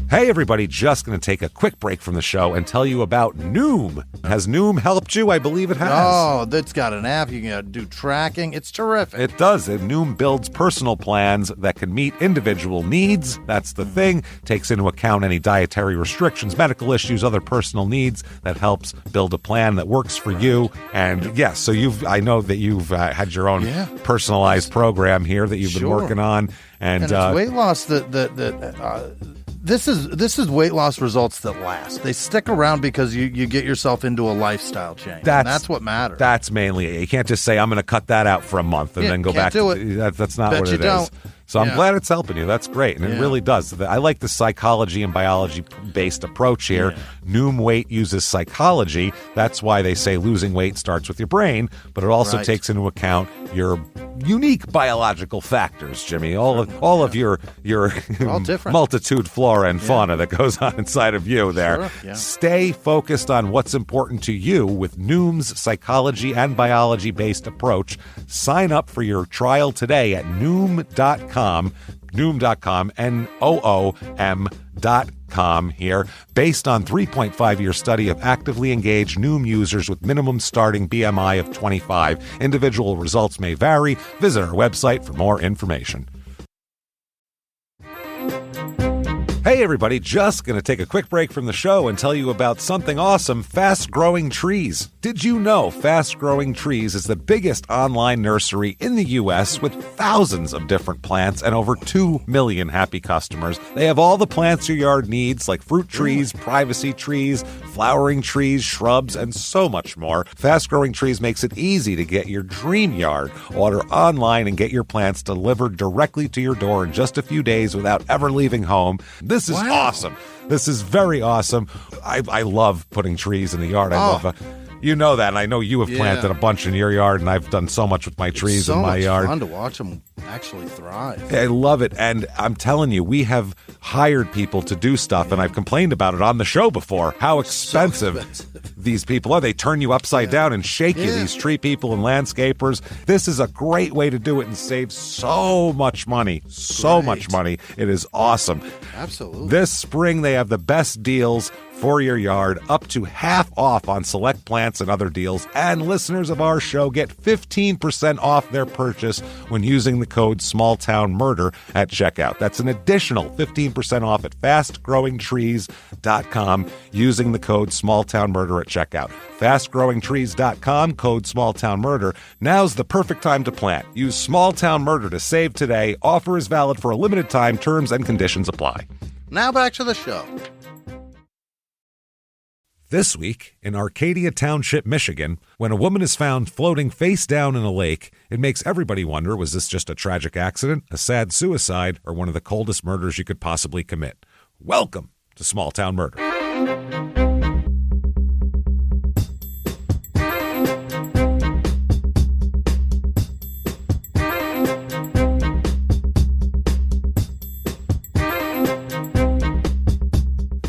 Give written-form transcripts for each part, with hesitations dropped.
Hey everybody, just going to take a quick break from the show and tell you about Noom. Has Noom helped you? I believe it has. Oh, it's got an app. You can do tracking. It's terrific. It does. And Noom builds personal plans that can meet individual needs. That's the thing. Takes into account any dietary restrictions, medical issues, other personal needs. That helps build a plan that works for you. And yes, so I know that you've had your own personalized program here that you've been working on. And it's weight loss This is weight loss results that last. They stick around because you get yourself into a lifestyle change. That's what matters. That's mainly it. You can't just say, I'm going to cut that out for a month and then go back to it. That's not what it is. So I'm glad it's helping you. That's great. And it really does. I like the psychology and biology-based approach here. Yeah. Noom Weight uses psychology. That's why they say losing weight starts with your brain, but it also takes into account your unique biological factors, Jimmy. All of your multitude flora and fauna that goes on inside of you there. Sure. Yeah. Stay focused on what's important to you with Noom's psychology and biology-based approach. Sign up for your trial today at Noom.com, Noom.com here, based on 3.5-year study of actively engaged Noom users with minimum starting BMI of 25. Individual results may vary. Visit our website for more information. Hey everybody, just going to take a quick break from the show and tell you about something awesome, Fast Growing Trees. Did you know Fast Growing Trees is the biggest online nursery in the U.S. with thousands of different plants and over 2 million happy customers? They have all the plants your yard needs, like fruit trees, privacy trees, flowering trees, shrubs, and so much more. Fast Growing Trees makes it easy to get your dream yard. Order online and get your plants delivered directly to your door in just a few days without ever leaving home. This is awesome. This is very awesome. I love putting trees in the yard. I love you know that, and I know you have planted a bunch in your yard, and I've done so much with my trees in my yard. It's fun to watch them actually thrive. I love it, and I'm telling you, we have hired people to do stuff, and I've complained about it on the show before, how expensive these people are. They turn you upside down and shake you, these tree people and landscapers. This is a great way to do it and save so much money. Much money. It is awesome. Absolutely. This spring, they have the best deals for your yard, up to half off on select plants and other deals, and listeners of our show get 15% off their purchase when using the code SmallTownMurder at checkout. That's an additional 15% off at FastGrowingTrees.com using the code SmallTownMurder at checkout. FastGrowingTrees.com, code SmallTownMurder. Now's the perfect time to plant. Use SmallTownMurder to save today. Offer is valid for a limited time. Terms and conditions apply. Now back to the show. This week, in Arcadia Township, Michigan, when a woman is found floating face down in a lake, it makes everybody wonder, was this just a tragic accident, a sad suicide, or one of the coldest murders you could possibly commit? Welcome to Small Town Murder.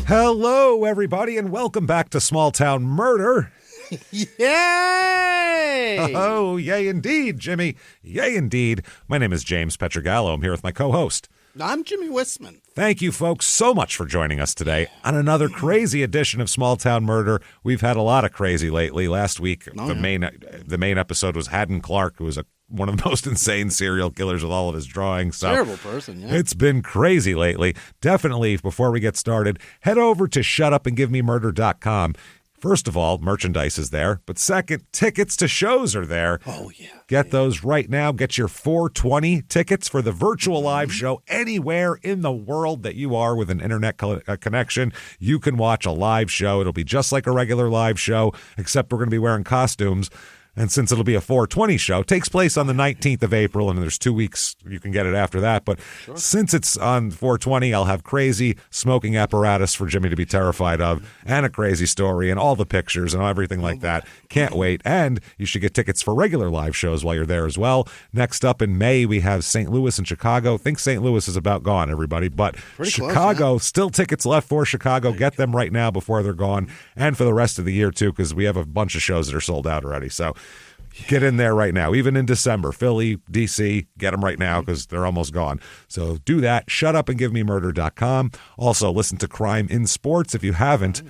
Hello, everybody, and welcome back to Small Town Murder. Yay! Oh, yay indeed, Jimmy. Yay indeed. My name is James Petrogallo. I'm here with my co-host. I'm Jimmy Wissman. Thank you, folks, so much for joining us today on another crazy edition of Small Town Murder. We've had a lot of crazy lately. Last week, the main episode was Haddon Clark, who was one of the most insane serial killers with all of his drawings. So terrible person, yeah. It's been crazy lately. Definitely, before we get started, head over to shutupandgivememurder.com. First of all, merchandise is there. But second, tickets to shows are there. Oh, yeah. Get those right now. Get your 420 tickets for the virtual live show anywhere in the world that you are with an internet connection. You can watch a live show. It'll be just like a regular live show, except we're going to be wearing costumes. And since it'll be a 420 show, it takes place on the 19th of April, and there's 2 weeks you can get it after that. But since it's on 420, I'll have crazy smoking apparatus for Jimmy to be terrified of, and a crazy story, and all the pictures and everything like that. Can't wait. And you should get tickets for regular live shows while you're there as well. Next up in May, we have St. Louis and Chicago. I think St. Louis is about gone, everybody. But pretty Chicago, close, still tickets left for Chicago. Get them right now before they're gone. And for the rest of the year, too, because we have a bunch of shows that are sold out already. So Get in there right now. Even in December, Philly, D.C., get them right now because they're almost gone. So do that. Shutupandgivememurder.com. Also, listen to Crime in Sports if you haven't.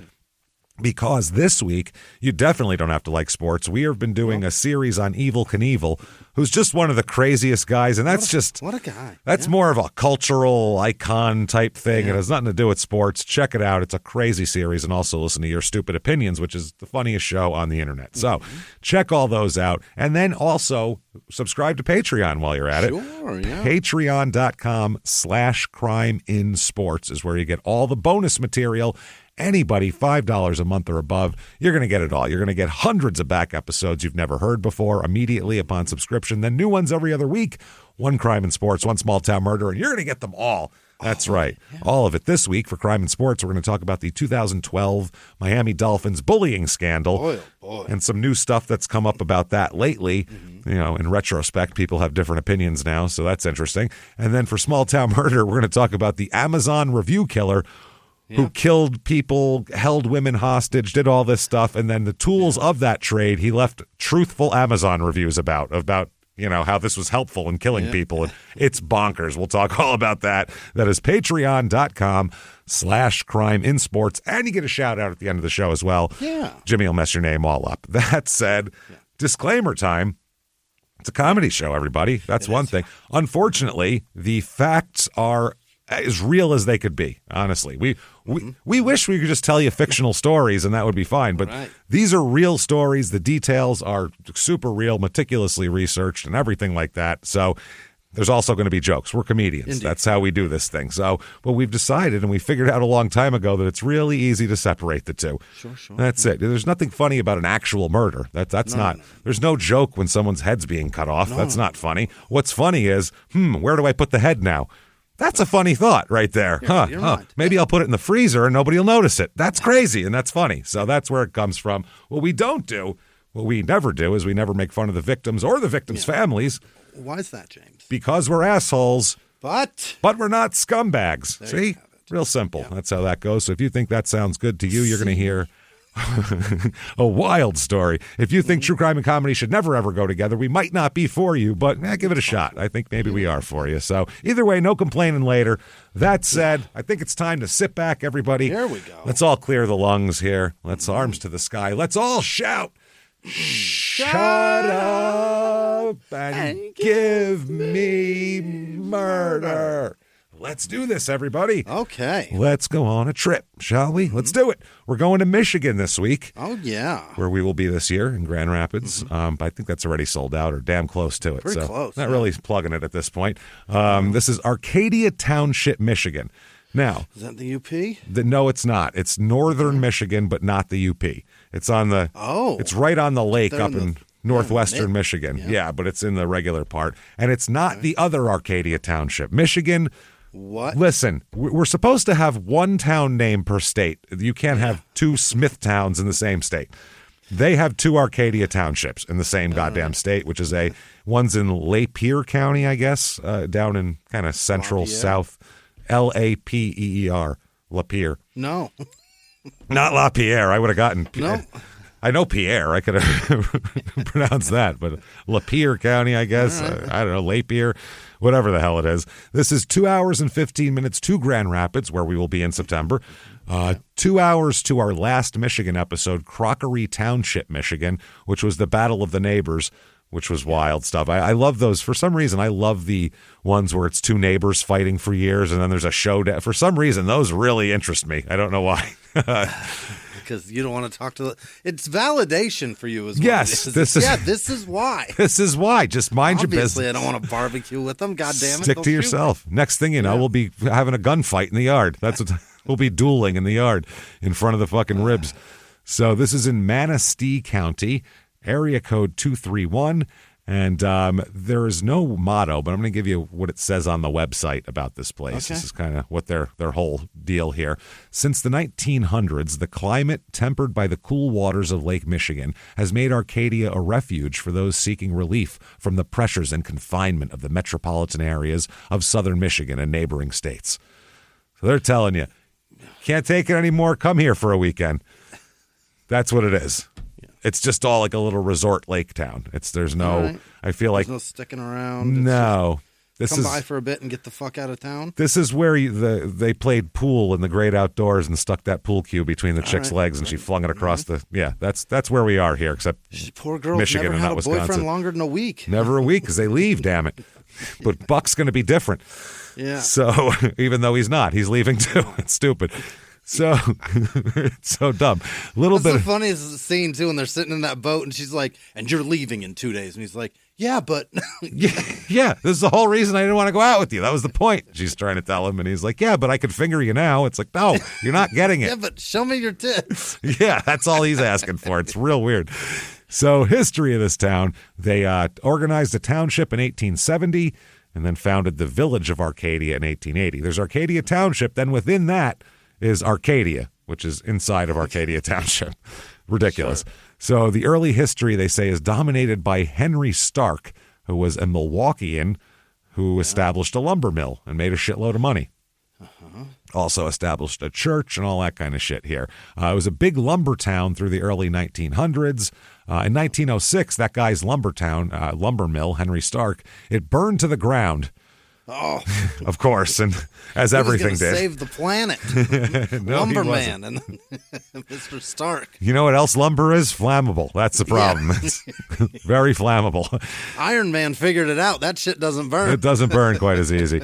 Because this week, you definitely don't have to like sports. We have been doing a series on Evel Knievel, who's just one of the craziest guys. And that's what a guy. That's more of a cultural icon type thing. It has nothing to do with sports. Check it out. It's a crazy series. And also listen to Your Stupid Opinions, which is the funniest show on the internet. So check all those out. And then also subscribe to Patreon while you're at it. Sure, yeah. Patreon.com/CrimeInSports is where you get all the bonus material. Anybody, $5 a month or above, you're going to get it all. You're going to get hundreds of back episodes you've never heard before immediately upon subscription, then new ones every other week. One Crime in Sports, one Small Town Murder, and you're going to get them all. That's right. Yeah. All of it. This week for Crime in Sports, we're going to talk about the 2012 Miami Dolphins bullying scandal and some new stuff that's come up about that lately. You know, in retrospect, people have different opinions now, so that's interesting. And then for Small Town Murder, we're going to talk about the Amazon review killer who killed people, held women hostage, did all this stuff, and then the tools of that trade, he left truthful Amazon reviews about, you know, how this was helpful in killing people. And it's bonkers. We'll talk all about that. That is patreon.com/CrimeInSports. And you get a shout out at the end of the show as well. Yeah. Jimmy will mess your name all up. That said, disclaimer time. It's a comedy show, everybody. That's one thing. Unfortunately, the facts are as real as they could be, honestly. We wish we could just tell you fictional stories and that would be fine, but these are real stories. The details are super real, meticulously researched and everything like that. So there's also going to be jokes. We're comedians. Indeed. That's how we do this thing. So, but we've decided and we figured out a long time ago that it's really easy to separate the two. Sure. That's it. There's nothing funny about an actual murder. That's not. There's no joke when someone's head's being cut off. That's not funny. What's funny is, where do I put the head now? That's a funny thought right there. You're right. Maybe I'll put it in the freezer and nobody will notice it. That's crazy and that's funny. So that's where it comes from. What we never do is we never make fun of the victims or the victims' families. Why is that, James? Because we're assholes. But we're not scumbags. See? Real simple. Yeah. That's how that goes. So if you think that sounds good to you, you're going to hear a wild story. If you think true crime and comedy should never, ever go together, we might not be for you, but give it a shot. I think maybe we are for you. So either way, no complaining later. That said, I think it's time to sit back, everybody. Here we go. Let's all clear the lungs here. Let's arms to the sky. Let's all shout. Shut up and give me murder. Let's do this, everybody. Okay. Let's go on a trip, shall we? Let's do it. We're going to Michigan this week. Oh, yeah. Where we will be this year in Grand Rapids. But I think that's already sold out or damn close to it. Pretty close. Not really plugging it at this point. This is Arcadia Township, Michigan. Now, is that the UP? No, it's not. It's northern Michigan, but not the UP. It's on the. It's right on the lake up in northwestern Michigan. Yeah, but it's in the regular part, and it's not the other Arcadia Township, Michigan. What? Listen, we're supposed to have one town name per state. You can't have two Smith towns in the same state. They have two Arcadia Townships in the same goddamn state, which is one's in Lapeer County, I guess, down in kind of central south. Lapeer. Lapeer. No. Not LaPierre. I would have gotten. No. I know Pierre. I could have pronounced that, but Lapeer County, I guess. I don't know, Lapeer, whatever the hell it is. This is 2 hours and 15 minutes to Grand Rapids, where we will be in September. 2 hours to our last Michigan episode, Crockery Township, Michigan, which was the Battle of the Neighbors, which was wild stuff. I love those. For some reason, I love the ones where it's two neighbors fighting for years, and then there's a showdown. For some reason, those really interest me. I don't know why. Because you don't want to talk to it's validation for you as well. Yes, this is why. This is why. Just mind your business. Obviously, I don't want to barbecue with them. God damn it. Stick to yourself. Next thing you know, we'll be having a gunfight in the yard. That's what we'll be dueling in the yard in front of the fucking ribs. So this is in Manistee County, area code 231. And there is no motto, but I'm going to give you what it says on the website about this place. Okay. This is kind of what their whole deal here. Since the 1900s, the climate tempered by the cool waters of Lake Michigan has made Arcadia a refuge for those seeking relief from the pressures and confinement of the metropolitan areas of southern Michigan and neighboring states. So they're telling you, can't take it anymore, come here for a weekend. That's what it is. It's just all like a little resort lake town. There's no, right. I feel like. There's no sticking around. No. Come by for a bit and get the fuck out of town. This is where they played pool in the great outdoors and stuck that pool cue between the chick's legs and she flung it across that's where we are here, except poor girl Michigan never and had not a Wisconsin. boyfriend longer than a week. Never a week because they leave, damn it. But Buck's going to be different. Yeah. So even though he's not, he's leaving too. It's stupid. So it's so dumb. That's the funniest scene too when they're sitting in that boat and she's like, "And you're leaving in 2 days," and he's like, "Yeah, but yeah, this is the whole reason I didn't want to go out with you. That was the point." She's trying to tell him, and he's like, "Yeah, but I could finger you now." It's like, no, you're not getting it. yeah, but show me your tits. Yeah, that's all he's asking for. It's real weird. So history of this town, they organized a township in 1870 and then founded the village of Arcadia in 1880. There's Arcadia Township. Then within that is Arcadia, which is inside of Arcadia Township. Ridiculous. Sure. So the early history, they say, is dominated by Henry Stark, who was a Milwaukeean who established a lumber mill and made a shitload of money. Also established a church and all that kind of shit here. It was a big lumber town through the early 1900s. In 1906, that guy's lumber mill, Henry Stark, it burned to the ground. Oh, of course, and as everything did. Save the planet. No, Lumberman and Mr. Stark. You know what else lumber is? Flammable. That's the problem. Yeah. It's very flammable. Iron Man figured it out. That shit doesn't burn. It doesn't burn quite as easy.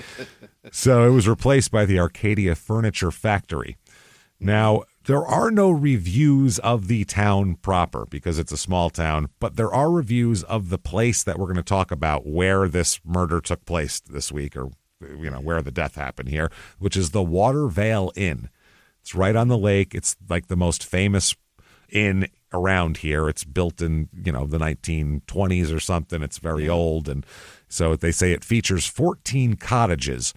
So it was replaced by the Arcadia Furniture Factory. Now, there are no reviews of the town proper because it's a small town, but there are reviews of the place that we're going to talk about where this murder took place this week, or where the death happened here, which is the Watervale Inn. It's right on the lake. It's like the most famous inn around here. It's built in, the 1920s or something. It's very old, and so they say it features 14 cottages,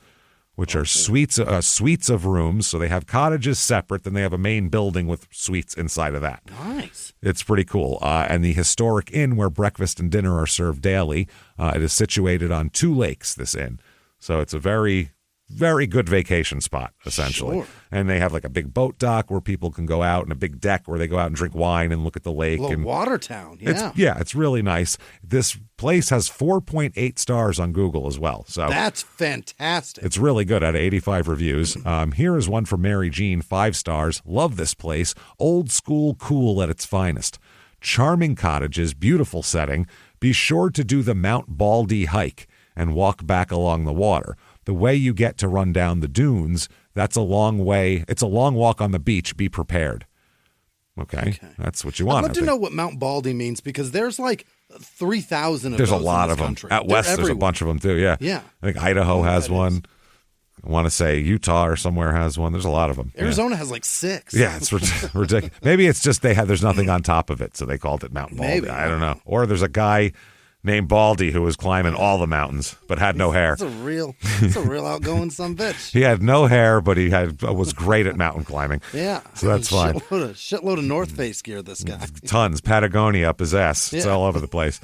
which are suites of rooms. So they have cottages separate, then they have a main building with suites inside of that. Nice. It's pretty cool. And the historic inn where breakfast and dinner are served daily, it is situated on 2 lakes, this inn. So it's a very, very good vacation spot, essentially. Sure. And they have like a big boat dock where people can go out and a big deck where they go out and drink wine and look at the lake. Little water town, yeah. It's really nice. This place has 4.8 stars on Google as well. So that's fantastic. It's really good out of 85 reviews. Here is one from Mary Jean, 5 stars. Love this place. Old school cool at its finest. Charming cottages, beautiful setting. Be sure to do the Mount Baldy hike and walk back along the water. The way you get to run down the dunes, that's a long way. It's a long walk on the beach. Be prepared. Okay. That's what you want. I'd love to know what Mount Baldy means, because there's like 3,000 of There's those a lot in this of them. country. Out west, there's a bunch of them too. Yeah. Yeah. I think Idaho has one. I want to say Utah or somewhere has one. There's a lot of them. Arizona has like 6. Yeah, it's ridiculous. Maybe it's just there's nothing on top of it, so they called it Mount Baldy. Maybe. I don't know. Or there's a guy named Baldy who was climbing all the mountains but had no hair. That's a real outgoing son bitch. He had no hair, but he was great at mountain climbing. Yeah. So that's fine. Shitload of North Face gear, this guy. Tons. Patagonia up his ass. It's all over the place.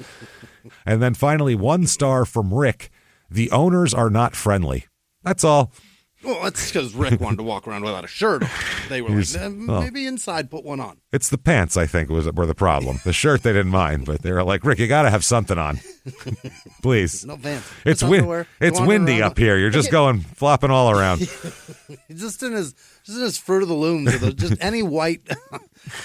And then finally, 1 star from Rick. The owners are not friendly. That's all. Well, that's because Rick wanted to walk around without a shirt on. They were maybe inside put one on. It's the pants, I think, were the problem. The shirt they didn't mind, but they were like, Rick, you got to have something on. Please. No pants. It's windy up here. You're just flopping all around. He's just in his Fruit of the Looms, or just any white.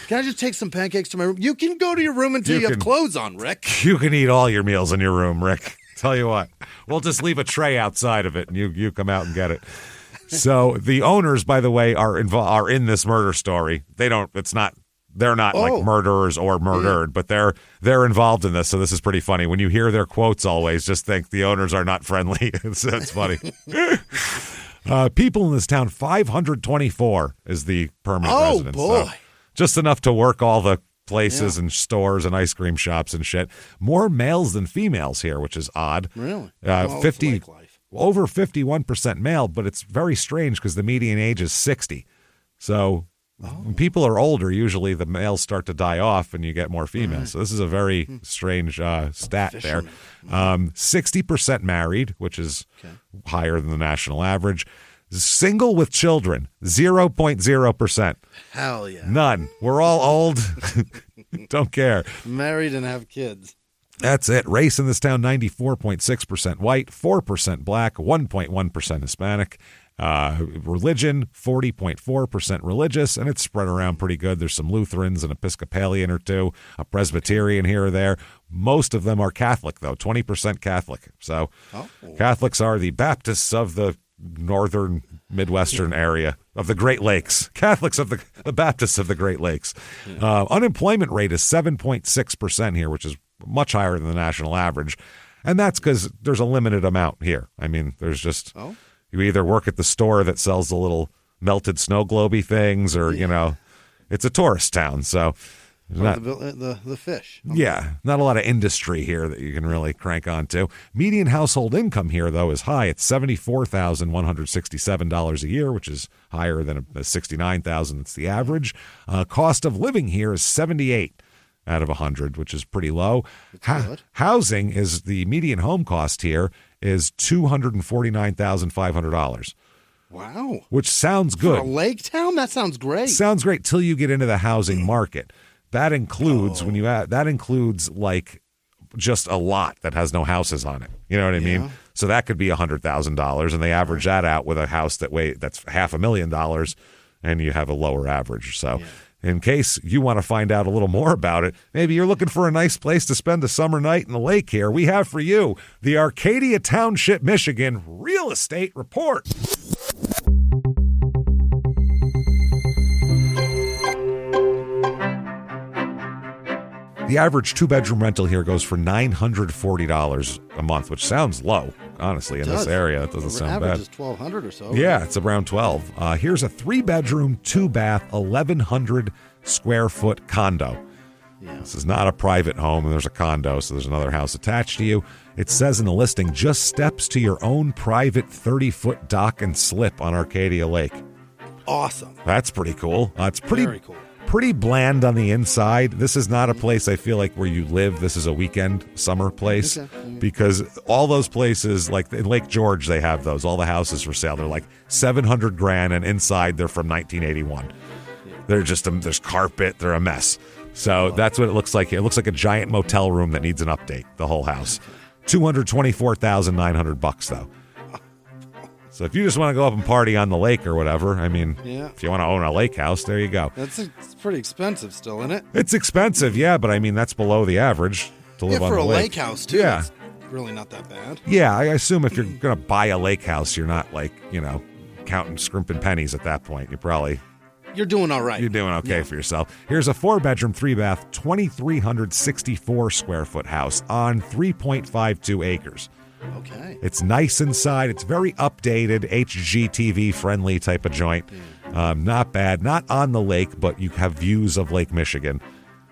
Can I just take some pancakes to my room? You can go to your room until you have clothes on, Rick. You can eat all your meals in your room, Rick. Tell you what, we'll just leave a tray outside of it, and you come out and get it. So the owners, by the way, are in this murder story. They're not like murderers or murdered, but they're involved in this. So this is pretty funny. When you hear their quotes, always just think the owners are not friendly. It's funny. People in this town, 524 is the permanent residents. Oh boy, so just enough to work all the places and stores and ice cream shops and shit. More males than females here, which is odd. Really? 50. Over 51% male, but it's very strange because the median age is 60. So when people are older, usually the males start to die off and you get more females. Right. So this is a very strange stat there. 60% married, which is higher than the national average. Single with children, 0.0%. Hell yeah. None. We're all old. Don't care. Married and have kids. That's it. Race in this town, 94.6% white, 4% black, 1.1% Hispanic. Religion, 40.4% religious, and it's spread around pretty good. There's some Lutherans, an Episcopalian or two, a Presbyterian here or there. Most of them are Catholic, though, 20% Catholic. So Catholics are the Baptists of the northern Midwestern area of the Great Lakes. Catholics of the Baptists of the Great Lakes. Unemployment rate is 7.6% here, which is much higher than the national average. And that's because there's a limited amount here. I mean, there's just... You either work at the store that sells the little melted snow globy things or, it's a tourist town. So the fish. Yeah, not a lot of industry here that you can really crank onto. Median household income here, though, is high. It's $74,167 a year, which is higher than $69,000. That's the average. Cost of living here is 78 out of 100, which is pretty low. Housing is the median home cost here is $249,500. Wow. Which sounds good. For a lake town? That sounds great. Sounds great till you get into the housing market. That includes like just a lot that has no houses on it. You know what I mean? So that could be $100,000, and they average that out with a house that's $500,000, and you have a lower average. So in case you want to find out a little more about it, maybe you're looking for a nice place to spend a summer night in the lake here, we have for you the Arcadia Township, Michigan Real Estate Report. The average two-bedroom rental here goes for $940 a month, which sounds low, honestly, in this area. That doesn't sound bad. Average is $1,200 or so. Yeah, it's around 12. Here's a three-bedroom, two-bath, 1,100-square-foot condo. Yeah. This is not a private home, and there's a condo, so there's another house attached to you. It says in the listing, just steps to your own private 30-foot dock and slip on Arcadia Lake. Awesome. That's pretty cool. It's very cool. Pretty bland on the inside. This is not a place I feel like where you live. This is a weekend summer place because all those places, like in Lake George, they have those. All the houses for sale. They're like $700,000, and inside they're from 1981. They're just there's carpet. They're a mess. So that's what it looks like. It looks like a giant motel room that needs an update. The whole house, $224,900 though. So if you just want to go up and party on the lake or whatever, I mean, if you want to own a lake house, there you go. It's pretty expensive still, isn't it? It's expensive, yeah, but I mean, that's below the average to live on the lake. For a lake house, too. Yeah. It's really not that bad. Yeah, I assume if you're going to buy a lake house, you're not like, counting scrimping pennies at that point. You're doing all right. You're doing okay for yourself. Here's a 4-bedroom, 3-bath, 2,364-square-foot house on 3.52 acres. Okay. It's nice inside. It's very updated, HGTV friendly type of joint. Not bad. Not on the lake, but you have views of Lake Michigan.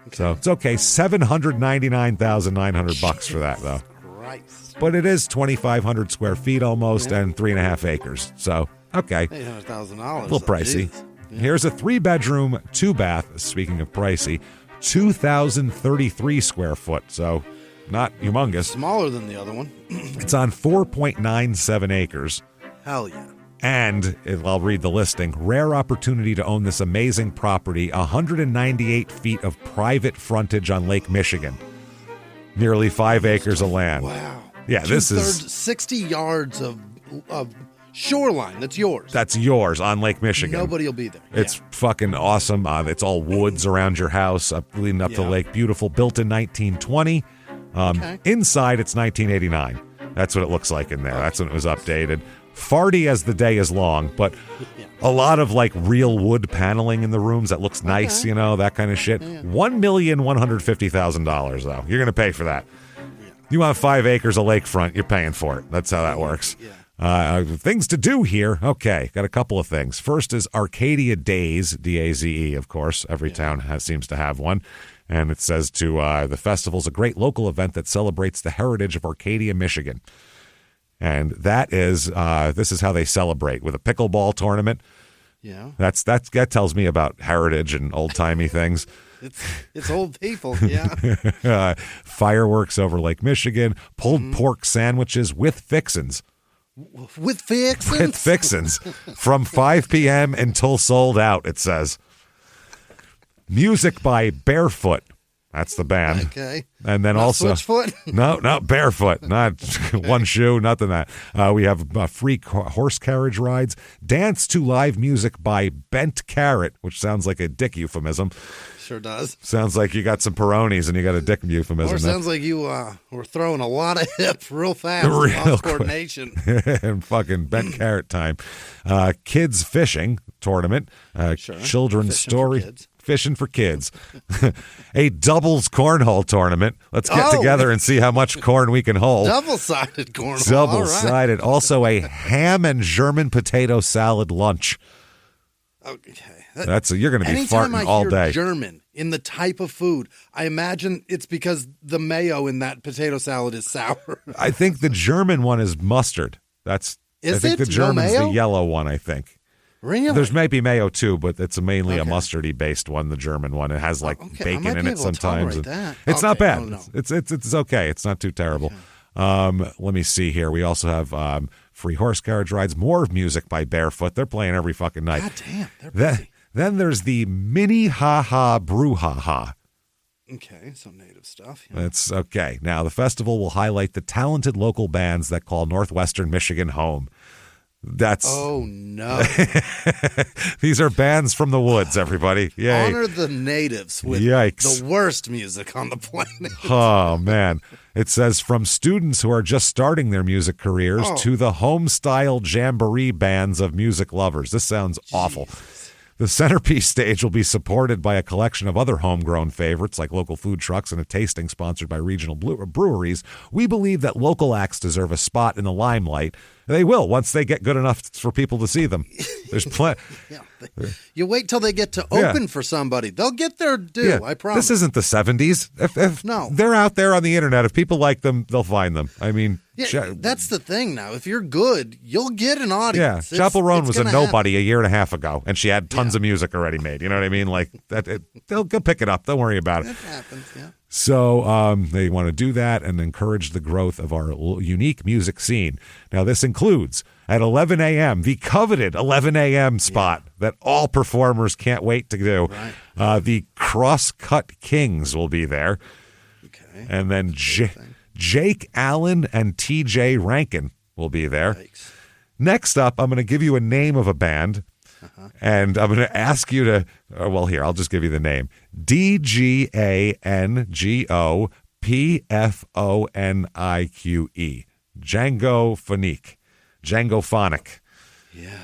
Okay. So it's okay. $799,900 for that, though. Christ. But it is 2,500 square feet almost and 3.5 acres. So, okay. $800,000. A little pricey. Yeah. Here's a 3-bedroom, 2-bath, speaking of pricey, 2,033 square foot. So not humongous. Smaller than the other one. It's on 4.97 acres. Hell yeah. And I'll read the listing. Rare opportunity to own this amazing property. 198 feet of private frontage on Lake Michigan. Nearly 5 acres of land. Wow. Yeah, this is 60 yards of shoreline. That's yours. That's yours on Lake Michigan. Nobody will be there. It's fucking awesome. It's all woods around your house leading up to the lake. Beautiful. Built in 1920. Inside, it's 1989. That's what it looks like in there. That's when it was updated. Farty as the day is long, but a lot of like real wood paneling in the rooms that looks nice, that kind of shit. $1,150,000 though. You're going to pay for that. You want 5 acres of lakefront, you're paying for it. That's how that works. Things to do here. Okay, got a couple of things. First is Arcadia Days, D-A-Z-E, of course. Every town seems to have one. And it says the festival's a great local event that celebrates the heritage of Arcadia, Michigan. And that is, this is how they celebrate with a pickleball tournament. Yeah. That tells me about heritage and old-timey things. It's old people, yeah. Fireworks over Lake Michigan, pulled pork sandwiches with fixins. With fixins? With fixins. From 5 p.m. until sold out, it says. Music by Barefoot. That's the band. Okay. And then Not also Switchfoot? No, barefoot. Not one shoe, nothing that. We have free horse carriage rides, dance to live music by Bent Carrot, which sounds like a dick euphemism. Sure does. Sounds like you got some Peronis and you got a dick euphemism. Or sounds like you were throwing a lot of hips real fast. Real coordination. And fucking Bent Carrot time. Kids fishing tournament. Sure. Children's Fishing story. for kids. Fishing for kids. A doubles cornhole tournament. Let's get together and see how much corn we can hold. Double-sided cornhole. Double-sided. Right. Also a ham and German potato salad lunch. Okay. You're going to be farting all day. German in the type of food, I imagine it's because the mayo in that potato salad is sour. I think the German one is mustard. I think the German's the yellow one, I think. Really? There's maybe mayo too, but it's mainly a mustardy based one, the German one. It has bacon in it sometimes. It's not bad. It's okay. It's not too terrible. Okay. Let me see here. We also have free horse carriage rides, more music by Barefoot. They're playing every fucking night. God damn, they're busy. Then there's the Mini Ha Ha Brouhaha. Okay, some native stuff. Yeah. That's okay. Now, the festival will highlight the talented local bands that call Northwestern Michigan home. Oh, no. These are bands from the woods, everybody. Yay. Honor the natives with Yikes. the worst music on the planet. Oh, man. It says from students who are just starting their music careers to the home-style jamboree bands of music lovers. This sounds awful. The centerpiece stage will be supported by a collection of other homegrown favorites like local food trucks and a tasting sponsored by regional breweries. We believe that local acts deserve a spot in the limelight. They will once they get good enough for people to see them. There's plenty. You wait till they get to open for somebody. They'll get their due, I promise. This isn't the 70s. If no. They're out there on the internet. If people like them, they'll find them. I mean, that's the thing now. If you're good, you'll get an audience. Yeah, Chapel Roan was a nobody a year and a half ago, and she had tons of music already made. You know what I mean? Like they'll pick it up. Don't worry about it. It happens, yeah. So they want to do that and encourage the growth of our unique music scene. Now, this includes at 11 a.m., the coveted 11 a.m. spot that all performers can't wait to do. Right. The Crosscut Kings will be there. Okay. And then Jake Allen and T.J. Rankin will be there. Yikes. Next up, I'm going to give you a name of a band. And I'm going to ask you to, here, I'll just give you the name. DGANGOPFONIQE. Djangophonic. Yeah.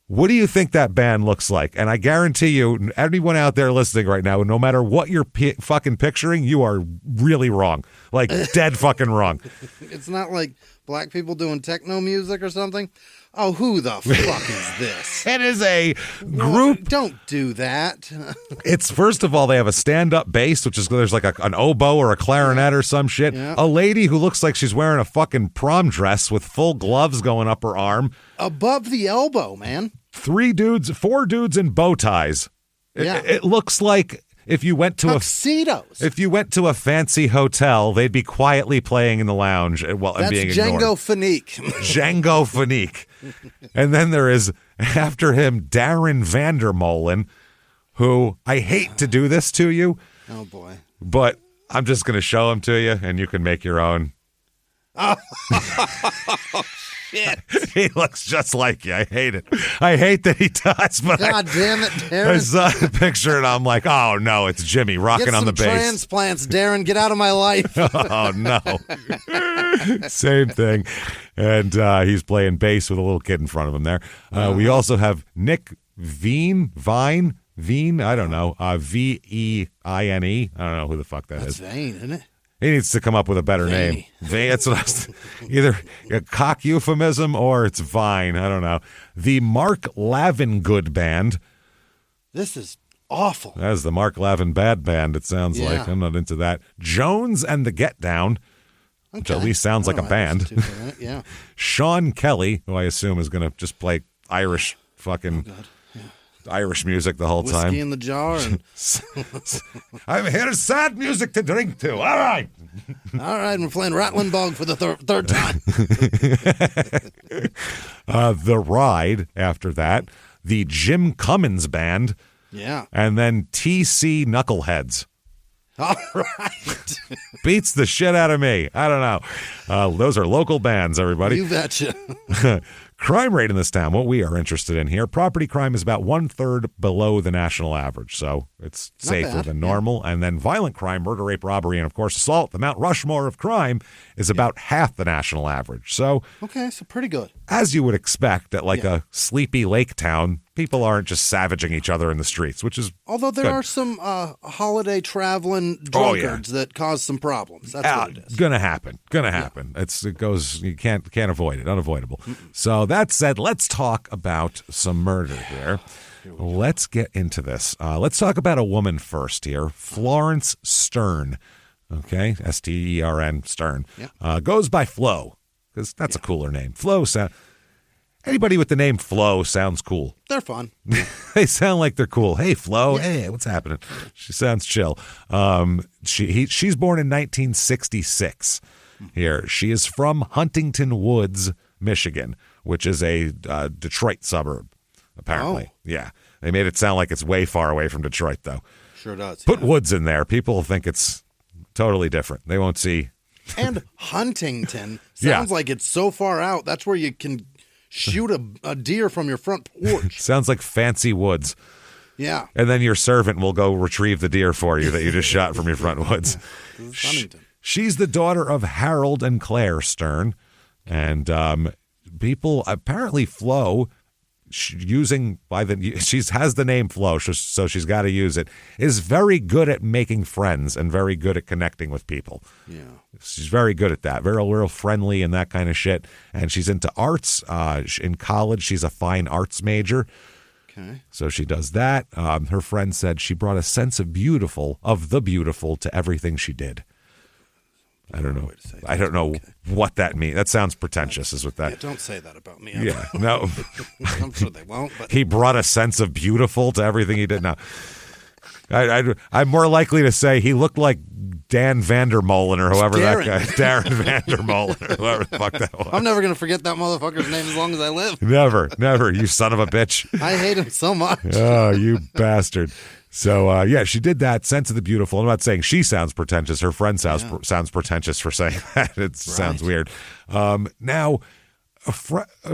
What do you think that band looks like? And I guarantee you, anyone out there listening right now, no matter what you're fucking picturing, you are really wrong. Like, dead fucking wrong. It's not like black people doing techno music or something. Oh, who the fuck is this? It is a group. Well, don't do that. It's, first of all, they have a stand-up bass, which is, there's like an oboe or a clarinet or some shit. Yeah. A lady who looks like she's wearing a fucking prom dress with full gloves going up her arm. Above the elbow, man. 4 dudes in bow ties. It looks like if you went to tuxedos. If you went to a fancy hotel, they'd be quietly playing in the lounge while being ignored. Djangophonique. And then there is, after him, Darren Vandermolen, who I hate to do this to you. Oh, boy. But I'm just going to show him to you, and you can make your own. Oh, shit. He looks just like you. I hate it. I hate that he does. But God damn it, Darren. I saw the picture, and I'm like, oh, no, it's Jimmy rocking on the bass. Get some transplants, Darren. Get out of my life. Oh, no. Same thing. And he's playing bass with a little kid in front of him there. We also have Nick Vine, I don't know, Veine. I don't know who the fuck That's Vane, isn't it? He needs to come up with a better name. That's what I was, either a cock euphemism or it's Vine. I don't know. The Mark Lavengood Band. This is awful. That is the Mark Lavin Bad Band, it sounds like. I'm not into that. Jones and the Get Down, which at least sounds like a band. Yeah. Sean Kelly, who I assume is going to just play Irish fucking... Irish music the whole time. Whiskey in the jar. And... I'm here sad music to drink to. All right. All right, we're playing Rattling Bog for the third time. The Ride after that. The Jim Cummins Band. Yeah. And then TC Knuckleheads. All right. Beats the shit out of me. I don't know. Those are local bands, everybody. You betcha. Crime rate in this town, what we are interested in here, property crime is about 1/3 below the national average, so it's safer than normal. And then violent crime, murder, rape, robbery, and of course assault, the Mount Rushmore of crime, is about half the national average. So okay, so pretty good. As you would expect at like a sleepy lake town, people aren't just savaging each other in the streets, which is although there are some holiday traveling drunkards that cause some problems. That's what it is. Gonna happen. It goes. You can't avoid it. Unavoidable. So that said, let's talk about some murder here. Let's get into this. Let's talk about a woman first here. Florence Stern. Okay, Stern. Stern. Goes by Flo because that's a cooler name. Flo sound. Anybody with the name Flo sounds cool. They're fun. They sound like they're cool. Hey, Flo. Hey, what's happening? She sounds chill. She's born in 1966 here. She is from Huntington Woods, Michigan, which is a Detroit suburb, apparently. Oh. Yeah. They made it sound like it's way far away from Detroit, though. Sure does. Put Woods in there. People think it's totally different. They won't see. And Huntington sounds like it's so far out. That's where you can shoot a deer from your front porch. Sounds like fancy woods. Yeah. And then your servant will go retrieve the deer for you that you just shot from your front woods. She's the daughter of Harold and Claire Stern. And people, apparently Flo, using she has the name Flo, so she's got to use it, is very good at making friends and very good at connecting with people. Yeah. She's very good at that, very real friendly and that kind of shit. And she's into arts. In college, she's a fine arts major. Okay. So she does that. Her friend said she brought a sense of the beautiful to everything she did. I don't know. I don't know what that means. That sounds pretentious, is what that. Yeah, don't say that about me. Yeah, no. I'm sure they won't. But he brought a sense of beautiful to everything he did. Now, I'm more likely to say he looked like Dan Vandermolen or whoever that guy, Darren Vandermolen or whoever the fuck that was. I'm never gonna forget that motherfucker's name as long as I live. Never, you son of a bitch. I hate him so much. Oh, you bastard. So, she did that, sense of the beautiful. I'm not saying she sounds pretentious. Her friend sounds pretentious for saying that. It sounds weird. Now,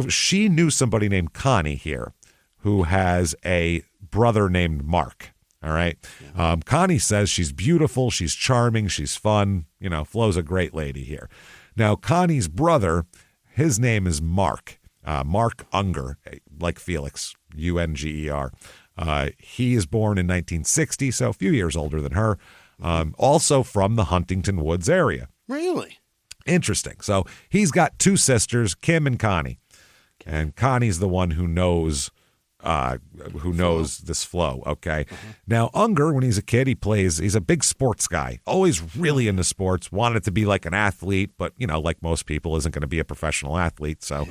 she knew somebody named Connie here who has a brother named Mark. All right. Yeah. Connie says she's beautiful. She's charming. She's fun. Flo's a great lady here. Now, Connie's brother, his name is Mark. Mark Unger, like Felix, Unger. He is born in 1960, so a few years older than her. Also from the Huntington Woods area. Really? Interesting. So he's got two sisters, Kim and Connie. Okay. And Connie's the one who knows this Flo. Okay. Now, Unger, when he's a kid, he's a big sports guy, always really into sports, wanted to be like an athlete, but, like most people, isn't going to be a professional athlete. So.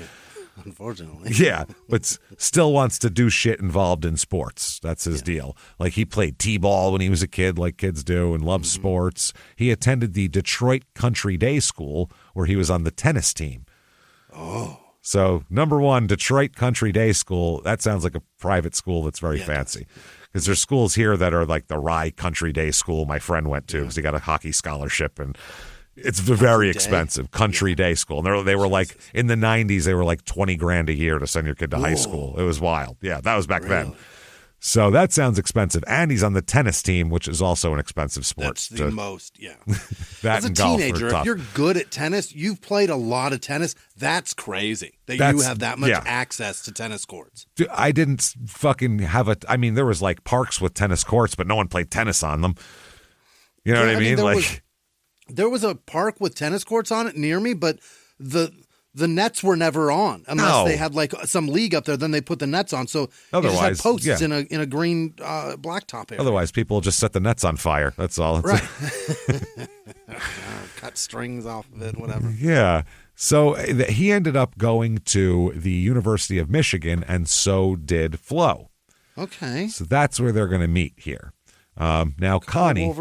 Unfortunately. Yeah, but still wants to do shit involved in sports. That's his deal. Like he played t-ball when he was a kid, like kids do, and loves sports. He attended the Detroit Country Day School where he was on the tennis team. Oh. So, number one, Detroit Country Day School, that sounds like a private school that's very fancy. Because there's schools here that are like the Rye Country Day School my friend went to because he got a hockey scholarship and it's very expensive. Country Day School. And they were like, in the 90s, they were like $20,000 a year to send your kid to high school. It was wild. Yeah, that was back then. So that sounds expensive. And he's on the tennis team, which is also an expensive sport. That's the most, yeah. That As a teenager, if you're good at tennis, you've played a lot of tennis, that's crazy that you have that much access to tennis courts. Dude, I didn't fucking have there was like parks with tennis courts, but no one played tennis on them. You know what I mean? There was a park with tennis courts on it near me, but the nets were never on unless they had like some league up there. Then they put the nets on. So otherwise, you just had posts in a green blacktop area. Otherwise, people just set the nets on fire. That's all. Right. Cut strings off of it, whatever. Yeah. So he ended up going to the University of Michigan, and so did Flo. Okay. So that's where they're going to meet here. Now, Connie,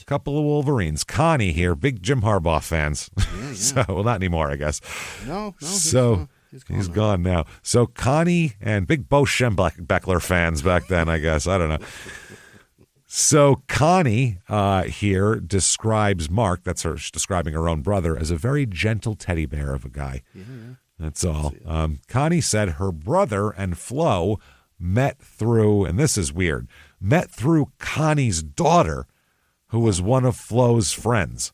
couple of Wolverines. Connie here, big Jim Harbaugh fans. Yeah. So, well, not anymore, I guess. No. He's gone now. So Connie and big Bo Schembechler fans back then, I guess. I don't know. So Connie here describes Mark, that's her, she's describing her own brother, as a very gentle teddy bear of a guy. Yeah. That's all. Connie said her brother and Flo met through, and this is weird, met through Connie's daughter, who was one of Flo's friends.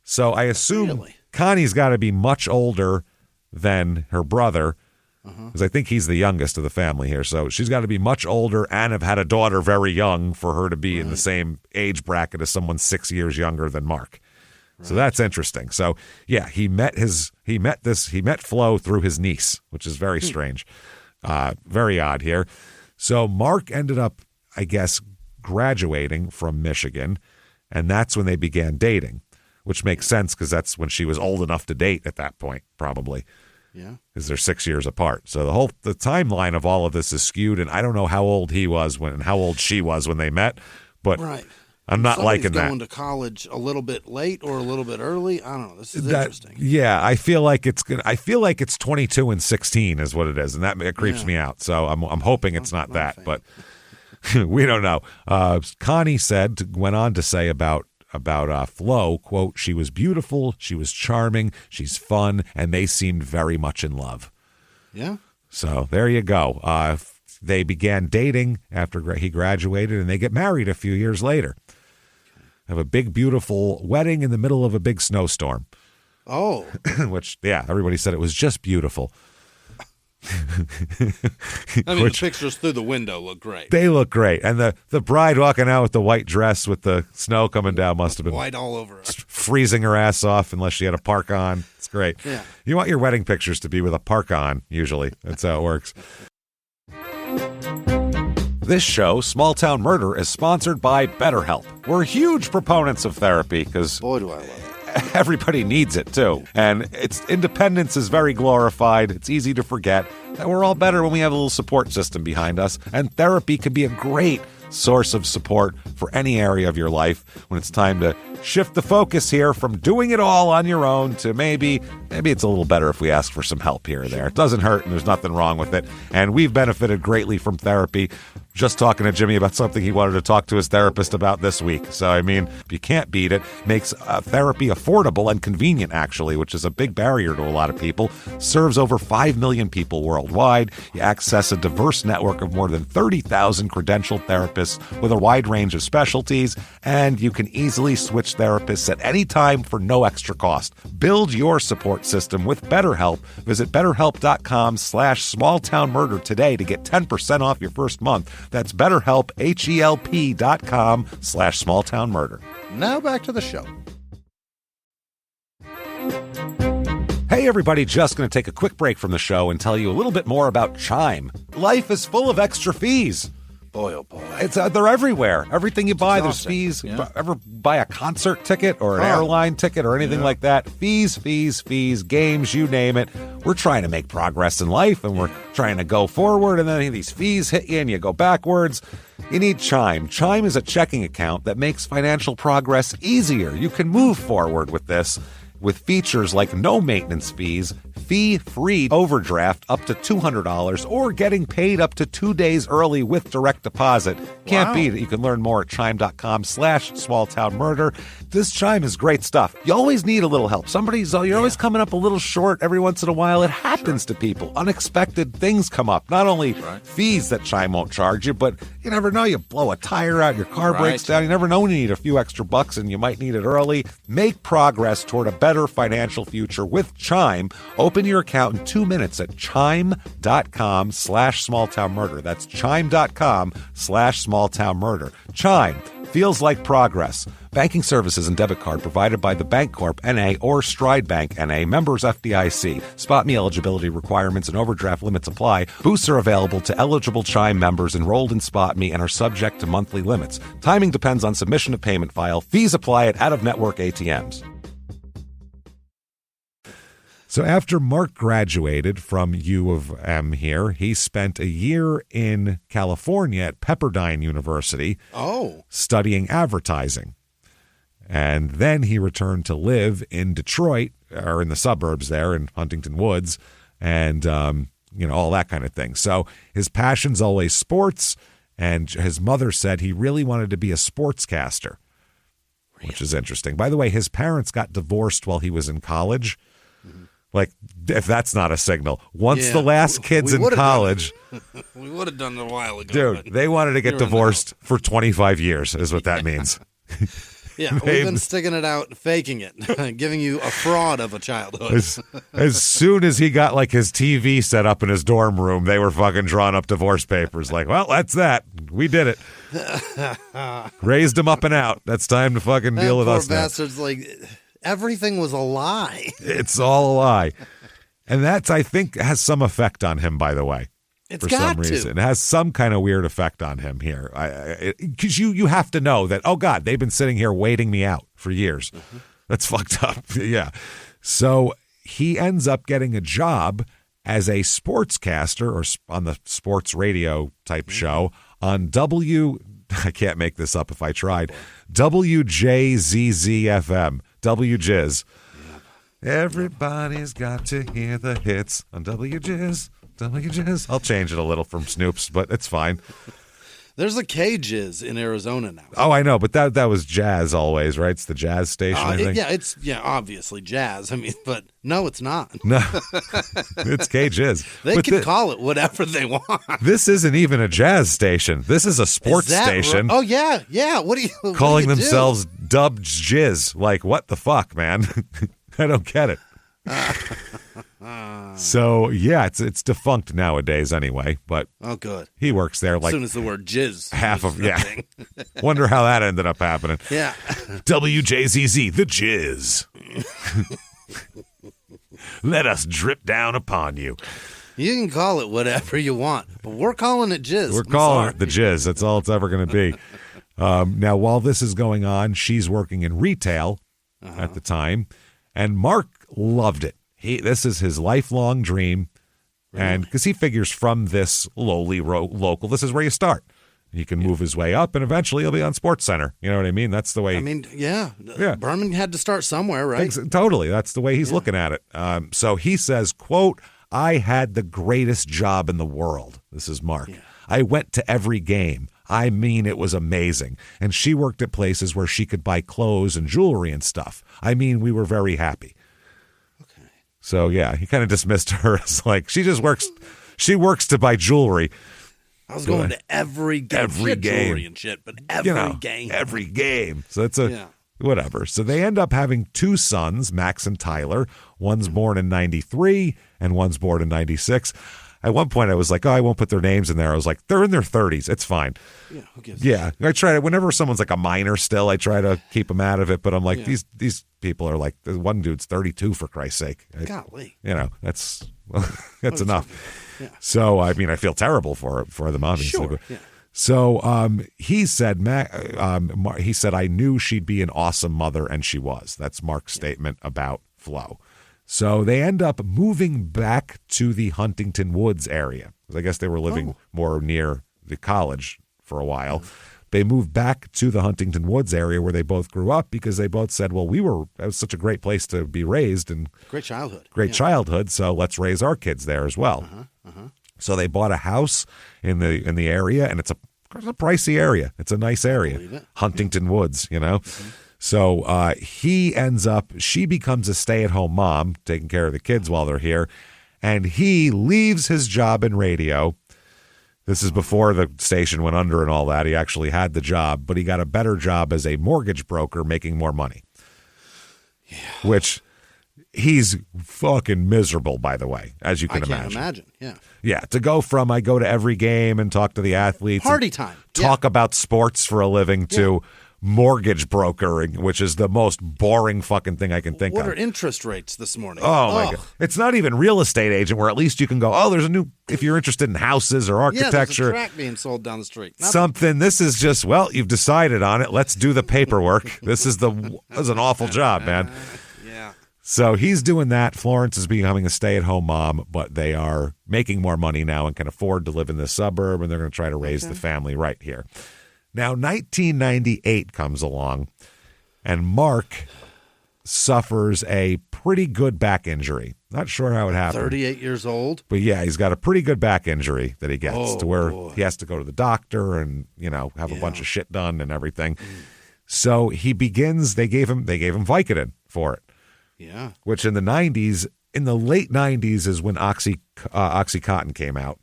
So I assume Connie's got to be much older than her brother, because I think he's the youngest of the family here. So she's got to be much older and have had a daughter very young for her to be in the same age bracket as someone 6 years younger than Mark. So that's interesting. So yeah, he met Flo through his niece, which is very strange. Very odd here. So Mark ended up, I guess, graduating from Michigan, and that's when they began dating, which makes sense because that's when she was old enough to date at that point, probably. Yeah, because they're 6 years apart. So the timeline of all of this is skewed, and I don't know how old he was and how old she was when they met, but I'm not liking that. Going to college a little bit late or a little bit early. I don't know. This is interesting. Yeah, I feel like it's good. I feel like it's 22 and 16 is what it is, and that creeps me out. So I'm hoping it's not that, but we don't know. Connie went on to say about Flo, quote, she was beautiful, she was charming, she's fun, and they seemed very much in love. Yeah. So there you go. They began dating after he graduated, and they get married a few years later. Have a big, beautiful wedding in the middle of a big snowstorm. Oh. Which, yeah, everybody said it was just beautiful. The pictures through the window look great. They look great. And the bride walking out with the white dress with the snow coming down must have been white all over her. Freezing her ass off unless she had a park on. It's great. Yeah. You want your wedding pictures to be with a park on, usually. That's how it works. This show, Small Town Murder, is sponsored by BetterHelp. We're huge proponents of therapy because boy, do I love it. Everybody needs it, too. And its independence is very glorified. It's easy to forget that we're all better when we have a little support system behind us. And therapy can be a great source of support for any area of your life when it's time to shift the focus here from doing it all on your own to maybe it's a little better if we ask for some help here or there. It doesn't hurt and there's nothing wrong with it. And we've benefited greatly from therapy. Just talking to Jimmy about something he wanted to talk to his therapist about this week. So, I mean, you can't beat it. Makes therapy affordable and convenient, actually, which is a big barrier to a lot of people. Serves over 5 million people worldwide. You access a diverse network of more than 30,000 credentialed therapists with a wide range of specialties, and you can easily switch therapists at any time for no extra cost. Build your support system with BetterHelp. Visit BetterHelp.com/smalltownmurder today to get 10% off your first month. That's BetterHelp, HELP.com/smalltownmurder. Now back to the show. Hey everybody, just going to take a quick break from the show and tell you a little bit more about Chime. Life is full of extra fees. Boy, oh boy. They're everywhere. Everything you buy, there's fees. Yeah. Ever buy a concert ticket or an airline ticket or anything like that? Fees, games, you name it. We're trying to make progress in life, and we're trying to go forward, and then these fees hit you and you go backwards. You need Chime. Chime is a checking account that makes financial progress easier. You can move forward with this with features like no maintenance fees, fee-free overdraft up to $200, or getting paid up to 2 days early with direct deposit. Can't beat it. You can learn more at chime.com/smalltownmurder. This Chime is great stuff. You always need a little help. You're always coming up a little short every once in a while. It happens to people. Unexpected things come up. Not only fees that Chime won't charge you, but you never know. You blow a tire out, your car breaks down. You never know when you need a few extra bucks and you might need it early. Make progress toward a better financial future with Chime. Open your account in 2 minutes at chime.com/smalltownmurder. That's chime.com/smalltownmurder. Chime feels like progress. Banking services and debit card provided by the Bancorp N.A. or Stride Bank N.A. Members FDIC. Spot me eligibility requirements and overdraft limits apply. Boosts are available to eligible Chime members enrolled in Spot Me and are subject to monthly limits. Timing depends on submission of payment file. Fees apply at out-of-network ATMs. So after Mark graduated from U of M here, he spent a year in California at Pepperdine University studying advertising. And then he returned to live in Detroit, or in the suburbs there in Huntington Woods, and all that kind of thing. So his passion's always sports, And his mother said he really wanted to be a sportscaster, which is interesting. By the way, his parents got divorced while he was in college. Like, if that's not a signal. Once the last kid's in college. We would have done it a while ago. Dude, they wanted to get divorced for 25 years is what that means. Yeah, we've been sticking it out, faking it, giving you a fraud of a childhood. As soon as he got like his TV set up in his dorm room, they were fucking drawing up divorce papers. Like, well, that's that. We did it. Raised him up and out. That's time to fucking deal with us now. Poor bastard's like... Everything was a lie. It's all a lie. And that's, I think, has some effect on him, by the way. It's got some reason. It has some kind of weird effect on him here. Because you have to know that, oh, God, they've been sitting here waiting me out for years. Mm-hmm. That's fucked up. Yeah. So he ends up getting a job as a sportscaster or on the sports radio type show on I can't make this up if I tried, WJZZ-FM. WJizz. Yep. Everybody's got to hear the hits on WJizz. WJizz. I'll change it a little from Snoop's, but it's fine. There's a K-Jizz in Arizona now. Oh, I know, but that was jazz always, right? It's the jazz station, I think. It's obviously jazz. I mean, but no, it's not. No, it's K-Jizz. They can call it whatever they want. This isn't even a jazz station. This is a sports station. Oh, yeah. What are you calling themselves Dubbed Jizz? Like, what the fuck, man? I don't get it. So yeah, it's defunct nowadays anyway. But good. He works there. Like as soon as the word jizz, half of Wonder how that ended up happening. Yeah. WJZZ, the jizz. Let us drip down upon you. You can call it whatever you want, but we're calling it jizz. We're calling it the jizz. That's all it's ever going to be. Now, while this is going on, she's working in retail at the time, and Mark loved it. This is his lifelong dream, and because he figures from this lowly local, this is where you start. He can move his way up, and eventually he'll be on SportsCenter. You know what I mean? That's the way. I mean, yeah. Berman had to start somewhere, right? Totally. That's the way he's looking at it. So he says, quote, "I had the greatest job in the world." This is Mark. Yeah. "I went to every game. I mean, it was amazing. And she worked at places where she could buy clothes and jewelry and stuff. I mean, we were very happy." So, yeah, he kind of dismissed her as like, she works to buy jewelry. I was going to every game. Jewelry and shit, but game. Every game. So it's whatever. So they end up having two sons, Max and Tyler. One's born in 93 and one's born in 96. At one point, I was like, I won't put their names in there. I was like, they're in their 30s. It's fine. Yeah, who gives a shit? I try to, whenever someone's like a minor still, I try to keep them out of it. But I'm like, these people are like, one dude's 32 for Christ's sake. Golly. That's enough. Yeah. So, I mean, I feel terrible for them, obviously. Sure. Yeah. So he said, I knew she'd be an awesome mother, and she was. That's Mark's statement about Flo. So they end up moving back to the Huntington Woods area. I guess they were living more near the college for a while. They moved back to the Huntington Woods area where they both grew up because they both said, well, that was such a great place to be raised and great childhood. Childhood. So let's raise our kids there as well. So they bought a house in the area, and it's a pricey area. It's a nice area. Huntington Woods, So she becomes a stay-at-home mom, taking care of the kids while they're here, and he leaves his job in radio. This is before the station went under and all that. He actually had the job, but he got a better job as a mortgage broker making more money. Yeah. Which he's fucking miserable, by the way, as you can imagine. I can't imagine, yeah. Yeah, to go from I go to every game and talk to the athletes. Party time. Talk about sports for a living to mortgage brokering, which is the most boring fucking thing I can think of. What are interest rates this morning? Oh, my God. It's not even real estate agent where at least you can go, there's a new, if you're interested in houses or architecture. Yeah, there's a track being sold down the street. Something. This is just, you've decided on it. Let's do the paperwork. This is an awful job, man. Yeah. So he's doing that. Florence is becoming a stay-at-home mom, but they are making more money now and can afford to live in the suburb, and they're going to try to raise the family right here. Now, 1998 comes along, and Mark suffers a pretty good back injury. Not sure how it happened. 38 years old. But yeah, he's got a pretty good back injury that he gets to where he has to go to the doctor and, have a bunch of shit done and everything. So he begins, they gave him Vicodin for it. Yeah. Which in the late 90s is when Oxycontin came out.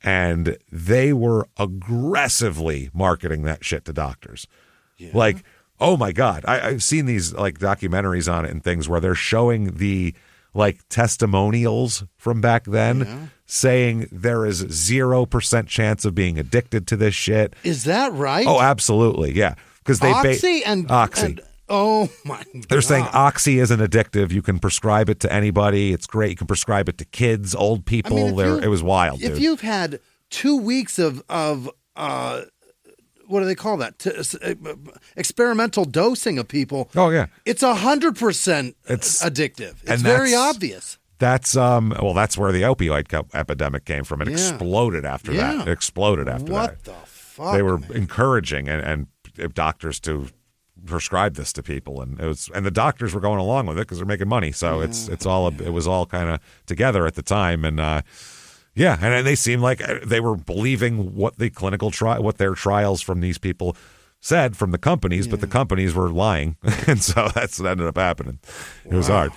And they were aggressively marketing that shit to doctors. Yeah. Like, oh my God. I've seen these like documentaries on it and things where they're showing the like testimonials from back then saying there is 0% chance of being addicted to this shit. Is that right? Oh, absolutely. Yeah. Because they Oxy. Oh my God. They're saying Oxy isn't addictive. You can prescribe it to anybody. It's great. You can prescribe it to kids, old people. It was wild. If you've had 2 weeks of what do they call that? Experimental dosing of people. Oh yeah, it's 100% addictive. It's very obvious. That's that's where the opioid epidemic came from. It exploded after that. It exploded after that. What the fuck? They were encouraging and doctors to prescribe this to people, and the doctors were going along with it because they're making money. So it was all kind of together at the time, and and they seemed like they were believing what the what their trials from these people said from the companies, but the companies were lying, and so that's what ended up happening. It was hard.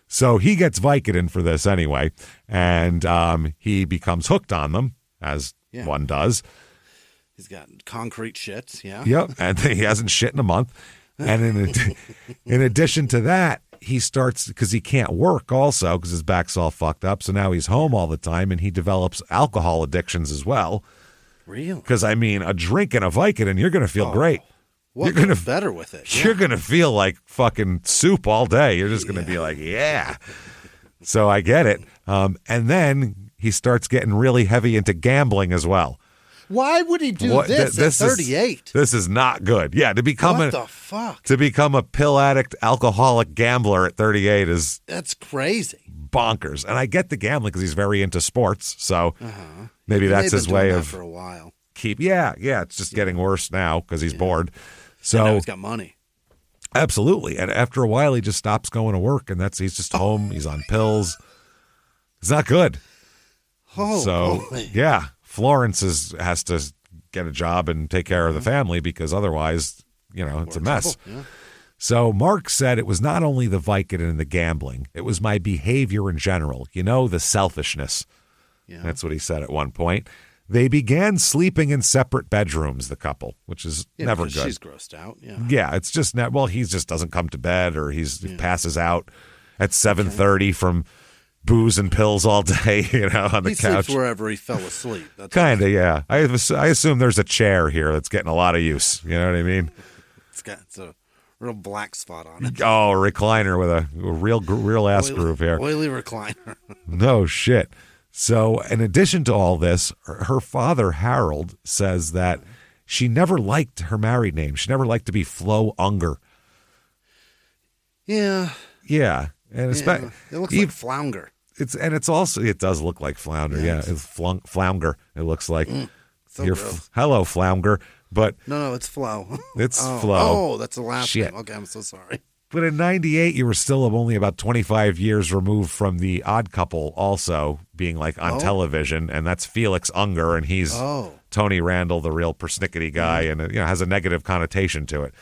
So he gets Vicodin for this anyway, and he becomes hooked on them, as one does. He's got concrete shits, Yep, and he hasn't shit in a month. And in addition to that, he starts, because he can't work also because his back's all fucked up. So now he's home all the time, and he develops alcohol addictions as well. Really? Because, a drink and a Vicodin, you're going to feel great. You're going to better with it. You're going to feel like fucking soup all day. You're just going to be like, So I get it. And then he starts getting really heavy into gambling as well. Why would he do this at 38? This is not good. Yeah, to become what the fuck? To become a pill addict, alcoholic gambler at 38 that's crazy, bonkers. And I get the gambling because he's very into sports, so maybe that's his way of for a while. It's just getting worse now because he's bored. So and now he's got money. Absolutely, and after a while, he just stops going to work, and he's just home. He's on pills. It's not good. Boy. Florence has to get a job and take care of the family because otherwise, it's a mess. Yeah. So Mark said it was not only the Vicodin and the gambling, it was my behavior in general, the selfishness. Yeah. That's what he said at one point. They began sleeping in separate bedrooms, the couple, which is never good. She's grossed out. Yeah. Yeah, it's just he just doesn't come to bed, or he passes out at 7:30 from booze and pills all day, on the couch. He sleeps wherever he fell asleep. Kind of, yeah. I assume there's a chair here that's getting a lot of use. You know what I mean? It's a real black spot on it. Oh, a recliner with a real ass groove here. Oily recliner. No shit. So, in addition to all this, her father, Harold, says that she never liked her married name. She never liked to be Flo Unger. Yeah. Yeah. And it looks like Flounder. It does look like Flounder. Yeah, it's Flounder. It looks like hello Flounder, but no, it's Flo. It's Flo. Oh, that's the last Shit. name. Okay, I'm so sorry. But in '98, you were still only about 25 years removed from the Odd Couple, also being like on television, and that's Felix Unger, and he's Tony Randall, the real persnickety guy, and it has a negative connotation to it.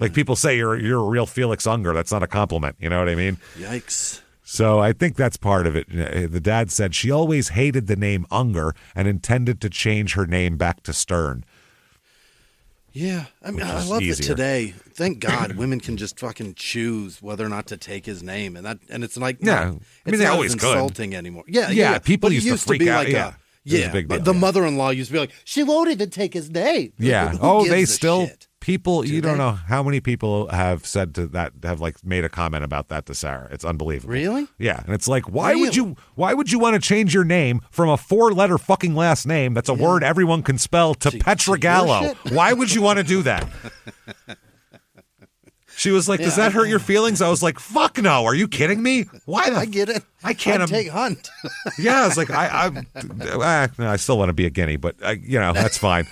Like people say, you're a real Felix Unger. That's not a compliment. You know what I mean? Yikes. So I think that's part of it. The dad said she always hated the name Unger and intended to change her name back to Stern. Yeah, I love that today. Thank God, women can just fucking choose whether or not to take his name, and it's like they always insulting anymore. Yeah. People used to freak out. But the mother-in-law used to be like, she won't even take his name. Yeah. Who they gives a still shit? people. You don't know how many people have said to that, have like made a comment about that to Sarah. It's unbelievable. Really? Yeah, and it's like, why would you want to change your name from a 4-letter fucking last name that's a word everyone can spell to Petragallo? Why would you want to do that? She was like, does that hurt your feelings? I was like, fuck no. Are you kidding me? Why? I get it. I can't. Take Hunt. Yeah, I was like, I still want to be a guinea, but that's fine.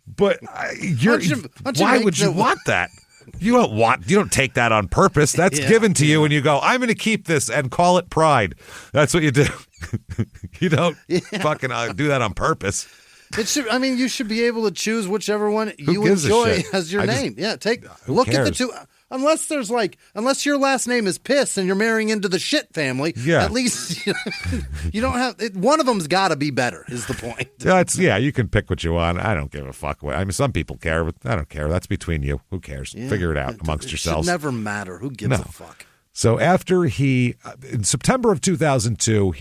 But why would you want that? You don't take that on purpose. That's given to you and you go, I'm going to keep this and call it pride. That's what you do. You don't fucking do that on purpose. You should be able to choose whichever one you enjoy as your name. Look cares? At the two. Unless your last name is Piss and you're marrying into the shit family, at least you don't have one of them's got to be better. Is the point? You can pick what you want. I don't give a fuck. Some people care, but I don't care. That's between you. Who cares? Figure it out amongst yourselves. It should never matter. Who gives a fuck? So after in September of 2002,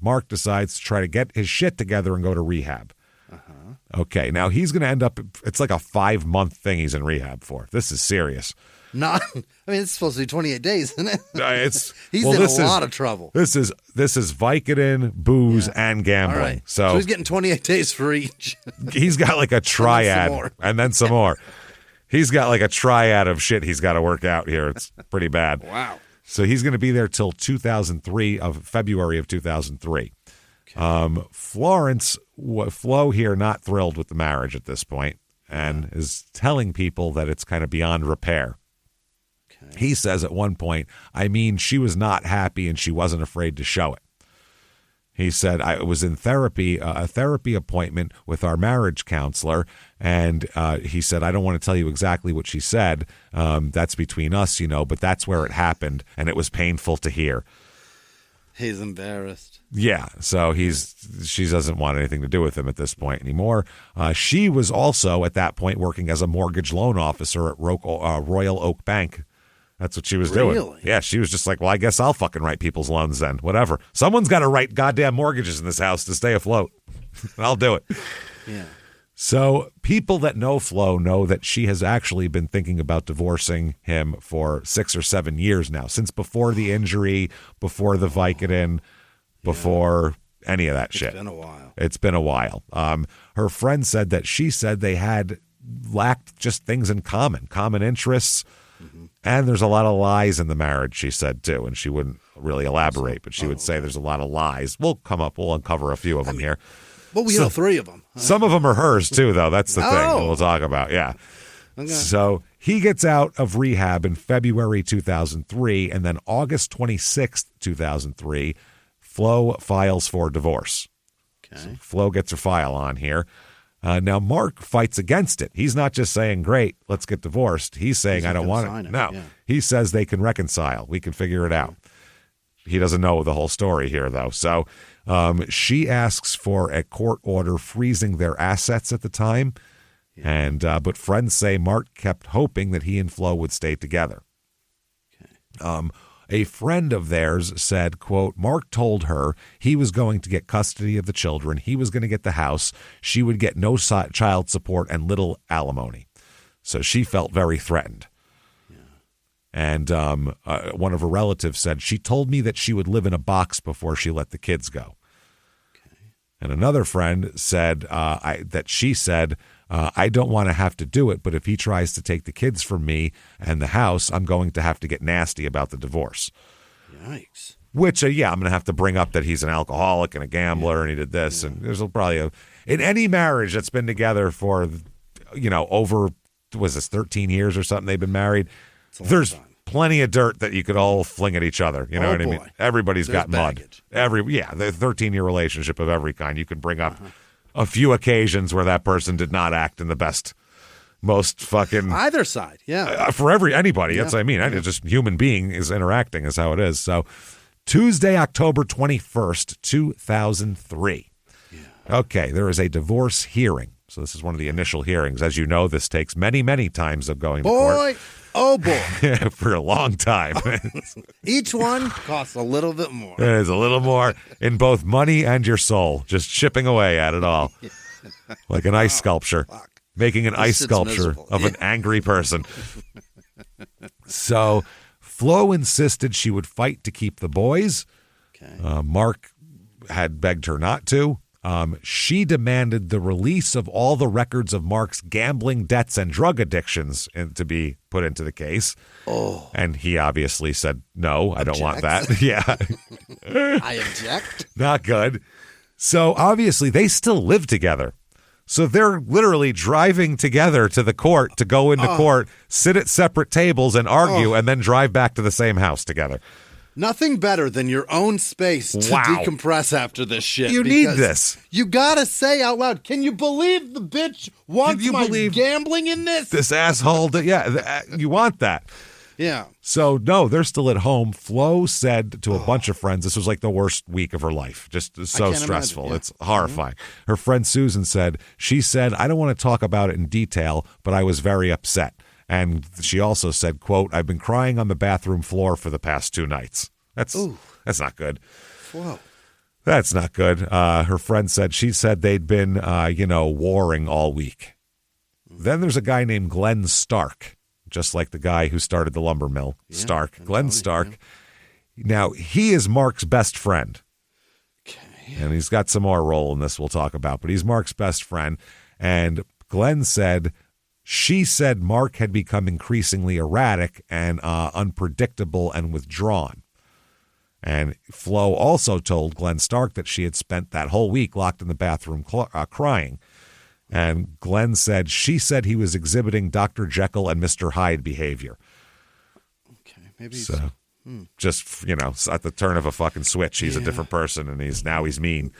Mark decides to try to get his shit together and go to rehab. Okay, now he's going to end up, it's like a 5-month thing he's in rehab for. This is serious. It's supposed to be 28 days, isn't it? He's in a lot of trouble. This is Vicodin, booze, and gambling. Right. So he's getting 28 days for each. He's got like a triad, and then some more. He's got like a triad of shit he's got to work out here. It's pretty bad. Wow. So he's going to be there till February of 2003. Okay. Flo here, not thrilled with the marriage at this point, and is telling people that it's kind of beyond repair. Okay. He says at one point, she was not happy and she wasn't afraid to show it. He said, I was in therapy, a therapy appointment with our marriage counselor, and he said, I don't want to tell you exactly what she said. That's between us, but that's where it happened, and it was painful to hear. He's embarrassed. Yeah, so she doesn't want anything to do with him at this point anymore. She was also at that point working as a mortgage loan officer at Royal Oak Bank. That's what she was doing. Yeah, she was just like, well, I guess I'll fucking write people's loans then. Whatever. Someone's got to write goddamn mortgages in this house to stay afloat. I'll do it. Yeah. So people that know Flo know that she has actually been thinking about divorcing him for 6 or 7 years now, since before the injury, before the Vicodin, before any of that shit. It's been a while. Her friend said that she said they had lacked just things in common interests, and there's a lot of lies in the marriage, she said too, and she wouldn't really elaborate, but she would say there's a lot of lies. We'll uncover a few of them here. Well, we know 3 of them. Some of them are hers, too, though. That's the thing we'll talk about, yeah. Okay. So he gets out of rehab in February 2003, and then August 26th, 2003, Flo files for divorce. Okay. So Flo gets her file on here. Now, Mark fights against it. He's not just saying, great, let's get divorced. He's saying, I don't want it. No, he says they can reconcile. We can figure it out. He doesn't know the whole story here, though. So she asks for a court order freezing their assets at the time. And but friends say Mark kept hoping that he and Flo would stay together. Okay. A friend of theirs said, quote, Mark told her he was going to get custody of the children. He was going to get the house. She would get no child support and little alimony. So she felt very threatened. And one of her relatives said, she told me that she would live in a box before she let the kids go. Okay. And another friend said she said, I don't want to have to do it, but if he tries to take the kids from me and the house, I'm going to have to get nasty about the divorce. Yikes. Which, I'm going to have to bring up that he's an alcoholic and a gambler and he did this. Yeah. And there's probably in any marriage that's been together for, over, 13 years or something they've been married, there's plenty of dirt that you could all fling at each other. You know what I mean? Everybody's got baggage. Mud. The 13-year relationship of every kind. You can bring up a few occasions where that person did not act in the most fucking either side. Yeah. For anybody. That's what I mean. It's just human being is interacting is how it is. So Tuesday, October 21st, 2003. Yeah. Okay. There is a divorce hearing. So this is one of the initial hearings. As you know, this takes many, many times of going to court. Oh, boy. For a long time. Each one costs a little bit more. It is a little more in both money and your soul, just chipping away at it all. Like an ice sculpture. Fuck. Making an ice sculpture of an angry person. So Flo insisted she would fight to keep the boys. Okay. Mark had begged her not to. She demanded the release of all the records of Mark's gambling debts and drug addictions to be put into the case. Oh. And he obviously said, no, I don't want that. Yeah. I object. Not good. So obviously they still live together. So they're literally driving together to the court to go into court, sit at separate tables and argue, and then drive back to the same house together. Nothing better than your own space to decompress after this shit. You need this. You gotta say out loud, can you believe the bitch wants my gambling in this? This asshole, you want that. Yeah. So, no, they're still at home. Flo said to a bunch of friends, this was like the worst week of her life. Just so stressful. Imagine, It's horrifying. Her friend Susan said, I don't want to talk about it in detail, but I was very upset. And she also said, quote, I've been crying on the bathroom floor for the past 2 nights. That's not good. Whoa. That's not good. Her friend said, they'd been, warring all week. Then there's a guy named Glenn Stark, just like the guy who started the lumber mill, Glenn Stark. Now, he is Mark's best friend. Okay. And he's got some more role in this we'll talk about, but he's Mark's best friend. And Glenn said, she said Mark had become increasingly erratic and unpredictable and withdrawn. And Flo also told Glenn Stark that she had spent that whole week locked in the bathroom crying. And Glenn said she said he was exhibiting Dr. Jekyll and Mr. Hyde behavior. Okay, maybe so. Just, at the turn of a fucking switch, he's a different person, and he's mean.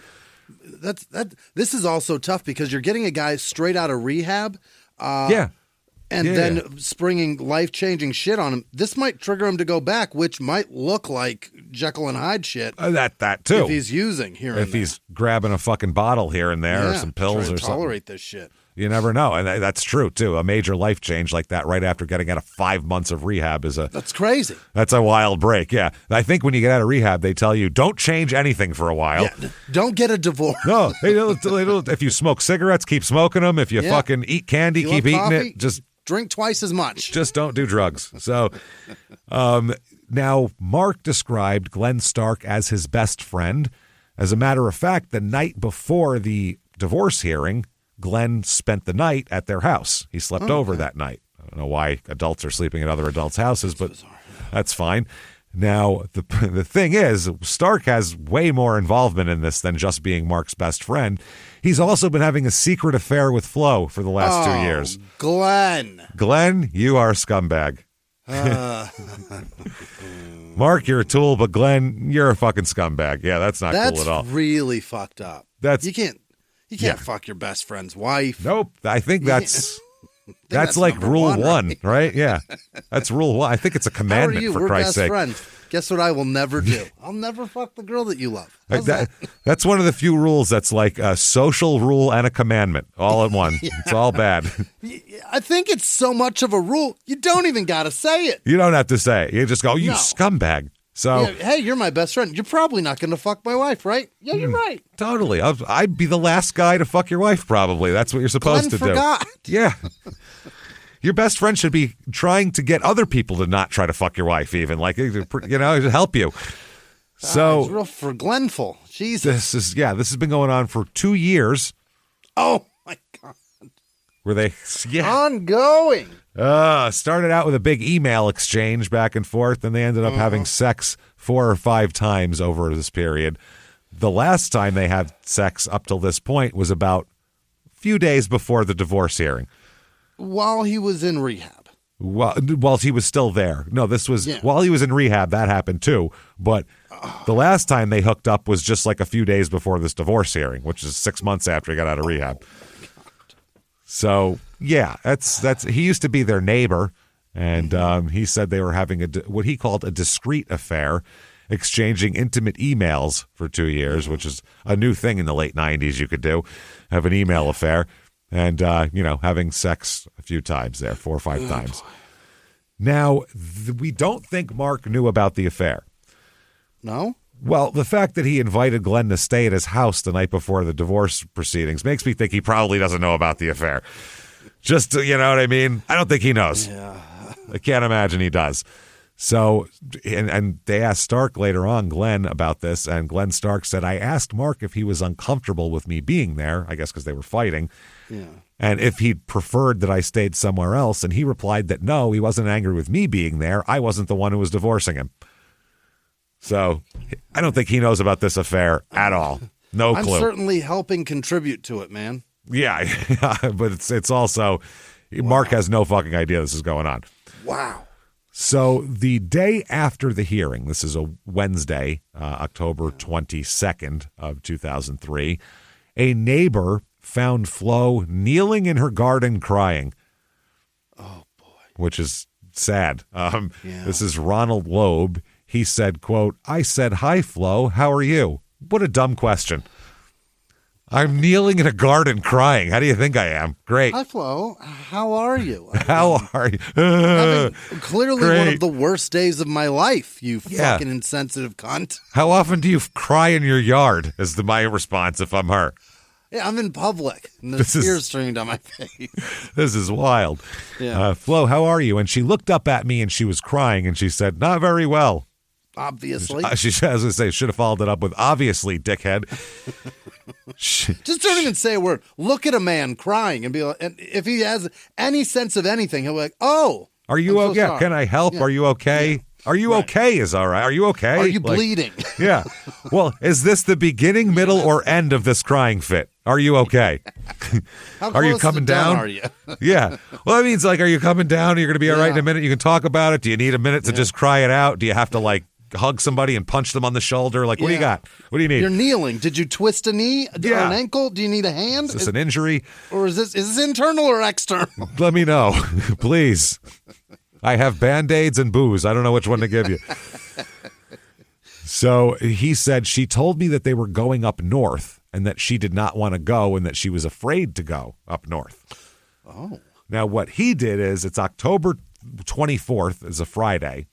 This is also tough because you're getting a guy straight out of rehab. Then springing life-changing shit on him. This might trigger him to go back, which might look like Jekyll and Hyde shit. That too. If he's using here and there. If he's grabbing a fucking bottle here and there or some pills or something. Tolerate this shit. You never know. And that's true, too. A major life change like that right after getting out of 5 months of rehab is That's crazy. That's a wild break, yeah. I think when you get out of rehab, they tell you, don't change anything for a while. Yeah, don't get a divorce. No. If you smoke cigarettes, keep smoking them. If you fucking eat candy, keep eating it. Just drink twice as much. Just don't do drugs. So now Mark described Glenn Stark as his best friend. As a matter of fact, the night before the divorce hearing, Glenn spent the night at their house. He slept over that night. I don't know why adults are sleeping at other adults' houses, but that's fine. Now, the thing is, Stark has way more involvement in this than just being Mark's best friend. He's also been having a secret affair with Flo for the last 2 years. Glenn, you are a scumbag. Mark, you're a tool, but Glenn, you're a fucking scumbag. Yeah, that's not cool at all. That's really fucked up. You can't fuck your best friend's wife. Nope. I think that's like rule one, right? Yeah. That's rule 1. I think it's a commandment, for Christ's sake. We're best friends. Guess what I will never do? I'll never fuck the girl that you love. That's one of the few rules that's like a social rule and a commandment all at one. It's all bad. I think it's so much of a rule, you don't even got to say it. You don't have to say it. You just go, scumbag. So, hey, you're my best friend. You're probably not going to fuck my wife, right? Yeah, you're right. Totally. I'd be the last guy to fuck your wife, probably. That's what you're supposed to forgot. do. Yeah. Your best friend should be trying to get other people to not try to fuck your wife, even. Like, to help you. So, it's real for Glenful. Jesus. This has been going on for 2 years. Oh, my God. Were they? Yeah. Ongoing. Started out with a big email exchange back and forth, and they ended up having sex 4 or 5 times over this period. The last time they had sex up till this point was about a few days before the divorce hearing. While he was in rehab. While he was still there. No, this was while he was in rehab, that happened too. But the last time they hooked up was just like a few days before this divorce hearing, which is 6 months after he got out of rehab. So, yeah, that's he used to be their neighbor, and he said they were having what he called a discreet affair, exchanging intimate emails for 2 years, which is a new thing in the late 90s you could do, have an email affair, and, having sex a few times there, 4 or 5 times. Boy. Now, we don't think Mark knew about the affair. No? Well, the fact that he invited Glenn to stay at his house the night before the divorce proceedings makes me think he probably doesn't know about the affair. Just to, you know what I mean? I don't think he knows. Yeah. I can't imagine he does. So, and they asked Stark later on, Glenn, about this, and Glenn Stark said, I asked Mark if he was uncomfortable with me being there, I guess because they were fighting, and if he'd preferred that I stayed somewhere else, and he replied that no, he wasn't angry with me being there. I wasn't the one who was divorcing him. So, I don't think he knows about this affair at all. No clue. I'm certainly helping contribute to it, man. Yeah, but it's also, Mark has no fucking idea this is going on. Wow. So the day after the hearing, this is a Wednesday, October 22nd of 2003, a neighbor found Flo kneeling in her garden crying. Oh, boy. Which is sad. This is Ronald Loeb. He said, quote, "I said, hi, Flo, how are you?" What a dumb question. I'm kneeling in a garden crying. How do you think I am? Great. Hi, Flo. How are you? How are you? Clearly Great. one of the worst days of my life, you fucking insensitive cunt. How often do you cry in your yard is my response if I'm her. Yeah, I'm in public, and there's tears streaming down my face. This is wild. Yeah. Flo, how are you? And she looked up at me, and she was crying, and she said, not very well. Obviously. She, as I say, should have followed it up with, obviously, dickhead. Just don't even say a word. Look at a man crying and be like, and if he has any sense of anything, he'll be like, "Oh, are you okay? So Can I help? Yeah. Are you okay? Yeah. Are you okay? Is all right. Are you okay? Are you bleeding?" Yeah. Well, is this the beginning, middle, or end of this crying fit? Are you okay? How are you coming down? Are you? Yeah. Well, that means, like, are you coming down? You're going to be all right in a minute. You can talk about it. Do you need a minute to just cry it out? Do you have to, like, hug somebody and punch them on the shoulder? Like, what do you got? What do you need? You're kneeling. Did you twist a knee or an ankle? Do you need a hand? Is this an injury? Or is this internal or external? Let me know, please. I have Band-Aids and booze. I don't know which one to give you. So he said, she told me that they were going up north and that she did not want to go and that she was afraid to go up north. Oh. Now, what he did is, it's October 24th, is a Friday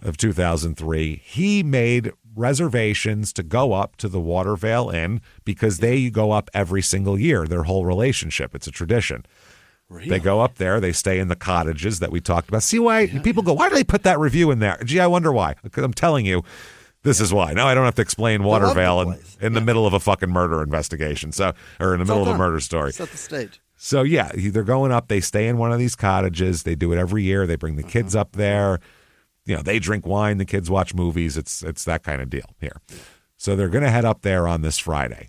of 2003. He made reservations to go up to the Watervale Inn because they go up every single year, their whole relationship. It's a tradition. Really? They go up there. They stay in the cottages that we talked about. See why people go, why do they put that review in there? Gee, I wonder why. Because I'm telling you, this is why. Now I don't have to explain Watervale in the middle of a fucking murder investigation. Or in the middle of a murder story. Set the stage. So yeah, they're going up. They stay in one of these cottages. They do it every year. They bring the kids up there. You know, they drink wine. The kids watch movies. It's that kind of deal here. So they're going to head up there on this Friday.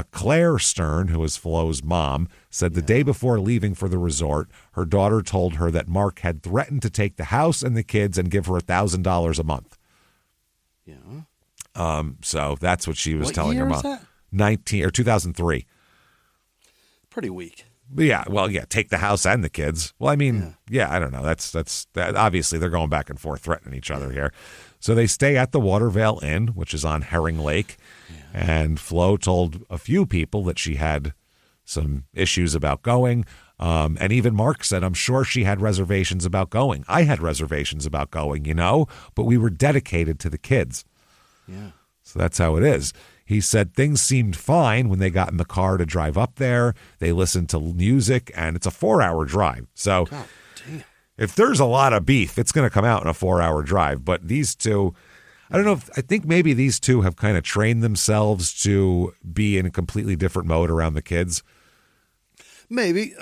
Claire Stern, who is Flo's mom, said the day before leaving for the resort, her daughter told her that Mark had threatened to take the house and the kids and give her $1,000 a month. Yeah. So that's what she was telling her mom. What year is that? 2003. Pretty weak. Yeah, well, take the house and the kids. Well, I mean, I don't know. That's obviously they're going back and forth threatening each other here. So they stay at the Watervale Inn, which is on Herring Lake. And Flo told a few people that she had some issues about going. And even Mark said, I'm sure she had reservations about going. I had reservations about going, but we were dedicated to the kids. Yeah. So that's how it is. He said things seemed fine when they got in the car to drive up there. They listened to music, and it's a 4-hour drive. So if there's a lot of beef, it's going to come out in a 4-hour drive. But these two, I don't know. I think maybe these two have kind of trained themselves to be in a completely different mode around the kids. Maybe.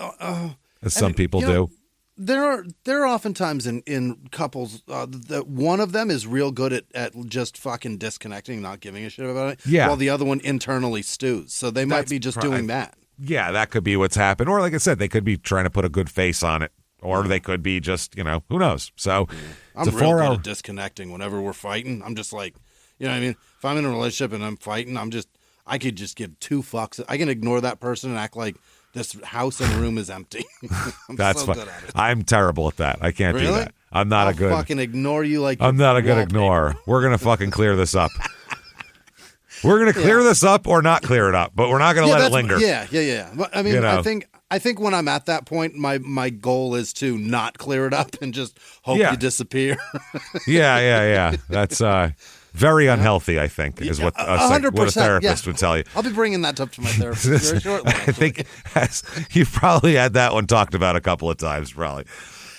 As some people do. There are oftentimes in couples that one of them is real good at just fucking disconnecting, not giving a shit about it. Yeah. While the other one internally stews. So they might be just doing that. Yeah, that could be what's happened. Or like I said, they could be trying to put a good face on it. Or they could be just, who knows? So I'm real good at disconnecting whenever we're fighting. I'm just like, you know what I mean? If I'm in a relationship and I'm fighting, I could just give two fucks. I can ignore that person and act like this house and room is empty. That's so good at it. I'm terrible at that. I can't do that. I'm not a good. I'll fucking ignore you like I'm not a good ignorer. We're going to fucking clear this up. We're going to clear this up or not clear it up, but we're not going to let it linger. Yeah. But, I mean, I think when I'm at that point, my goal is to not clear it up and just hope you disappear. Yeah. That's very unhealthy, I think, is what a therapist would tell you. I'll be bringing that up to my therapist very shortly. I think you've probably had that one talked about a couple of times, probably.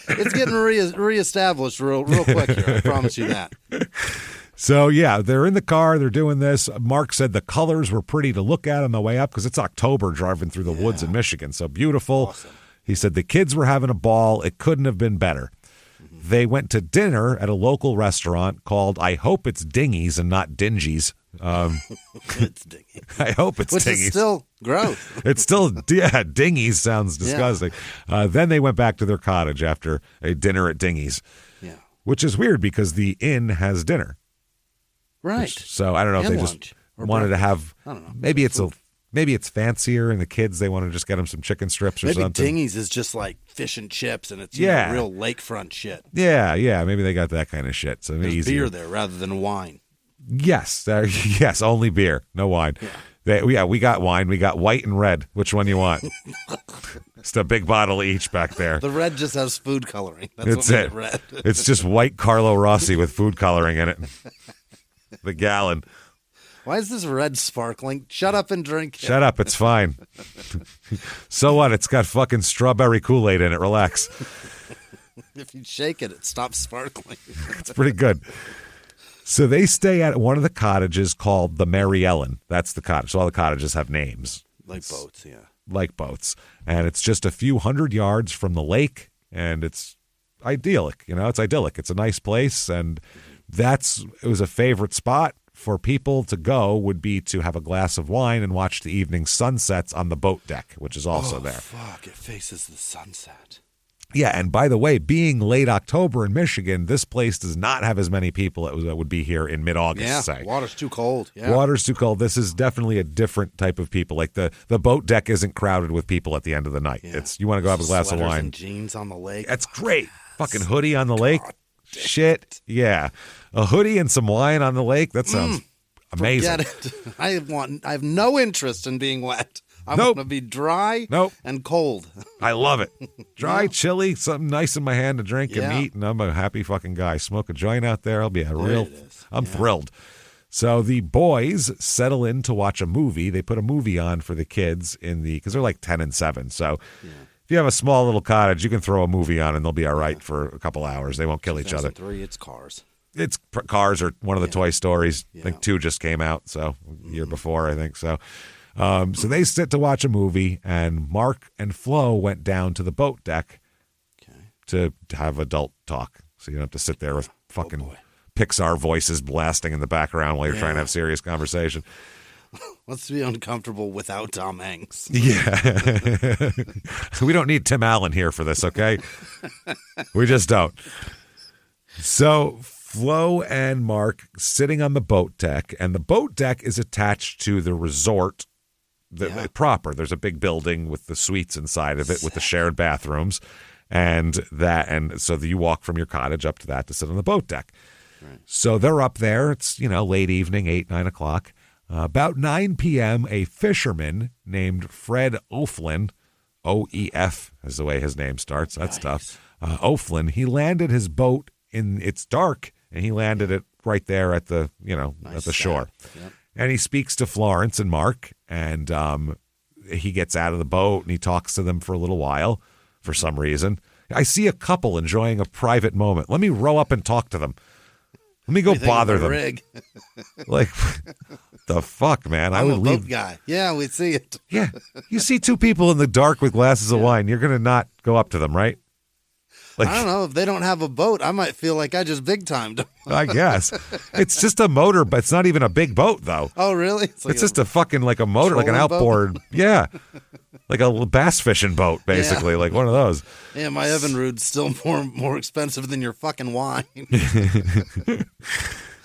It's getting reestablished real quick here. I promise you that. So, they're in the car. They're doing this. Mark said the colors were pretty to look at on the way up because it's October driving through the woods in Michigan. So beautiful. Awesome. He said the kids were having a ball. It couldn't have been better. They went to dinner at a local restaurant called I Hope It's Dingies and not Dingies. It's dingy. I hope it's Which dingies. is still gross. It's still, dingies sounds disgusting. Yeah. Then they went back to their cottage after a dinner at Dingy's. Yeah. Which is weird because the inn has dinner. Right. So I don't know if they just wanted to have, I don't know. Maybe it's fancier, and the kids, they want to just get them some chicken strips or something. Maybe Dingy's is just like fish and chips, and it's real lakefront shit. Yeah. Maybe they got that kind of shit. So there's beer there rather than wine. Yes, yes, only beer, no wine. Yeah. We got wine. We got white and red. Which one you want? Just a big bottle each back there. The red just has food coloring. That's what red. It's just white Carlo Rossi with food coloring in it. The gallon. Why is this red sparkling? Shut up and drink it. Shut up, it's fine. So what? It's got fucking strawberry Kool-Aid in it. Relax. If you shake it, it stops sparkling. It's pretty good. So they stay at one of the cottages called the Mary Ellen. That's the cottage. So all the cottages have names. Like boats, yeah. Like boats. And it's just a few hundred yards from the lake, and it's idyllic. It's idyllic. It's a nice place, and it was a favorite spot for people to go would be to have a glass of wine and watch the evening sunsets on the boat deck, which is also there. Fuck, it faces the sunset. Yeah, and by the way, being late October in Michigan, this place does not have as many people as would be here in mid-August, say. Water's too cold. Yeah. Water's too cold. This is definitely a different type of people. Like the boat deck isn't crowded with people at the end of the night. Yeah. You want to go have a glass of wine. And jeans on the lake. That's great. Fucking hoodie on the lake. Shit. Yeah. A hoodie and some wine on the lake. That sounds amazing. Forget it. I have no interest in being wet. I want to be dry and cold. I love it. Dry, chilly, something nice in my hand to drink and eat, and I'm a happy fucking guy. Smoke a joint out there. I'll be I'm thrilled. So the boys settle in to watch a movie. They put a movie on for the kids because they're like 10 and 7. So if you have a small little cottage, you can throw a movie on and they'll be all right for a couple hours. They won't kill each other. 2003, it's Cars. It's Cars or one of the Toy Stories. I think 2 just came out, so a year before, I think so. So they sit to watch a movie, and Mark and Flo went down to the boat deck to have adult talk. So you don't have to sit there with fucking Pixar voices blasting in the background while you're trying to have serious conversation. Let's be uncomfortable without Tom Hanks. Yeah. We don't need Tim Allen here for this, okay? We just don't. So Flo and Mark sitting on the boat deck, and the boat deck is attached to the resort proper. There's a big building with the suites inside of it with the shared bathrooms, and so you walk from your cottage up to that to sit on the boat deck. Right. So they're up there. It's late evening, 8, 9 o'clock. About 9 p.m., a fisherman named Fred O'Flynn, O-E-F is the way his name starts. That's tough. O'Flynn, he landed his boat it's dark, and he landed it right there at the at the shore. Yep. And he speaks to Florence and Mark, and he gets out of the boat and he talks to them for a little while for some reason. I see a couple enjoying a private moment. Let me row up and talk to them. Let me go bother them. Rig? Like, the fuck, man? I'm a boat guy. Yeah, we see it. Yeah. You see 2 people in the dark with glasses of wine, you're going to not go up to them, right? Like, I don't know. If they don't have a boat, I might feel like I just big timed them. I guess. It's just a motor, but it's not even a big boat, though. Oh, really? It's just a fucking, like a motor, like an outboard. Yeah. Like a little bass fishing boat, basically, like one of those. Yeah, my Evinrude's still more expensive than your fucking wine.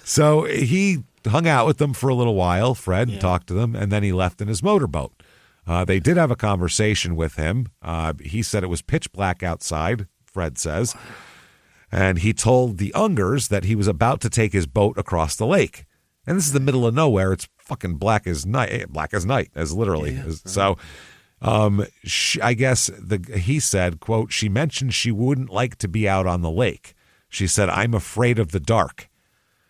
So he hung out with them for a little while, Fred, and talked to them, and then he left in his motorboat. They did have a conversation with him. He said it was pitch black outside, Fred says, and he told the Ungers that he was about to take his boat across the lake. And this is the middle of nowhere. It's fucking black as night, as literally. Yeah, right. So I guess he said, quote, she mentioned she wouldn't like to be out on the lake. She said, I'm afraid of the dark.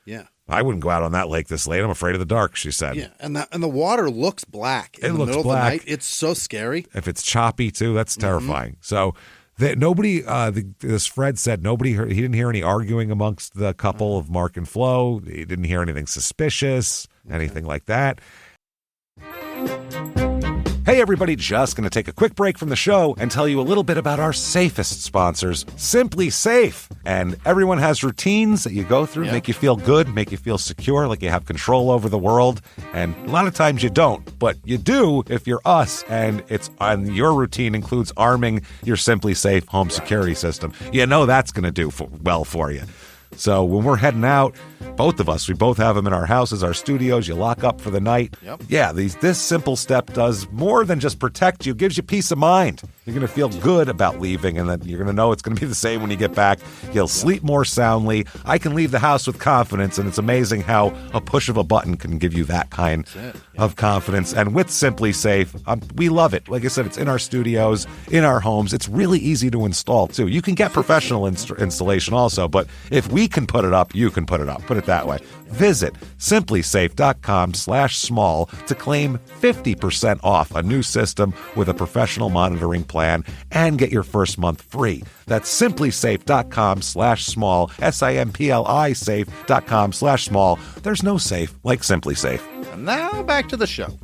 Yeah. I wouldn't go out on that lake this late. I'm afraid of the dark, she said. Yeah, and the water looks black in the middle of the night. It's so scary. If it's choppy, too, that's terrifying. So nobody, this Fred said nobody heard, he didn't hear any arguing amongst the couple of Mark and Flo. He didn't hear anything suspicious, anything like that. Hey everybody, just going to take a quick break from the show and tell you a little bit about our safest sponsors, Simply Safe. And everyone has routines that you go through, make you feel good, make you feel secure, like you have control over the world. And a lot of times you don't, but you do if you're us. And your routine includes arming your Simply Safe home security system. You know that's going to do well for you. So when we're heading out, both of us, we both have them in our houses, our studios, you lock up for the night. Yep. Yeah, this simple step does more than just protect you, gives you peace of mind. You're going to feel good about leaving, and then you're going to know it's going to be the same when you get back. You'll sleep more soundly. I can leave the house with confidence, and it's amazing how a push of a button can give you that kind of confidence. And with Simply Safe, we love it. Like I said, it's in our studios, in our homes. It's really easy to install, too. You can get professional installation also, but if we can put it up, you can put it up. Put it that way. Visit simplysafe.com/small to claim 50% off a new system with a professional monitoring plan and get your first month free. That's simplysafe.com/small, SIMPLI safe.com/small. There's no safe like Simply Safe. And now back to the show.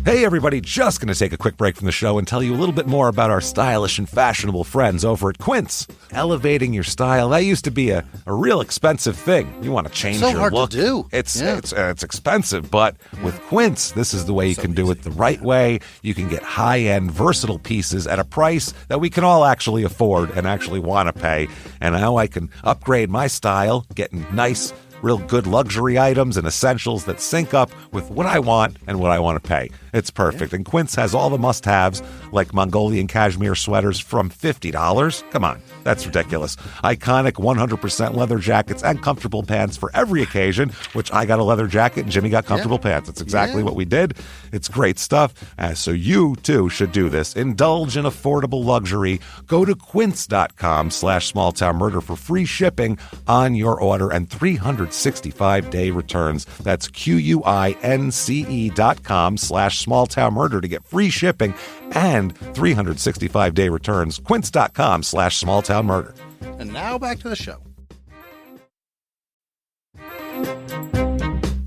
Hey everybody, just going to take a quick break from the show and tell you a little bit more about our stylish and fashionable friends over at Quince. Elevating your style, that used to be a real expensive thing. You want to change your look. So hard to do. It's expensive, but with Quince, this is the way you can do it the right way. You can get high-end, versatile pieces at a price that we can all actually afford and actually want to pay. And now I can upgrade my style, getting nice, real good luxury items and essentials that sync up with what I want and what I want to pay. It's perfect. And Quince has all the must-haves, like Mongolian cashmere sweaters from $50. Come on, that's ridiculous. Iconic 100% leather jackets and comfortable pants for every occasion, which I got a leather jacket and Jimmy got comfortable pants. That's exactly what we did. It's great stuff. So you, too, should do this. Indulge in affordable luxury. Go to quince.com/smalltownmurder for free shipping on your order and 365-day returns. That's QUINCE.com/smalltownmurder to get free shipping and 365-day returns. Quince.com/smalltownmurder. And now back to the show.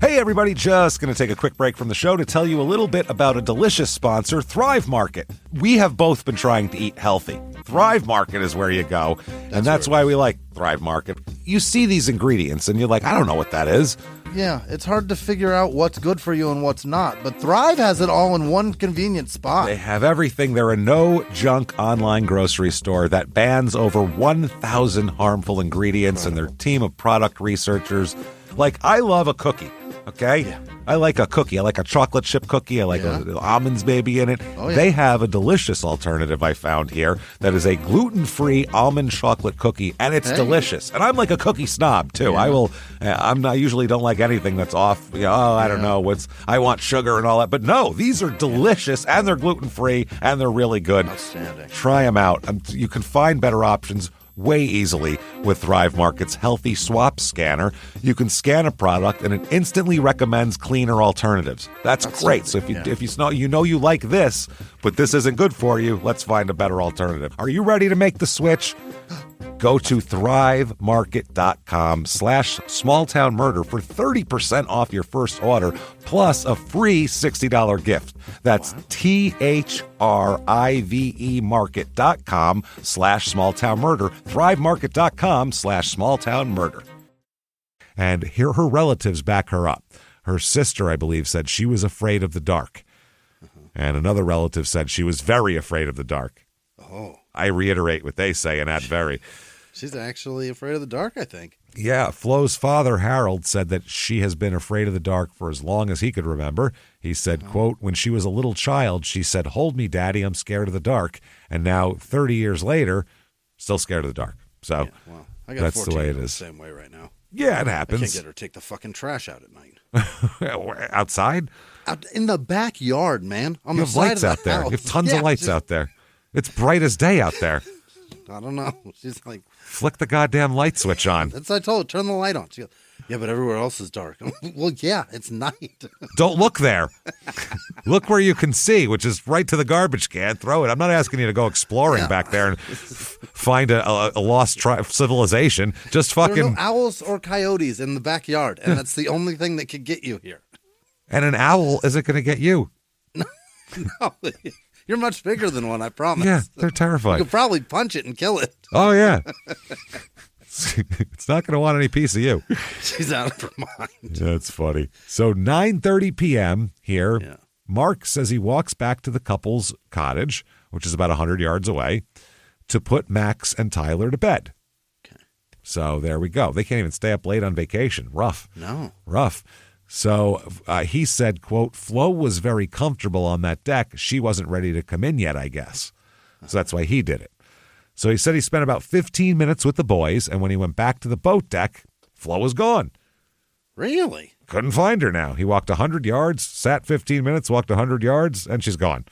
Hey everybody, just going to take a quick break from the show to tell you a little bit about a delicious sponsor, Thrive Market. We have both been trying to eat healthy. Thrive Market is where you go, and that's why we like Thrive Market. You see these ingredients, and you're like, I don't know what that is. Yeah, it's hard to figure out what's good for you and what's not, but Thrive has it all in one convenient spot. They have everything. They're a no-junk online grocery store that bans over 1,000 harmful ingredients, and their team of product researchers. Like, I love a cookie. Okay? Yeah. I like a cookie. I like a chocolate chip cookie. I like almonds maybe in it. Oh, yeah. They have a delicious alternative I found here that is a gluten-free almond chocolate cookie, and it's delicious. And I'm like a cookie snob, too. Yeah. I usually don't like anything that's off. I don't know. I want sugar and all that. But no, these are delicious, and they're gluten-free, and they're really good. Outstanding. Try them out. You can find better options way easily with Thrive Market's Healthy Swap Scanner. You can scan a product and it instantly recommends cleaner alternatives. That's great. So if you like this, but this isn't good for you, let's find a better alternative. Are you ready to make the switch? Go to thrivemarket.com/smalltownmurder for 30% off your first order, plus a free $60 gift. That's THRIVE market.com/smalltownmurder, thrivemarket.com/smalltownmurder. And here her relatives back her up. Her sister, I believe, said she was afraid of the dark. And another relative said she was very afraid of the dark. Oh. I reiterate what they say and add very. She's actually afraid of the dark, I think. Yeah, Flo's father, Harold, said that she has been afraid of the dark for as long as he could remember. He said, quote, when she was a little child, she said, hold me, Daddy, I'm scared of the dark. And now, 30 years later, still scared of the dark. So I got that's the way it is. The same way right now. Yeah, it happens. I can't get her to take the fucking trash out at night. Outside? Out in the backyard, man. On you the have side lights of out the there. house. You have tons of lights out there. It's bright as day out there. I don't know. She's like, flick the goddamn light switch on. That's what I told her. Turn the light on. She goes, yeah, but everywhere else is dark. Well, yeah, it's night. Don't look there. Look where you can see, which is right to the garbage can. Throw it. I'm not asking you to go exploring back there and find a lost civilization. Just fucking. There are no owls or coyotes in the backyard, and that's the only thing that could get you here. And an owl isn't going to get you. No, you're much bigger than one, I promise. Yeah, they're terrifying. You could probably punch it and kill it. Oh, yeah. It's not going to want any piece of you. She's out of her mind. That's funny. So 9:30 p.m. here, yeah. Mark says he walks back to the couple's cottage, which is about 100 yards away, to put Max and Tyler to bed. Okay. So there we go. They can't even stay up late on vacation. Rough. No. Rough. So he said, quote, Flo was very comfortable on that deck. She wasn't ready to come in yet, I guess. So that's why he did it. So he said he spent about 15 minutes with the boys, and when he went back to the boat deck, Flo was gone. Really? Couldn't find her now. He walked 100 yards, sat 15 minutes, walked 100 yards, and she's gone.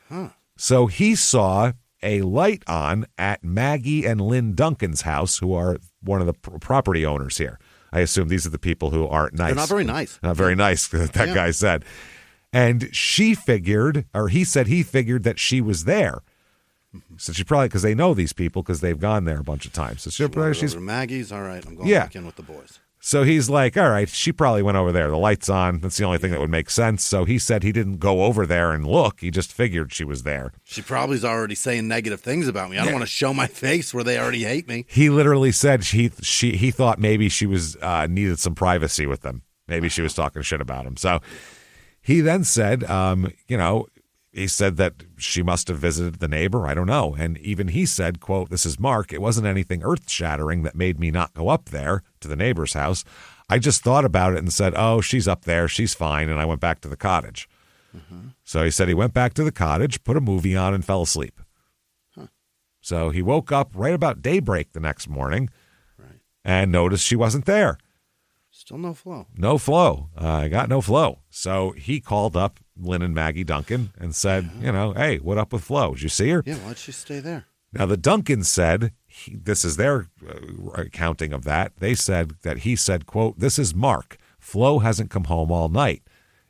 Huh. So he saw a light on at Maggie and Lynn Duncan's house, who are one of the property owners here. I assume these are the people who aren't nice. They're not very nice. Not very nice, that guy said. And she figured, or he said he figured that she was there. So she probably, because they know these people, because they've gone there a bunch of times. So she's Maggie's. All right, I'm going back in with the boys. So he's like, all right, she probably went over there. The light's on. That's the only thing that would make sense. So he said he didn't go over there and look. He just figured she was there. She probably's already saying negative things about me. I don't want to show my face where they already hate me. He literally said he thought maybe she was needed some privacy with them. Maybe she was talking shit about him. So he then said, he said that she must have visited the neighbor. I don't know. And even he said, quote, this is Mark. It wasn't anything earth-shattering that made me not go up there to the neighbor's house. I just thought about it and said, oh, she's up there. She's fine. And I went back to the cottage. Mm-hmm. So he said he went back to the cottage, put a movie on, and fell asleep. Huh. So he woke up right about daybreak the next morning and noticed she wasn't there. Still no Flo. No Flo. I got no Flo. So he called up Lynn and Maggie Duncan and said, hey, what up with Flo? Did you see her? Yeah, why'd she stay there? Now, the Duncans said, this is their accounting of that. They said that he said, quote, this is Mark. Flo hasn't come home all night.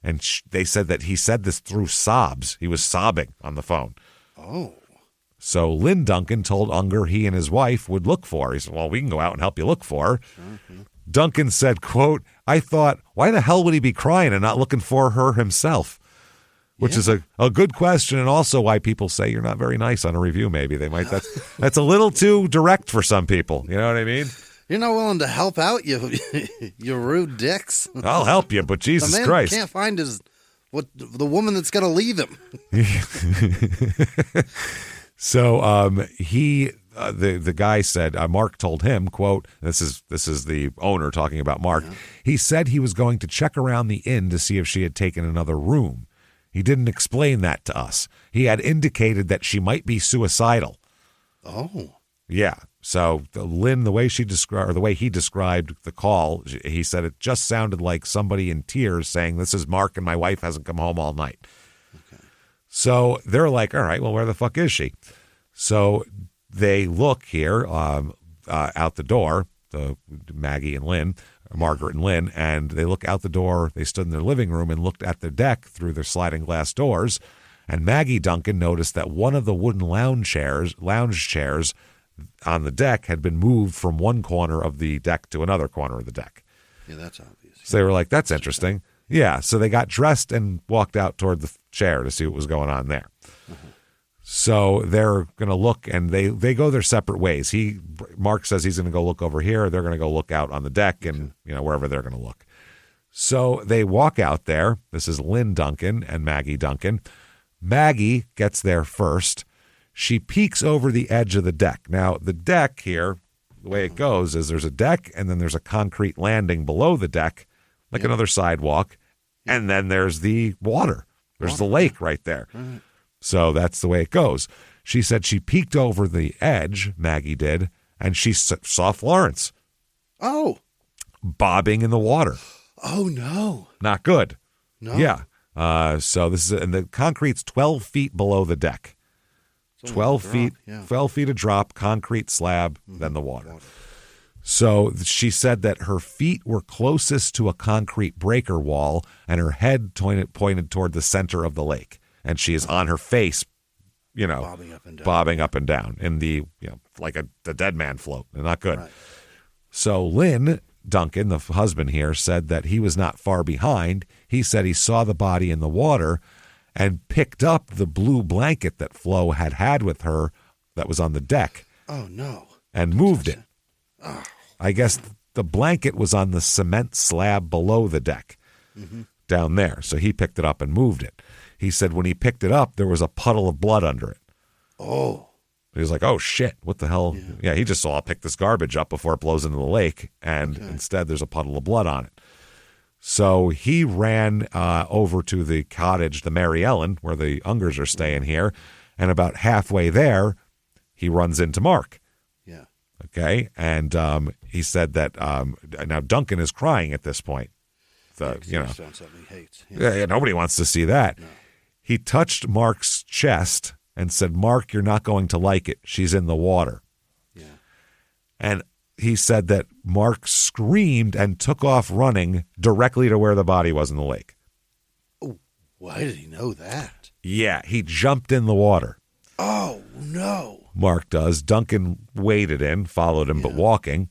And they said that he said this through sobs. He was sobbing on the phone. Oh. So Lynn Duncan told Unger he and his wife would look for her. He said, well, we can go out and help you look for her. Mm-hmm. Duncan said, quote, I thought, why the hell would he be crying and not looking for her himself? Which is a good question, and also why people say you're not very nice on a review, maybe. They might that's a little too direct for some people. You know what I mean? You're not willing to help out, you rude dicks. I'll help you, but Jesus Christ. Can't find the woman that's going to leave him. So the guy said, Mark told him, quote, this is the owner talking about Mark. Yeah. He said he was going to check around the inn to see if she had taken another room. He didn't explain that to us. He had indicated that she might be suicidal. Oh. Yeah. So Lynn, the way he described the call, he said it just sounded like somebody in tears saying, this is Mark and my wife hasn't come home all night. Okay. So they're like, all right, well, where the fuck is she? So they look here out the door, Maggie and Lynn, Margaret and Lynn, and they look out the door. They stood in their living room and looked at the deck through their sliding glass doors. And Maggie Duncan noticed that one of the wooden lounge chairs on the deck had been moved from one corner of the deck to another corner of the deck. Yeah, that's obvious. So they were like, that's interesting. Yeah, so they got dressed and walked out toward the chair to see what was going on there. Uh-huh. So they're going to look, and they go their separate ways. Mark says he's going to go look over here. They're going to go look out on the deck and, wherever they're going to look. So they walk out there. This is Lynn Duncan and Maggie Duncan. Maggie gets there first. She peeks over the edge of the deck. Now, the deck here, the way it goes is there's a deck, and then there's a concrete landing below the deck, like another sidewalk, and then there's the water. There's the lake right there. Right. So that's the way it goes. She said she peeked over the edge, Maggie did, and she saw Florence. Oh. Bobbing in the water. Oh, no. Not good. No. Yeah. So this is, and the concrete's 12 feet below the deck. 12 feet, 12 feet of drop, concrete slab, then the water. So she said that her feet were closest to a concrete breaker wall and her head pointed toward the center of the lake. And she is on her face, bobbing up and down in the, like the dead man float. They're not good. Right. So Lynn Duncan, the husband here, said that he was not far behind. He said he saw the body in the water and picked up the blue blanket that Flo had with her that was on the deck. Oh, no. And moved it. Oh. I guess the blanket was on the cement slab below the deck down there. So he picked it up and moved it. He said when he picked it up, there was a puddle of blood under it. Oh. He was like, oh, shit, what the hell? Yeah, he just saw I'll pick this garbage up before it blows into the lake, and instead there's a puddle of blood on it. So he ran over to the cottage, the Mary Ellen, where the Ungers are staying here, and about halfway there, he runs into Mark. Yeah. Okay, and he said that now Duncan is crying at this point. He hates. Yeah, nobody wants to see that. No. He touched Mark's chest and said, Mark, you're not going to like it. She's in the water. Yeah. And he said that Mark screamed and took off running directly to where the body was in the lake. Oh, why did he know that? Yeah, he jumped in the water. Oh, no. Mark does. Duncan waded in, followed him, but walking.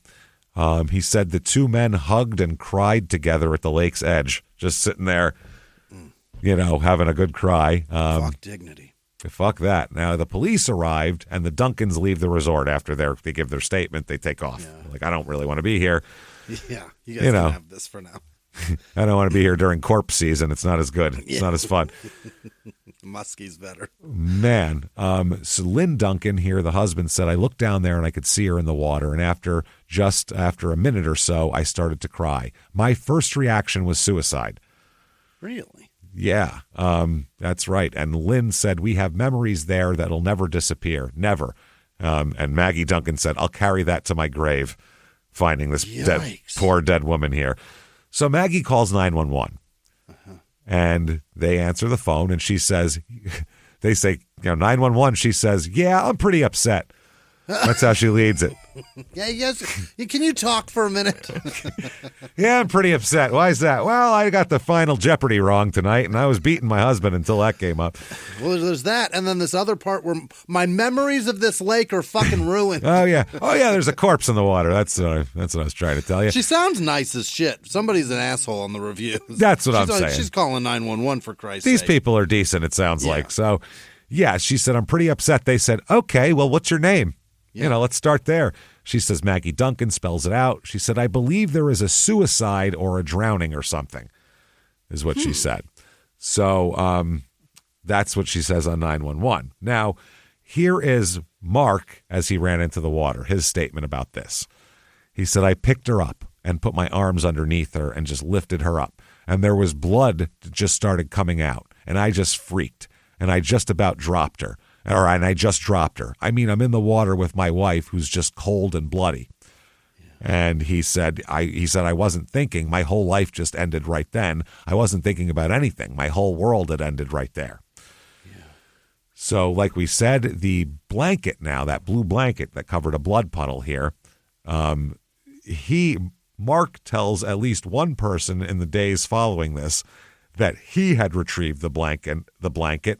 He said the two men hugged and cried together at the lake's edge, just sitting there, having a good cry. Fuck dignity. Fuck that. Now, the police arrived, and the Duncans leave the resort after they give their statement. They take off. Yeah. Like, I don't really want to be here. Yeah, you guys can have this for now. I don't want to be here during corpse season. It's not as good. It's not as fun. Muskie's better. Man. So Lynn Duncan here, the husband, said, I looked down there and I could see her in the water. And after a minute or so, I started to cry. My first reaction was suicide. Really? Yeah, that's right. And Lynn said, we have memories there that'll never disappear. Never. And Maggie Duncan said, I'll carry that to my grave, finding this poor dead woman here. So Maggie calls 911. And they answer the phone, and she says, they say, 911. She says, yeah, I'm pretty upset. That's how she leads it. Yeah, yes. Can you talk for a minute? Yeah, I'm pretty upset. Why is that? Well, I got the Final Jeopardy wrong tonight, and I was beating my husband until that came up. Well, there's that, and then this other part where my memories of this lake are fucking ruined. Oh yeah, there's a corpse in the water. That's what I was trying to tell you. She sounds nice as shit. Somebody's an asshole on the reviews. That's what I'm saying. She's calling 911 for Christ's sake. These people are decent, it sounds like. So, yeah, she said, I'm pretty upset. They said, okay, well, what's your name? Yeah. Let's start there. She says, Maggie Duncan, spells it out. She said, I believe there is a suicide or a drowning or something, is what she said. So that's what she says on 911. Now, here is Mark as he ran into the water, his statement about this. He said, I picked her up and put my arms underneath her and just lifted her up. And there was blood that just started coming out. And I just freaked. And I just about dropped her. And I just dropped her. I mean, I'm in the water with my wife who's just cold and bloody. Yeah. And he said I wasn't thinking. My whole life just ended right then. I wasn't thinking about anything. My whole world had ended right there. Yeah. So like we said, the blanket now, that blue blanket that covered a blood puddle here, Mark tells at least one person in the days following this that he had retrieved the blanket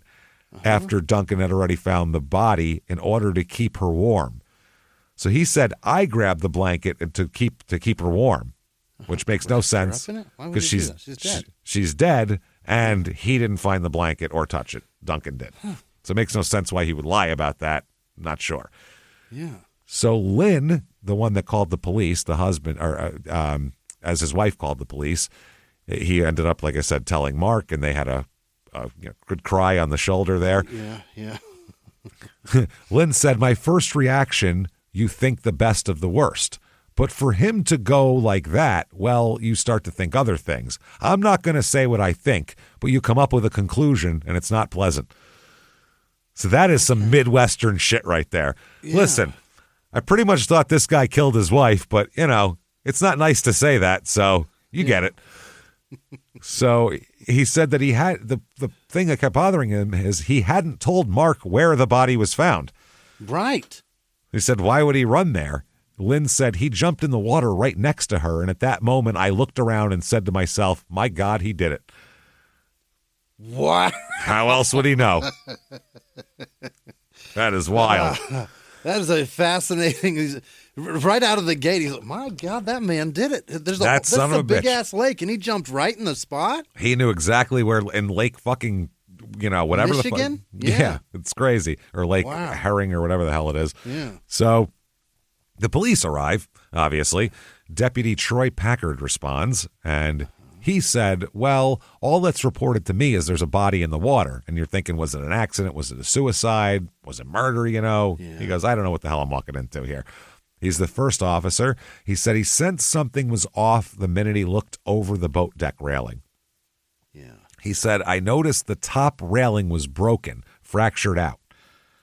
after Duncan had already found the body in order to keep her warm. So he said, I grabbed the blanket to keep her warm, which makes no sense because she's dead, and he didn't find the blanket or touch it. Duncan did. So it makes no sense why he would lie about that. Not sure. Yeah. So Lynn, the one that called the police, the husband, or as his wife called the police, he ended up, like I said, telling Mark, and they had a good cry on the shoulder there. Yeah. Lynn said, my first reaction, you think the best of the worst. But for him to go like that, well, you start to think other things. I'm not going to say what I think, but you come up with a conclusion, and it's not pleasant. So that is some Midwestern shit right there. Yeah. Listen, I pretty much thought this guy killed his wife, but, it's not nice to say that, so you get it. So he said that he had the thing that kept bothering him is he hadn't told Mark where the body was found. Right. He said, why would he run there? Lynn said he jumped in the water right next to her. And at that moment, I looked around and said to myself, my God, he did it. What? How else would he know? That is wild. That is a fascinating, Right out of the gate, he's like, my God, that man did it. There's a big-ass lake, and he jumped right in the spot? He knew exactly where in Lake fucking, whatever. Michigan? Yeah, it's crazy. Or Lake Herring or whatever the hell it is. Yeah. So the police arrive, obviously. Deputy Troy Packard responds, and he said, well, all that's reported to me is there's a body in the water. And you're thinking, was it an accident? Was it a suicide? Was it murder? Yeah. He goes, I don't know what the hell I'm walking into here. He's the first officer. He said he sensed something was off the minute he looked over the boat deck railing. Yeah. He said, I noticed the top railing was broken, fractured out.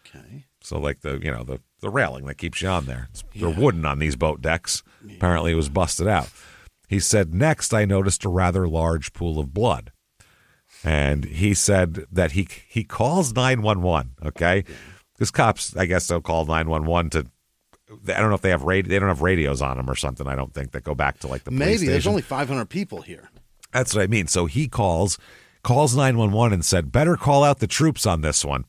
Okay. So like the railing that keeps you on there. They're wooden on these boat decks. Yeah. Apparently it was busted out. He said, next I noticed a rather large pool of blood. And he said that he calls 911, okay? Because cops, I guess they'll call 911 to, I don't know if they don't have radios on them or something, I don't think, that go back to like the police Maybe. station. There's only 500 people here. That's what I mean. So he calls 911 and said, better call out the troops on this one.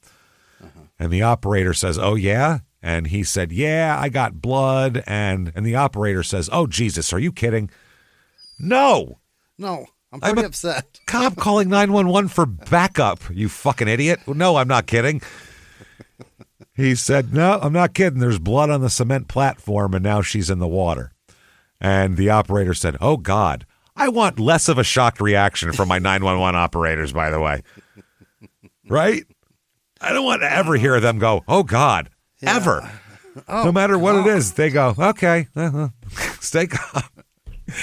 Uh-huh. And the operator says, oh, yeah? And he said, yeah, I got blood. And the operator says, oh, Jesus, are you kidding? No, I'm pretty upset. Cop calling 911 for backup, you fucking idiot. No, I'm not kidding. He said, no, I'm not kidding. There's blood on the cement platform, and now she's in the water. And the operator said, oh, God, I want less of a shocked reaction from my 911 operators, by the way. Right? I don't want to ever hear them go, oh, God, ever. Oh, no matter what it is, they go, okay, stay calm.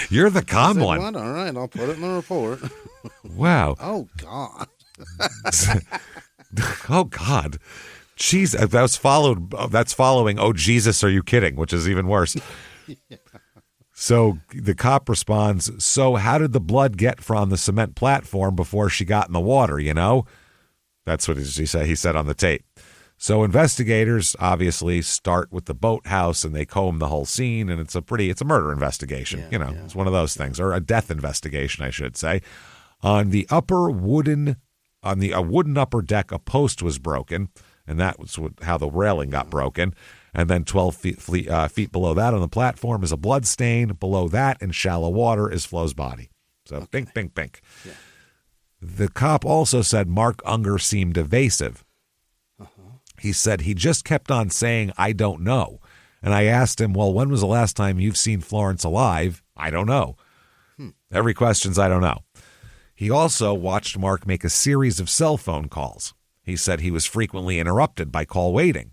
You're the calm one. What? All right, I'll put it in the report. Wow. Oh, God. Oh, God. Jeez, that's following, oh, Jesus, are you kidding? Which is even worse. Yeah. So the cop responds, so how did the blood get from the cement platform before she got in the water, That's what he said on the tape. So investigators obviously start with the boathouse and they comb the whole scene, and it's a murder investigation. It's one of those things, or a death investigation, I should say. On the wooden upper deck, a post was broken, and that was how the railing got broken. And then 12 feet below that on the platform is a blood stain. Below that in shallow water is Flo's body. So okay. Bink, bink, bink. Yeah. The cop also said Mark Unger seemed evasive. He said he just kept on saying, I don't know. And I asked him, well, when was the last time you've seen Florence alive? I don't know. Every question's I don't know. He also watched Mark make a series of cell phone calls. He said he was frequently interrupted by call waiting.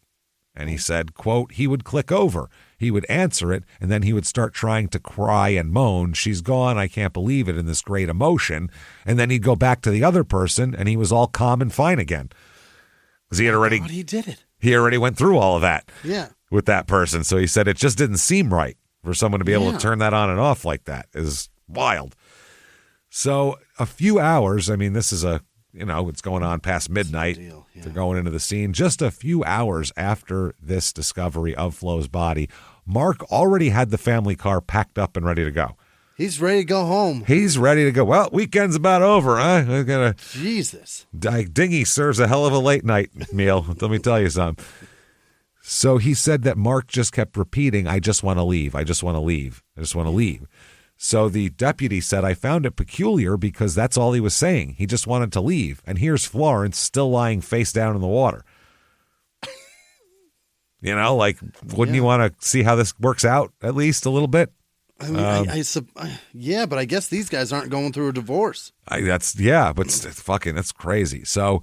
And he said, quote, he would click over. He would answer it, and then he would start trying to cry and moan, she's gone, I can't believe it, in this great emotion. And then he'd go back to the other person, and he was all calm and fine again. Because he did it. He already went through all of that with that person. So he said it just didn't seem right for someone to be able to turn that on and off like that. Is wild. So a few hours, I mean, this is it's going on past midnight. They're going into the scene. Just a few hours after this discovery of Flo's body, Mark already had the family car packed up and ready to go. He's ready to go home. He's ready to go. Well, weekend's about over, huh? Jesus. Dingy serves a hell of a late night meal. Let me tell you something. So he said that Mark just kept repeating, I just want to leave. I just want to leave. I just want to leave. So the deputy said, I found it peculiar because that's all he was saying. He just wanted to leave. And here's Florence still lying face down in the water. Wouldn't you want to see how this works out at least a little bit? I mean, yeah, but I guess these guys aren't going through a divorce. That's crazy. So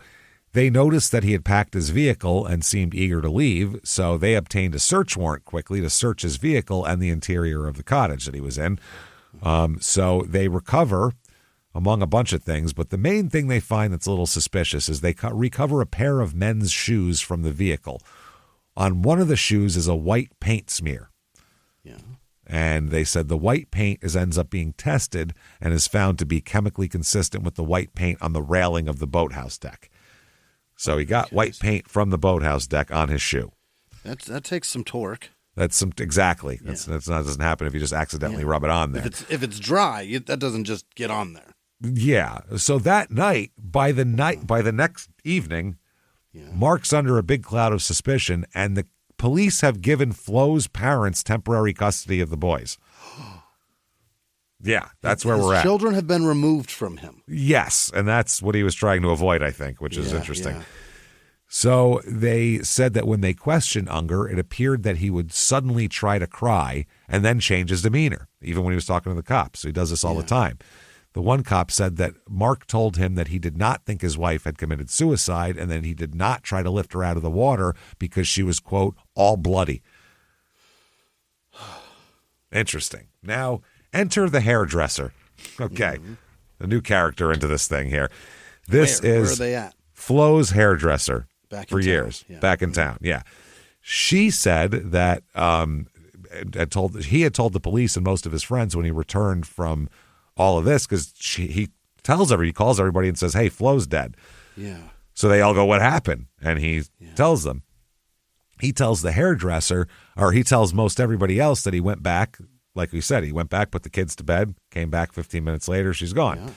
they noticed that he had packed his vehicle and seemed eager to leave. So they obtained a search warrant quickly to search his vehicle and the interior of the cottage that he was in. So they recover, among a bunch of things, but the main thing they find that's a little suspicious is they recover a pair of men's shoes from the vehicle. On one of the shoes is a white paint smear. Yeah. And they said the white paint ends up being tested and is found to be chemically consistent with the white paint on the railing of the boathouse deck. So he got white paint from the boathouse deck on his shoe. That takes some torque. Exactly. Yeah. That doesn't happen if you just accidentally rub it on there. If it's dry, that doesn't just get on there. Yeah. So that night, by the next evening, Mark's under a big cloud of suspicion, and the police have given Flo's parents temporary custody of the boys. Yeah, that's where we're at. Children have been removed from him. Yes, and that's what he was trying to avoid, I think, which is interesting. Yeah. So they said that when they questioned Unger, it appeared that he would suddenly try to cry and then change his demeanor, even when he was talking to the cops. So he does this all the time. The one cop said that Mark told him that he did not think his wife had committed suicide and that he did not try to lift her out of the water because she was, quote, all bloody. Interesting. Now, enter the hairdresser. Okay. The new character into this thing here. This Where is are they at? Flo's hairdresser for town. years. Yeah. Back in town. Yeah. She said that he had told the police and most of his friends when he returned from all of this, because he calls everybody and says, hey, Flo's dead. Yeah. So they all go, what happened? And he tells them. He tells the hairdresser, or he tells most everybody else that he went back, like we said, he went back, put the kids to bed, came back 15 minutes later, she's gone. Yeah.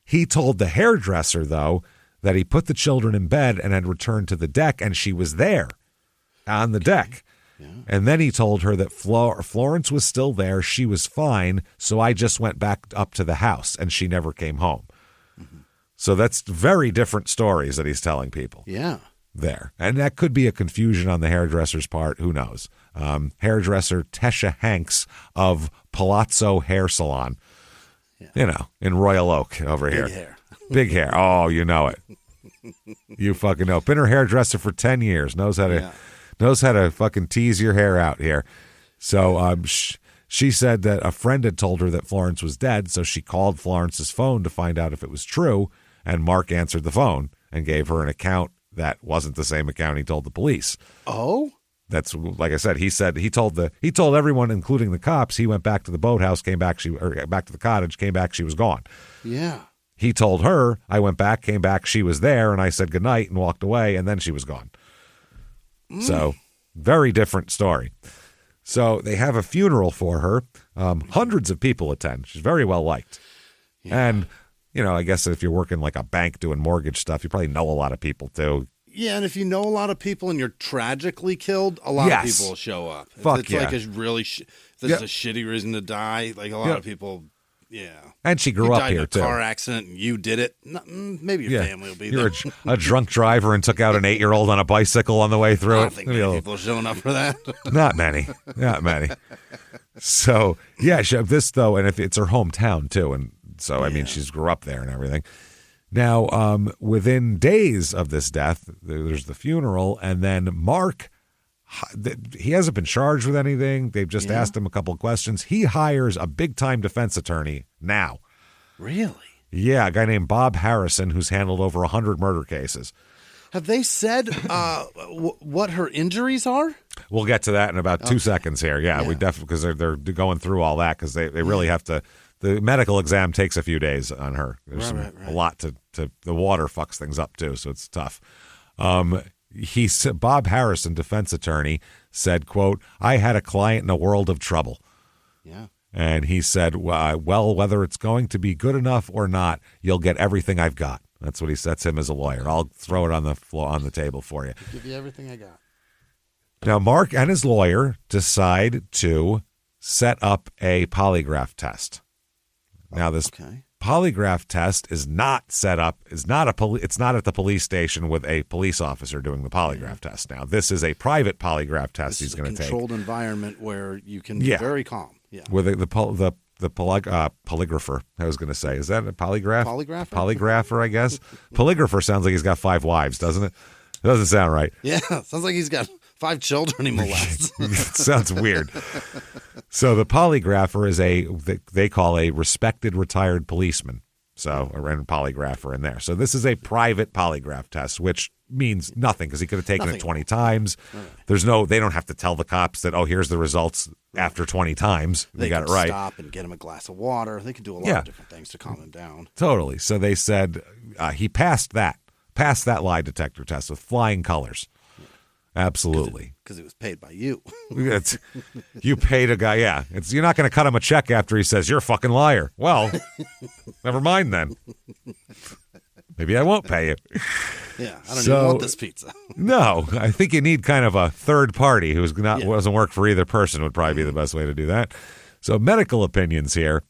He told the hairdresser, though, that he put the children in bed and had returned to the deck, and she was there on the deck. Yeah. And then he told her that Florence was still there. She was fine. So I just went back up to the house and she never came home. Mm-hmm. So that's very different stories that he's telling people. Yeah. There. And that could be a confusion on the hairdresser's part. Who knows? Hairdresser Tesha Hanks of Palazzo Hair Salon, in Royal Oak over here. Big hair. Big hair. Oh, you know it. You fucking know. Been her hairdresser for 10 years. Knows how to fucking tease your hair out here. So she said that a friend had told her that Florence was dead, so she called Florence's phone to find out if it was true, and Mark answered the phone and gave her an account that wasn't the same account he told the police. Oh? That's, like I said, he told everyone, including the cops, he went back to the boathouse, back to the cottage, came back, she was gone. Yeah. He told her, I went back, came back, she was there, and I said goodnight and walked away, and then she was gone. So, very different story. So, they have a funeral for her. Hundreds of people attend. She's very well liked. Yeah. And, I guess if you're working like a bank doing mortgage stuff, you probably know a lot of people, too. Yeah, and if you know a lot of people and you're tragically killed, a lot of people will show up. It's like a really this is a shitty reason to die. Like a lot of people, And she grew up here, too. Car accident and you did it. Maybe your family will be there. You're a drunk driver and took out an 8-year-old on a bicycle on the way through I it. don't think many people are showing up for that. Not many. So, this, though, and if it's her hometown, too, and so, I mean, she's grew up there and everything. Now, within days of this death, there's the funeral, and then Mark, he hasn't been charged with anything. They've just asked him a couple of questions. He hires a big-time defense attorney now. Really? Yeah, a guy named Bob Harrison, who's handled over 100 murder cases. Have they said what her injuries are? We'll get to that in about 2 seconds here. Yeah. We definitely, because they're going through all that, because they really have to. The medical exam takes a few days on her. There's a lot to the water fucks things up too, so it's tough. Bob Harrison, defense attorney, said, quote, I had a client in a world of trouble. Yeah. And he said, well, whether it's going to be good enough or not, you'll get everything I've got. That's what he sets him as a lawyer. I'll throw it on the floor, on the table for you. I'll give you everything I got. Now, Mark and his lawyer decide to set up a polygraph test. Now, this polygraph test is not set up. It's not at the police station with a police officer doing the polygraph test. Now, this is a private polygraph test he's going to take. Controlled environment where you can be very calm. Yeah. With the polygrapher, I was going to say, is that a polygraph? Polygrapher, I guess. Polygrapher sounds like he's got 5 wives, doesn't it? It doesn't sound right. Yeah, sounds like he's got 5 children he molests. It sounds weird. So the polygrapher is they call a respected retired policeman. So a polygrapher in there. So this is a private polygraph test, which means nothing because he could have taken it 20 times. Right. They don't have to tell the cops that, here's the results after 20 times. They got it right. Stop and get him a glass of water. They could do a lot of different things to calm him down. Totally. So they said he passed that lie detector test with flying colors. Absolutely. Because it was paid by you. You paid a guy, you're not going to cut him a check after he says, you're a fucking liar. Well, never mind then. Maybe I won't pay you. Yeah, I don't even want this pizza. No, I think you need kind of a third party who's doesn't work for either person would probably be the best way to do that. So medical opinions here.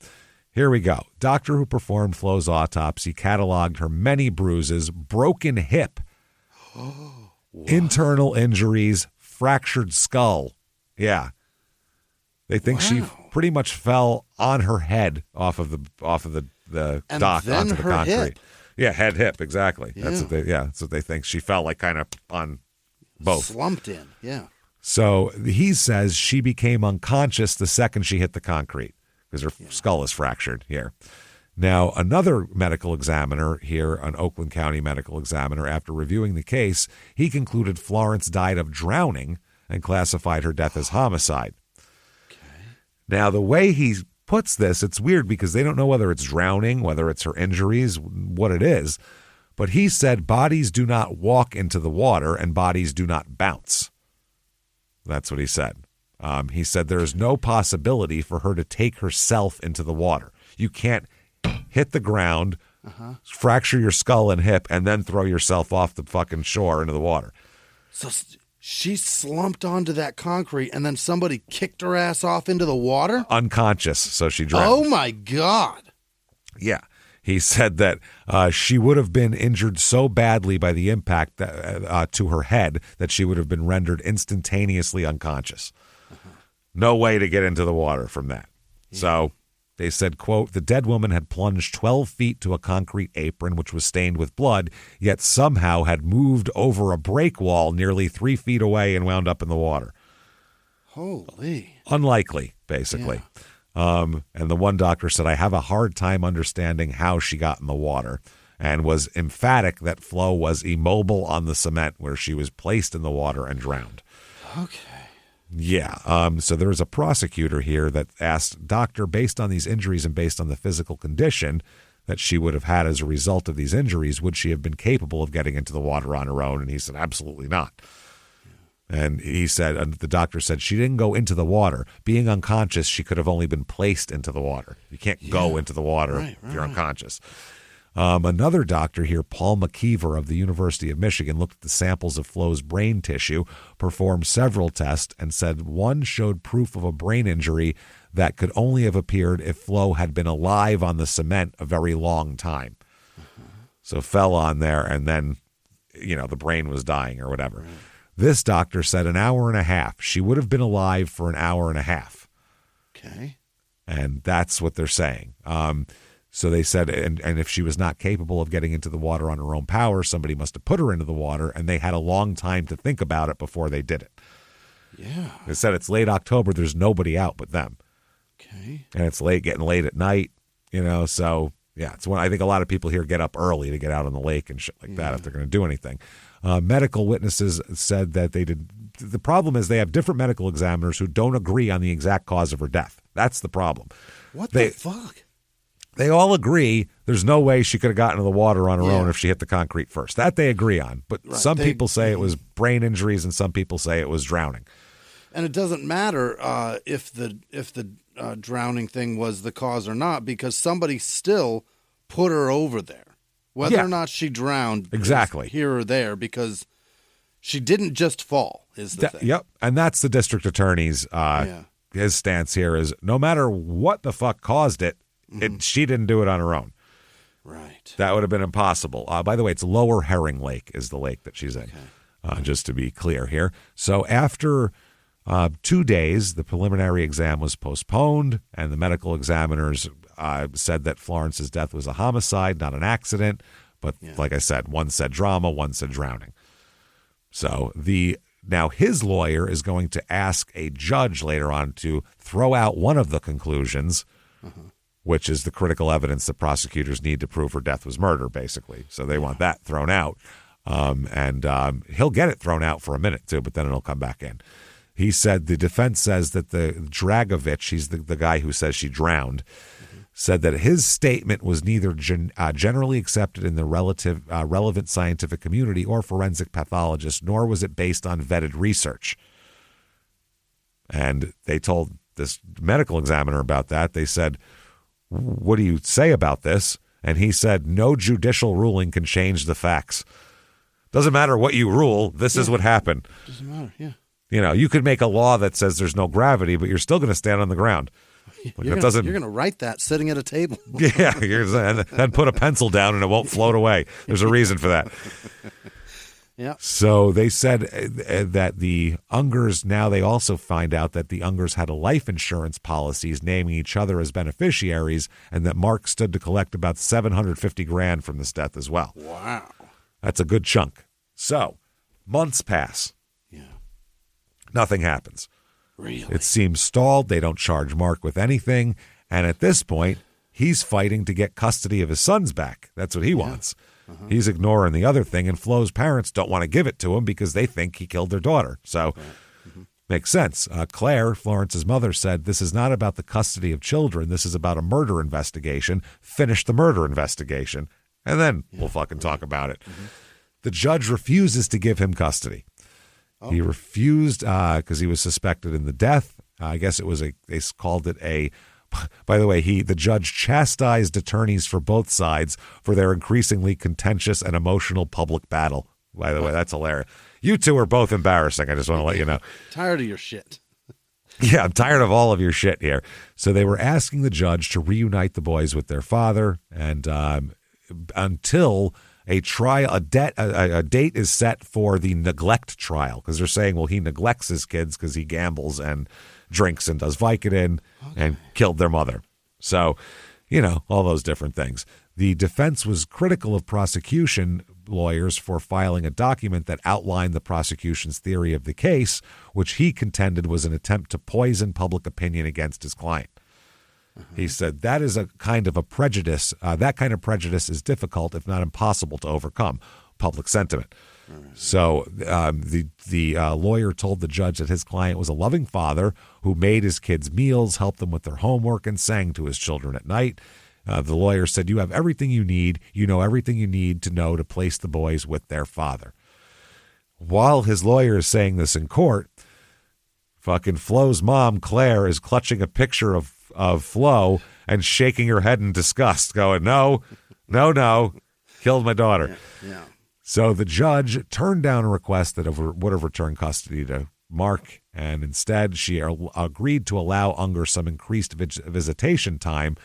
Here we go. Doctor who performed Flo's autopsy cataloged her many bruises, broken hip, internal injuries, fractured skull. Yeah. They think she pretty much fell on her head off of the dock onto the concrete. Hip. Yeah, head, hip, exactly. Yeah. That's what they think. She fell like kind of on both. Slumped in, yeah. So he says she became unconscious the second she hit the concrete because her skull is fractured here. Now, another medical examiner here, an Oakland County medical examiner, after reviewing the case, he concluded Florence died of drowning and classified her death as homicide. Okay. Now, the way he puts this, it's weird because they don't know whether it's drowning, whether it's her injuries, what it is. But he said bodies do not walk into the water and bodies do not bounce. That's what he said. He said there is no possibility for her to take herself into the water. You can't hit the ground, fracture your skull and hip, and then throw yourself off the fucking shore into the water. So she slumped onto that concrete and then somebody kicked her ass off into the water? Unconscious, so she drowned. Oh, my God. Yeah. He said that she would have been injured so badly by the impact to her head that she would have been rendered instantaneously unconscious. No way to get into the water from that. Yeah. So they said, quote, the dead woman had plunged 12 feet to a concrete apron, which was stained with blood, yet somehow had moved over a break wall nearly 3 feet away and wound up in the water. Holy. Unlikely, basically. Yeah. And the one doctor said, I have a hard time understanding how she got in the water, and was emphatic that Flo was immobile on the cement where she was placed in the water and drowned. Okay. Yeah. So there was a prosecutor here that asked, doctor, based on these injuries and based on the physical condition that she would have had as a result of these injuries, would she have been capable of getting into the water on her own? And he said, absolutely not. And he said, and the doctor said, she didn't go into the water. Being unconscious, she could have only been placed into the water. You can't go into the water if you're unconscious. Another doctor here, Paul McKeever of the University of Michigan, looked at the samples of Flo's brain tissue, performed several tests, and said one showed proof of a brain injury that could only have appeared if Flo had been alive on the cement a very long time. So fell on there, and then, the brain was dying or whatever. Right. This doctor said an hour and a half. She would have been alive for an hour and a half. Okay. And that's what they're saying. So they said, and if she was not capable of getting into the water on her own power, somebody must have put her into the water, and they had a long time to think about it before they did it. Yeah. They said it's late October. There's nobody out but them. Okay. And it's getting late at night, so yeah, it's when I think a lot of people here get up early to get out on the lake and shit like that if they're going to do anything. Medical witnesses said that they did. The problem is they have different medical examiners who don't agree on the exact cause of her death. That's the problem. What the fuck? They all agree there's no way she could have gotten to the water on her own if she hit the concrete first. That they agree on. But some people say it was brain injuries and some people say it was drowning. And it doesn't matter if the drowning thing was the cause or not, because somebody still put her over there. Whether or not she drowned exactly here or there, because she didn't just fall is the thing. Yep. And that's the district attorney's his stance here is no matter what the fuck caused it, she didn't do it on her own. Right. That would have been impossible. By the way, it's Lower Herring Lake is the lake that she's in, just to be clear here. So after 2 days, the preliminary exam was postponed, and the medical examiners said that Florence's death was a homicide, not an accident. But like I said, one said drama, one said drowning. So now his lawyer is going to ask a judge later on to throw out one of the conclusions, which is the critical evidence that prosecutors need to prove her death was murder, basically. So they want that thrown out. And he'll get it thrown out for a minute, too, but then it'll come back in. He said the defense says that the Dragovich, he's the guy who says she drowned, said that his statement was neither generally accepted in the relevant scientific community or forensic pathologists, nor was it based on vetted research. And they told this medical examiner about that. They said, what do you say about this? And he said, no judicial ruling can change the facts. Doesn't matter what you rule. This is what happened. Doesn't matter. Yeah. You know, you could make a law that says there's no gravity, but you're still going to stand on the ground. Like you're going to write that sitting at a table. Yeah. And then put a pencil down and it won't float away. There's a reason for that. Yeah. So they said that the Ungers, now they also find out that the Ungers had a life insurance policies naming each other as beneficiaries, and that Mark stood to collect about $750,000 from this death as well. Wow. That's a good chunk. So months pass. Yeah. Nothing happens. Really? It seems stalled. They don't charge Mark with anything. And at this point, he's fighting to get custody of his sons back. That's what he wants. Uh-huh. He's ignoring the other thing, and Flo's parents don't want to give it to him because they think he killed their daughter. So makes sense. Claire, Florence's mother, said, this is not about the custody of children. This is about a murder investigation. Finish the murder investigation, and then we'll fucking talk about it. Mm-hmm. The judge refuses to give him custody. Oh. He refused because he was suspected in the death. I guess it was they called it a... By the way, the judge chastised attorneys for both sides for their increasingly contentious and emotional public battle. By the way, that's hilarious. You two are both embarrassing. I just want to let you know. Tired of your shit. Yeah, I'm tired of all of your shit here. So they were asking the judge to reunite the boys with their father, and until a date is set for the neglect trial, because they're saying, well, he neglects his kids because he gambles and drinks and does Vicodin and killed their mother. So, you know, all those different things. The defense was critical of prosecution lawyers for filing a document that outlined the prosecution's theory of the case, which he contended was an attempt to poison public opinion against his client. He said that is a kind of a prejudice. That kind of prejudice is difficult, if not impossible, to overcome public sentiment. So the lawyer told the judge that his client was a loving father who made his kids meals, helped them with their homework, and sang to his children at night. The lawyer said, you have everything you need. You know everything you need to know to place the boys with their father. While his lawyer is saying this in court, fucking Flo's mom, Claire, is clutching a picture of Flo and shaking her head in disgust, going, no, killed my daughter. Yeah. So the judge turned down a request that would have returned custody to Mark, and instead she agreed to allow Unger some increased visitation time,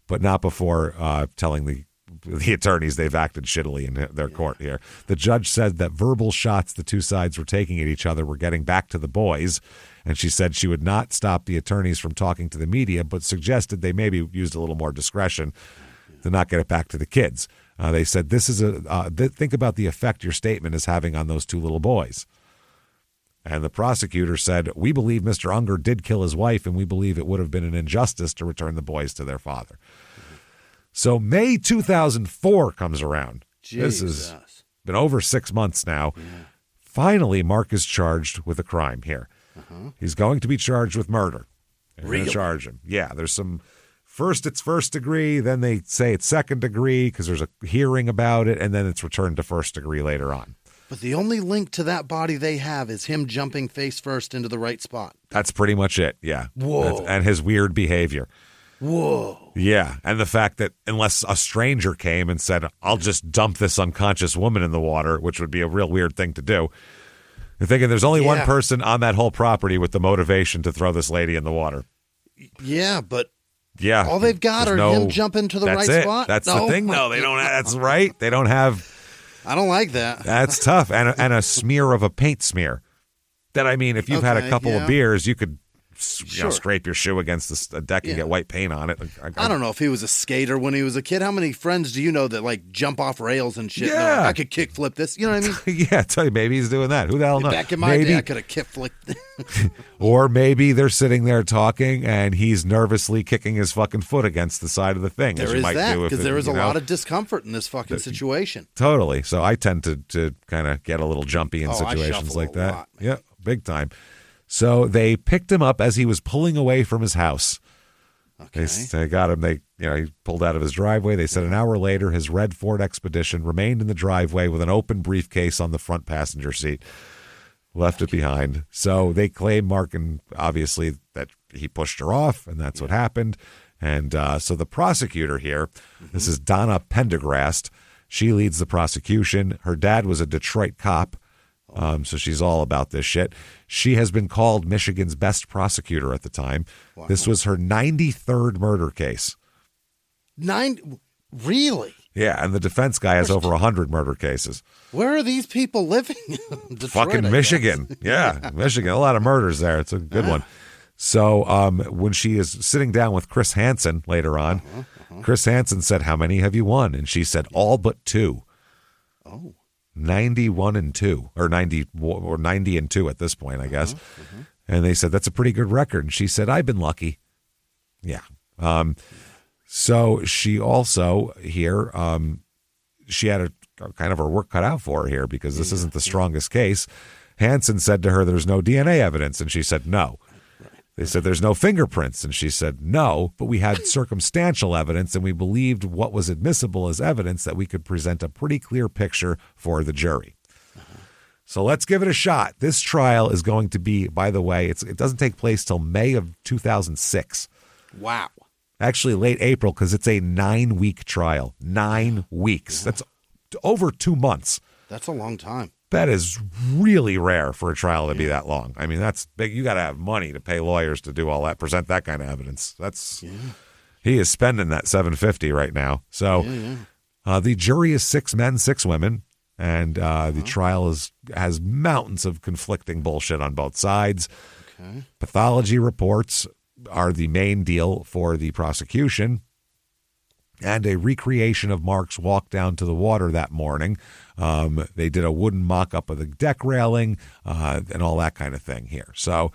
but not before telling the attorneys they've acted shittily in their court here. The judge said that verbal shots the two sides were taking at each other were getting back to the boys, and she said she would not stop the attorneys from talking to the media, but suggested they maybe used a little more discretion to not get it back to the kids. They said, this is think about the effect your statement is having on those two little boys. And the prosecutor said, we believe Mr. Unger did kill his wife, and we believe it would have been an injustice to return the boys to their father. So May 2004 comes around. Jesus. This has been over 6 months now. Yeah. Finally, Mark is charged with a crime here. He's going to be charged with murder. They're going to charge him. Yeah, there's some... First, it's first degree. Then they say it's second degree because there's a hearing about it, and then it's returned to first degree later on. But the only link to that body they have is him jumping face first into the right spot. That's pretty much it, yeah. Whoa. And his weird behavior. Whoa. Yeah, and the fact that unless a stranger came and said, I'll just dump this unconscious woman in the water, which would be a real weird thing to do. You're thinking there's only one person on that whole property with the motivation to throw this lady in the water. Yeah, but... Yeah, all they've got are him jumping to the right spot. That's the thing, though. They don't. That's right. They don't have. I don't like that. That's tough. And a smear of a paint smear. That, I mean, if you've had a couple of beers, you could scrape your shoe against the deck and get white paint on it. I don't know if he was a skater when he was a kid. How many friends do you know that like jump off rails and shit? Yeah, like, I could kick flip this. You know what I mean? Yeah, tell you, maybe he's doing that. Who the hell knows? Back in my day, I could have kick flipped. Or maybe they're sitting there talking and he's nervously kicking his fucking foot against the side of the thing. There is that, because there is a lot of discomfort in this fucking situation. Totally. So I tend to kind of get a little jumpy in situations like that. Lot, yeah, big time. So they picked him up as he was pulling away from his house. Okay. They got him. He pulled out of his driveway. They said an hour later, his red Ford Expedition remained in the driveway with an open briefcase on the front passenger seat. Left it behind. So they claim Mark, and obviously that he pushed her off, and that's what happened. And so the prosecutor here, this is Donna Pendergrast. She leads the prosecution. Her dad was a Detroit cop, so she's all about this shit. She has been called Michigan's best prosecutor at the time. Wow. This was her 93rd murder case. Really? Yeah, and the defense guy has over 100 murder cases. Where are these people living? Detroit, fucking Michigan. Yeah, Michigan. A lot of murders there. It's a good one. So when she is sitting down with Chris Hansen later on, Chris Hansen said, "How many have you won?" And she said, "All but 2." Oh. 91 and 2, or 90 and 2 at this point, I guess. And they said, "That's a pretty good record." And she said, "I've been lucky." Yeah. So she also here, she had a kind of her work cut out for her here because this isn't the strongest case. Hansen said to her, "There's no DNA evidence." And she said, "No." They said, "There's no fingerprints." And she said, "No, but we had circumstantial evidence and we believed what was admissible as evidence that we could present a pretty clear picture for the jury." So let's give it a shot. This trial is going to be, by the way, it doesn't take place till May of 2006. Wow. Actually, late April, because it's a 9-week trial. 9 weeks. That's over 2 months. That's a long time. That is really rare for a trial to be that long. I mean, that's big. You got to have money to pay lawyers to do all that, present that kind of evidence. He is spending that $750 right now. So the jury is 6 men, 6 women, and the trial has mountains of conflicting bullshit on both sides. Okay. Pathology reports are the main deal for the prosecution, and a recreation of Mark's walk down to the water that morning. They did a wooden mock-up of the deck railing and all that kind of thing here. So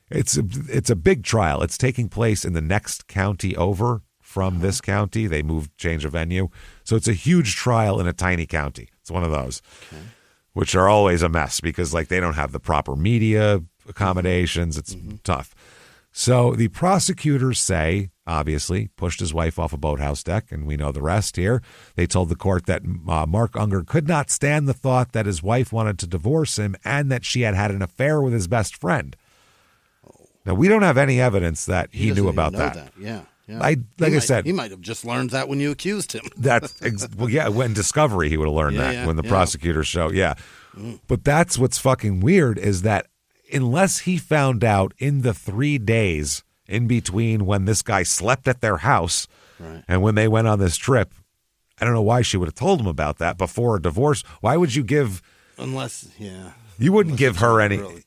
it's a big trial. It's taking place in the next county over from this county. They change of venue. So it's a huge trial in a tiny county. It's one of those, which are always a mess because they don't have the proper media accommodations. It's tough. So the prosecutors say, obviously, pushed his wife off a boathouse deck, and we know the rest here. They told the court that Mark Unger could not stand the thought that his wife wanted to divorce him and that she had had an affair with his best friend. Now, we don't have any evidence that he knew about that. Yeah. I said, he might have just learned that when you accused him. When Discovery, he would have learned that when the prosecutors show. Yeah. But that's what's fucking weird is that unless he found out in the 3 days in between when this guy slept at their house and when they went on this trip, I don't know why she would have told him about that before a divorce. Why would you give? You wouldn't give her any. Really.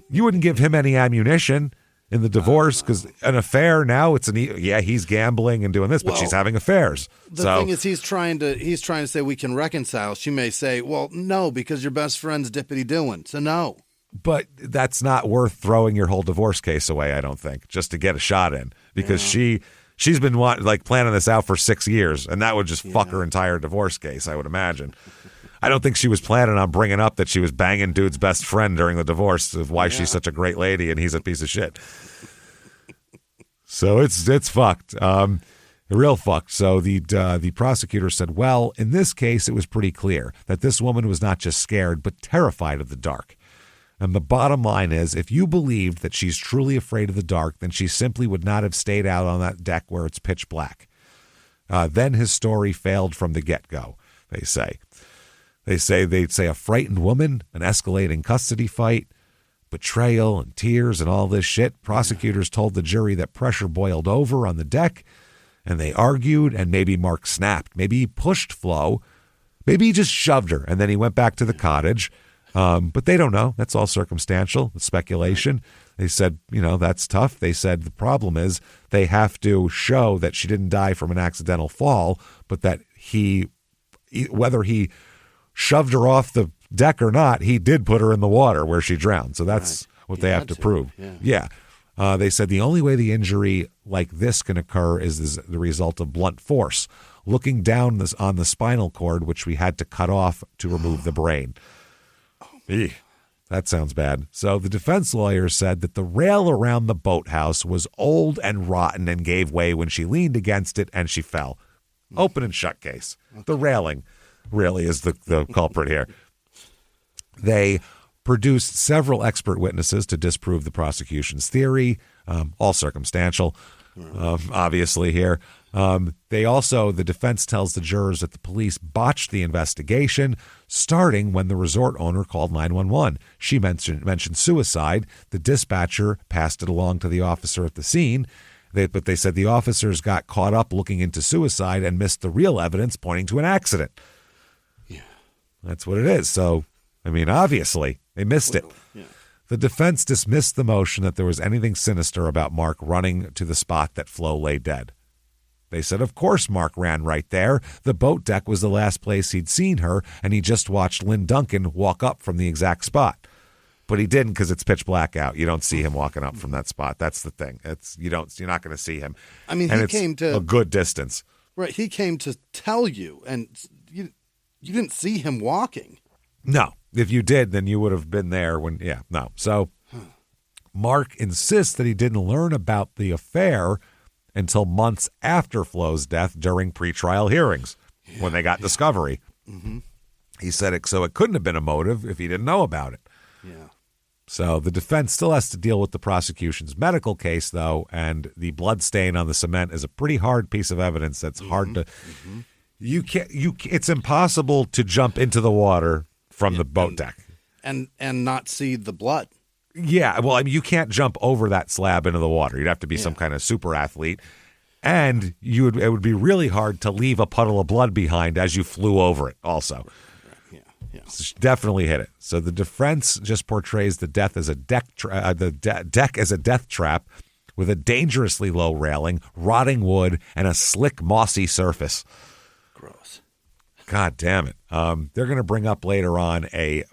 You wouldn't give him any ammunition in the divorce because an affair now he's gambling and doing this, but she's having affairs. The thing is, he's trying to say we can reconcile. She may say, "Well, no, because your best friend's dippity doing." So no. But that's not worth throwing your whole divorce case away, I don't think, just to get a shot in. Because she's been planning this out for 6 years, and that would just fuck her entire divorce case, I would imagine. I don't think she was planning on bringing up that she was banging dude's best friend during the divorce of why she's such a great lady and he's a piece of shit. So it's fucked. Real fucked. So the prosecutor said, well, in this case, it was pretty clear that this woman was not just scared, but terrified of the dark. And the bottom line is, if you believed that she's truly afraid of the dark, then she simply would not have stayed out on that deck where it's pitch black. Then his story failed from the get-go, they say. They'd say a frightened woman, an escalating custody fight, betrayal and tears and all this shit. Prosecutors told the jury that pressure boiled over on the deck, and they argued, and maybe Mark snapped. Maybe he pushed Flo. Maybe he just shoved her, and then he went back to the cottage. But they don't know. That's all circumstantial. It's speculation. They said, that's tough. They said the problem is they have to show that she didn't die from an accidental fall, but that whether he shoved her off the deck or not, he did put her in the water where she drowned. So that's what they have to prove. Yeah. They said the only way the injury like this can occur is the result of blunt force, looking down on the spinal cord, which we had to cut off to remove the brain. That sounds bad. So the defense lawyer said that the rail around the boathouse was old and rotten and gave way when she leaned against it and she fell. Open and shut case. The railing really is the culprit here. They produced several expert witnesses to disprove the prosecution's theory, all circumstantial. obviously here. The defense tells the jurors that the police botched the investigation, starting when the resort owner called 911. She mentioned suicide. The dispatcher passed it along to the officer at the scene. But they said the officers got caught up looking into suicide and missed the real evidence pointing to an accident. Yeah. That's what it is. So, I mean, obviously, they missed it. Yeah. The defense dismissed the motion that there was anything sinister about Mark running to the spot that Flo lay dead. They said, of course, Mark ran right there. The boat deck was the last place he'd seen her, and he just watched Lynn Duncan walk up from the exact spot. But he didn't because it's pitch black out. You don't see him walking up from that spot. That's the thing. You're not going to see him. I mean, and he came to a good distance. Right, he came to tell you, and you didn't see him walking. No. If you did, then you would have been there when, no. So Mark insists that he didn't learn about the affair until months after Flo's death during pretrial hearings when they got discovery. Mm-hmm. He said it couldn't have been a motive if he didn't know about it. Yeah. So the defense still has to deal with the prosecution's medical case, though, and the blood stain on the cement is a pretty hard piece of evidence that's hard to... Mm-hmm. It's impossible to jump into the water from the boat deck. And not see the blood. Yeah, well, I mean, you can't jump over that slab into the water. You'd have to be some kind of super athlete. And it would be really hard to leave a puddle of blood behind as you flew over it also. Yeah. So definitely hit it. So the defense just portrays the deck as a deck as a death trap with a dangerously low railing, rotting wood, and a slick, mossy surface. Gross. God damn it. They're going to bring up later on a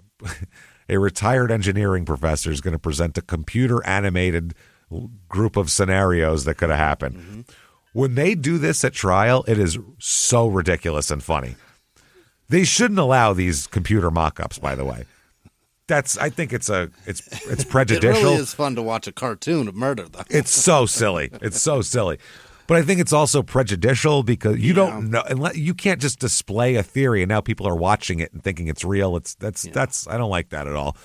retired engineering professor is going to present a computer-animated group of scenarios that could have happened. Mm-hmm. When they do this at trial, it is so ridiculous and funny. They shouldn't allow these computer mock-ups, by the way. I think it's prejudicial. It really is fun to watch a cartoon of murder, though. It's so silly. It's so silly. But I think it's also prejudicial because you don't know, you can't just display a theory and now people are watching it and thinking it's real. I don't like that at all.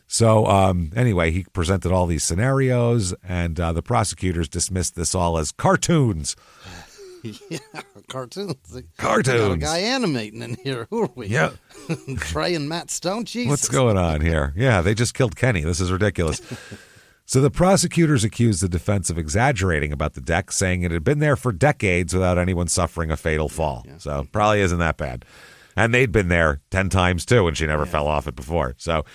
So anyway, he presented all these scenarios and the prosecutors dismissed this all as cartoons. Yeah, cartoons. Cartoons. Got a guy animating in here. Who are we? Yeah. Trey and Matt Stone? Jesus. What's going on here? Yeah, they just killed Kenny. This is ridiculous. So the prosecutors accused the defense of exaggerating about the deck, saying it had been there for decades without anyone suffering a fatal fall. Yeah. So probably isn't that bad. And they'd been there 10 times too, and she never fell off it before. So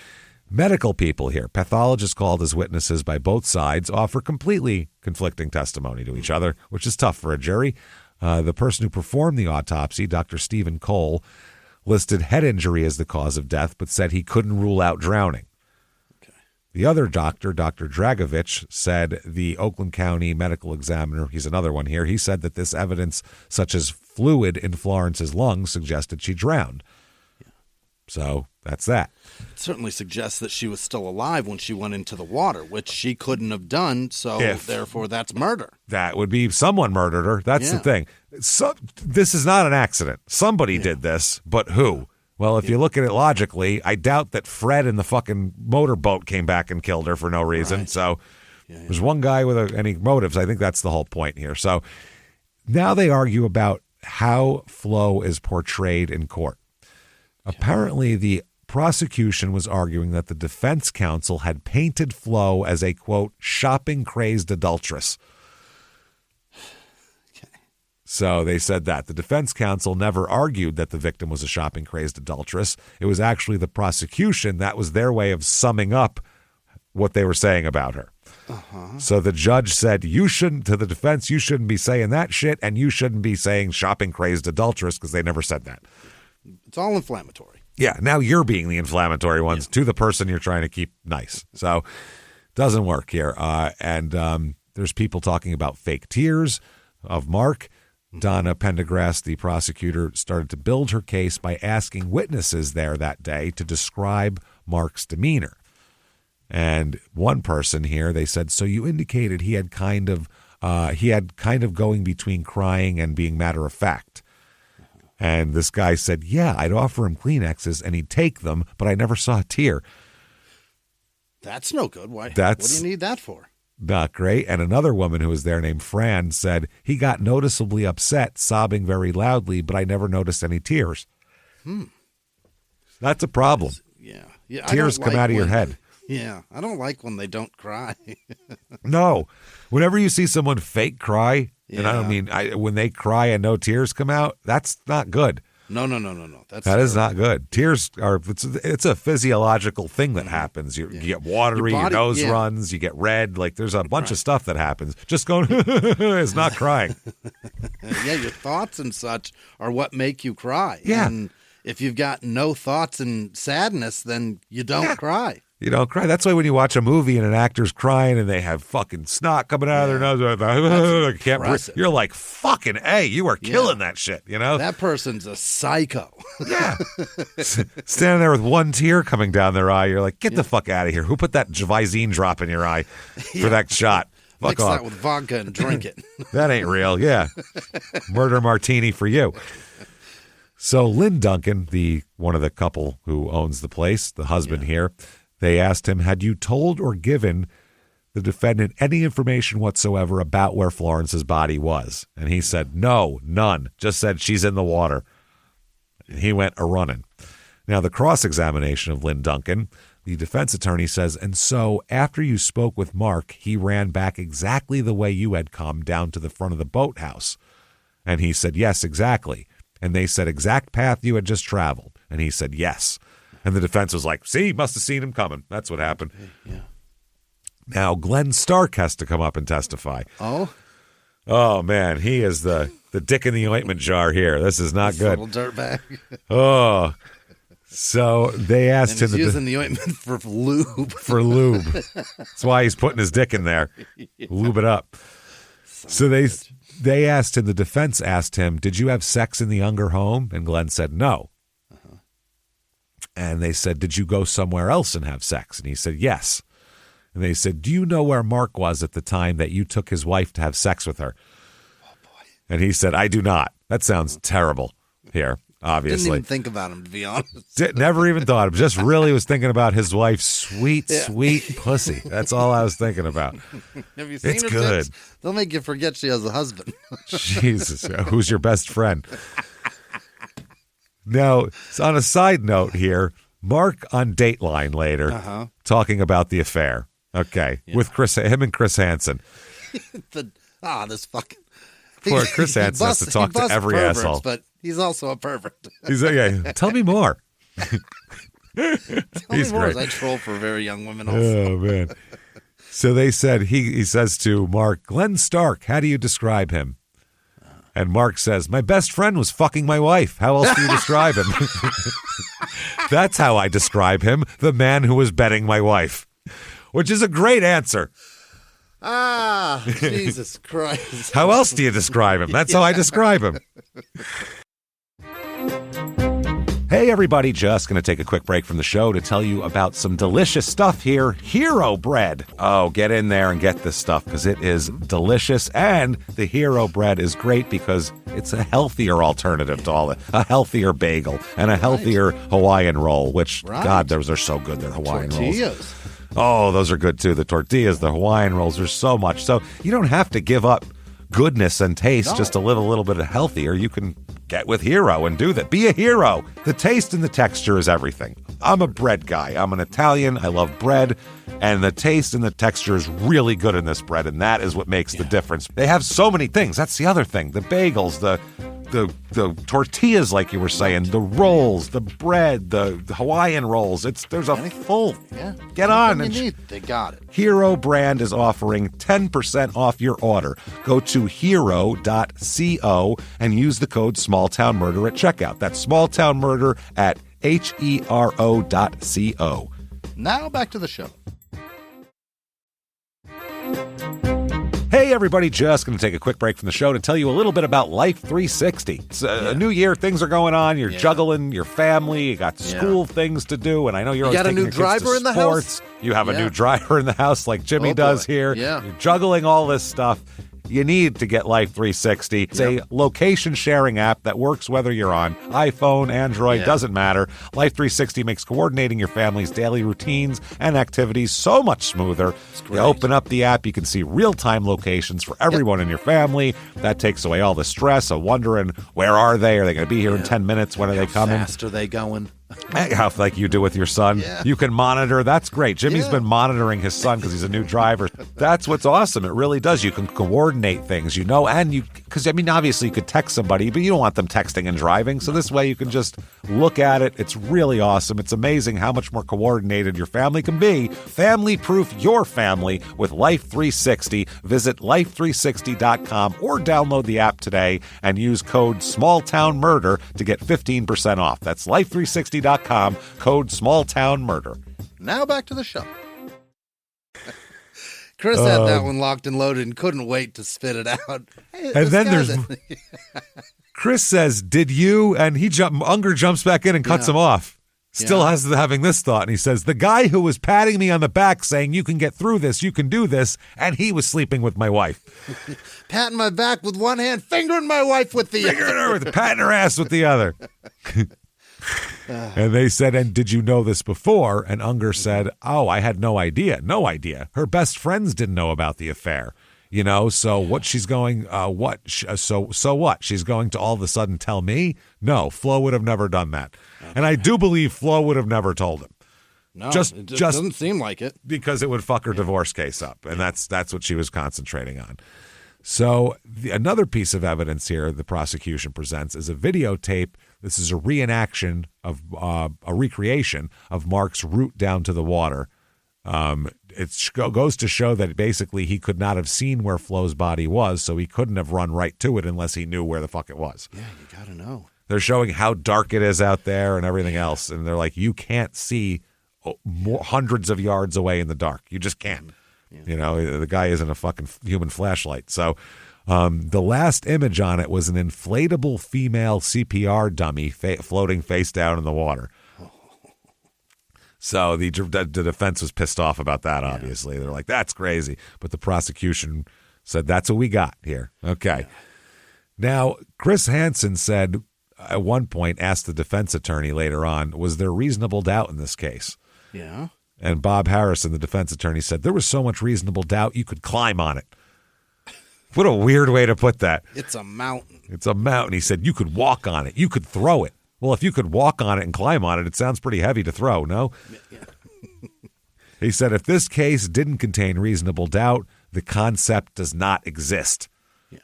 medical people here, pathologists called as witnesses by both sides, offer completely conflicting testimony to each other, which is tough for a jury. The person who performed the autopsy, Dr. Stephen Cole, listed head injury as the cause of death, but said he couldn't rule out drowning. The other doctor, Dr. Dragovich, said the Oakland County medical examiner, he's another one here, he said that this evidence, such as fluid in Florence's lungs, suggested she drowned. Yeah. So that's that. It certainly suggests that she was still alive when she went into the water, which she couldn't have done, so therefore that's murder. That would be someone murdered her. That's the thing. This is not an accident. Somebody did this, but who? Well, if you look at it logically, I doubt that Fred in the fucking motorboat came back and killed her for no reason. Right. So there's one guy with any motives. I think that's the whole point here. So now they argue about how Flo is portrayed in court. Apparently, the prosecution was arguing that the defense counsel had painted Flo as a, quote, shopping-crazed adulteress. So they said that. The defense counsel never argued that the victim was a shopping-crazed adulteress. It was actually the prosecution. That was their way of summing up what they were saying about her. Uh-huh. So the judge said, to the defense, you shouldn't be saying that shit, and you shouldn't be saying shopping-crazed adulteress, because they never said that. It's all inflammatory. Yeah, now you're being the inflammatory ones to the person you're trying to keep nice. So doesn't work here. And there's people talking about fake tears of Mark. Donna Pendergrass, the prosecutor, started to build her case by asking witnesses there that day to describe Mark's demeanor. And one person here, they said, so you indicated he had kind of going between crying and being matter of fact. And this guy said, yeah, I'd offer him Kleenexes and he'd take them, but I never saw a tear. That's no good. Why? What do you need that for? Not great. And another woman who was there named Fran said, he got noticeably upset, sobbing very loudly, but I never noticed any tears. That's a problem. Yeah. Tears come out of your head. Yeah. I don't like when they don't cry. No. Whenever you see someone fake cry, and I don't mean when they cry and no tears come out, that's not good. No. That is not good. Tears are, it's a physiological thing that happens. You get watery, your nose runs, you get red. Like there's a bunch of stuff that happens. Just going is not crying. Yeah, your thoughts and such are what make you cry. Yeah. And if you've got no thoughts and sadness, then you don't cry. You don't cry. That's why when you watch a movie and an actor's crying and they have fucking snot coming out of their nose, can't breathe, you're like, fucking A, you are killing that shit, you know? That person's a psycho. Yeah. Standing there with one tear coming down their eye, you're like, get the fuck out of here. Who put that Visine drop in your eye for that shot? Fuck Mix off. that with vodka and drink it. That ain't real, yeah. Murder martini for you. So Lynn Duncan, one of the couple who owns the place, the husband here, they asked him, had you told or given the defendant any information whatsoever about where Florence's body was? And he said, no, none. Just said she's in the water. And he went a-running. Now, the cross-examination of Lynn Duncan, the defense attorney says, and so after you spoke with Mark, he ran back exactly the way you had come down to the front of the boathouse. And he said, yes, exactly. And they said, exact path you had just traveled. And he said, yes. And the defense was like, see, must have seen him coming. That's what happened. Yeah. Now, Glenn Stark has to come up and testify. Oh? Oh, man. He is the dick in the ointment jar here. This is not good. Little dirtbag. Oh. So they asked him. He's using the ointment for lube. For lube. That's why he's putting his dick in there. Lube it up. So they asked him, the defense asked him, did you have sex in the Unger home? And Glenn said, no. And they said, did you go somewhere else and have sex? And he said, yes. And they said, do you know where Mark was at the time that you took his wife to have sex with her? Oh, boy. And he said, I do not. That sounds terrible here, obviously. Didn't even think about him, to be honest. Never even thought of him. Just really was thinking about his wife's sweet pussy. That's all I was thinking about. Have you seen it's her good. Pics? They'll make you forget she has a husband. Jesus. Who's your best friend? Now, on a side note here, Mark on Dateline later talking about the affair. Okay, with him and Chris Hansen. This fucking poor Chris Hansen has to talk to every asshole, but he's also a pervert. He's tell me more. He's more. Great. I troll for very young women. Also. Oh man. So they said he says to Mark, Glenn Stark, how do you describe him? And Mark says, my best friend was fucking my wife. How else do you describe him? That's how I describe him, the man who was betting my wife, which is a great answer. Jesus Christ. How else do you describe him? That's how I describe him. Hey, everybody, just going to take a quick break from the show to tell you about some delicious stuff here, Hero Bread. Oh, get in there and get this stuff because it is delicious, and the Hero Bread is great because it's a healthier alternative to all a healthier bagel and a healthier Hawaiian roll, which, God, those are so good, they're Hawaiian rolls. Oh, those are good, too. The tortillas, the Hawaiian rolls, there's so much. So you don't have to give up goodness and taste just to live a little bit healthier. You can get with Hero and do that. Be a hero. The taste and the texture is everything. I'm a bread guy. I'm an Italian. I love bread. And the taste and the texture is really good in this bread. And that is what makes the difference. They have so many things. That's the other thing. The bagels, the tortillas, like you were saying, the rolls, the bread, the Hawaiian rolls. There's a full. Yeah. Get on. They got it. Hero Brand is offering 10% off your order. Go to hero.co and use the code SmallTownMurder at checkout. That's SmallTownMurder at hero.co. Now back to the show. Hey, everybody, just going to take a quick break from the show to tell you a little bit about Life 360. It's a new year, things are going on, you're juggling your family, you got school things to do, and I know you're always taking your kids to sports. You got a new driver in the house? You have a new driver in the house like Jimmy does here. Yeah. You're juggling all this stuff. you need to get Life 360. It's a location sharing app that works whether you're on iPhone, Android, doesn't matter. Life 360 makes coordinating your family's daily routines and activities so much smoother. You open up the app, you can see real-time locations for everyone in your family. That takes away all the stress of wondering, where are they? Are they going to be here in 10 minutes? When are they coming? How fast are they going? How, like you do with your son. You can monitor. That's great. Jimmy's been monitoring his son because he's a new driver. That's what's awesome. It really does. You can coordinate things, and because, obviously you could text somebody, but you don't want them texting and driving. So this way you can just look at it. It's really awesome. It's amazing how much more coordinated your family can be. Family-proof your family with Life 360. Visit life360.com or download the app today and use code SmallTownMurder to get 15% off. That's life360.com, code SmallTownMurder. Now back to the show. Chris had that one locked and loaded and couldn't wait to spit it out. Hey, and then there's Chris says, "Did you?" And Unger jumps back in and cuts him off. Still having this thought, and he says, "The guy who was patting me on the back, saying you can get through this, you can do this, and he was sleeping with my wife, patting my back with one hand, fingering my wife with the other, patting her ass with the other." And they said, "And did you know this before?" And Unger said, "Oh, I had no idea. No idea. Her best friends didn't know about the affair. So what she's going, so what? She's going to all of a sudden tell me? No, Flo would have never done that." Okay. And I do believe Flo would have never told him. No, it just doesn't seem like it. Because it would fuck her divorce case up. And that's what she was concentrating on. So another piece of evidence here the prosecution presents is a videotape. This is a reenaction of a recreation of Mark's route down to the water. It goes to show that basically he could not have seen where Flo's body was, so he couldn't have run right to it unless he knew where the fuck it was. Yeah, you gotta know. They're showing how dark it is out there and everything else, and they're like, you can't see hundreds of yards away in the dark. You just can't. Yeah. The guy isn't a fucking human flashlight. So the last image on it was an inflatable female CPR dummy floating face down in the water. So the defense was pissed off about that, obviously. They're like, that's crazy. But the prosecution said, that's what we got here. Okay. Yeah. Now, Chris Hansen said at one point, asked the defense attorney later on, was there reasonable doubt in this case? Yeah. And Bob Harrison, the defense attorney, said there was so much reasonable doubt you could climb on it. What a weird way to put that. It's a mountain. It's a mountain. He said you could walk on it. You could throw it. Well, if you could walk on it and climb on it, it sounds pretty heavy to throw, no? Yeah. He said if this case didn't contain reasonable doubt, the concept does not exist. Yeah.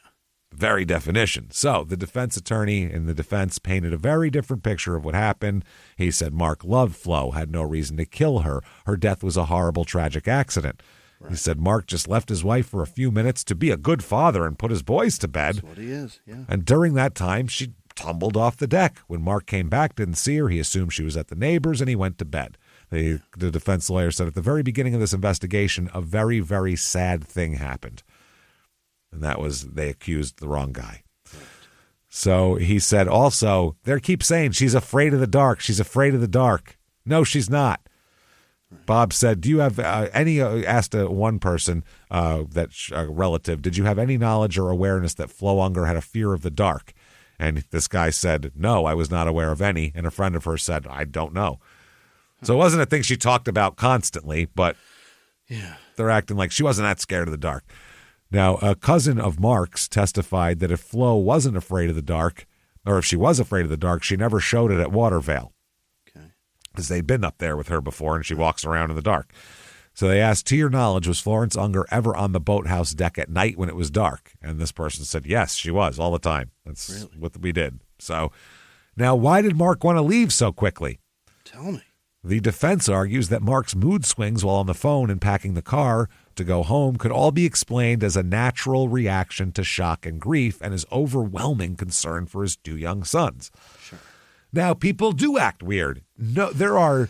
Very definition. So the defense attorney in the defense painted a very different picture of what happened. He said Mark loved Flo, had no reason to kill her. Her death was a horrible, tragic accident. Right. He said Mark just left his wife for a few minutes to be a good father and put his boys to bed. That's what he is, yeah. And during that time, she tumbled off the deck. When Mark came back, didn't see her. He assumed she was at the neighbors, and he went to bed. The defense lawyer said at the very beginning of this investigation, a very, very sad thing happened. And that was they accused the wrong guy. Right. So he said also, they keep saying she's afraid of the dark. She's afraid of the dark. No, she's not. Right. Bob said, do you have asked one person, that relative, did you have any knowledge or awareness that Flo Unger had a fear of the dark? And this guy said, no, I was not aware of any. And a friend of hers said, I don't know. So it wasn't a thing she talked about constantly, but they're acting like she wasn't that scared of the dark. Now, a cousin of Mark's testified that if Flo wasn't afraid of the dark, or if she was afraid of the dark, she never showed it at Watervale. Okay. Because they'd been up there with her before, and she walks around in the dark. So they asked, to your knowledge, was Florence Unger ever on the boathouse deck at night when it was dark? And this person said, yes, she was, all the time. That's what we did. So now, why did Mark want to leave so quickly? Tell me. The defense argues that Mark's mood swings while on the phone and packing the car to go home could all be explained as a natural reaction to shock and grief and his overwhelming concern for his two young sons. Sure. Now, people do act weird. No, there are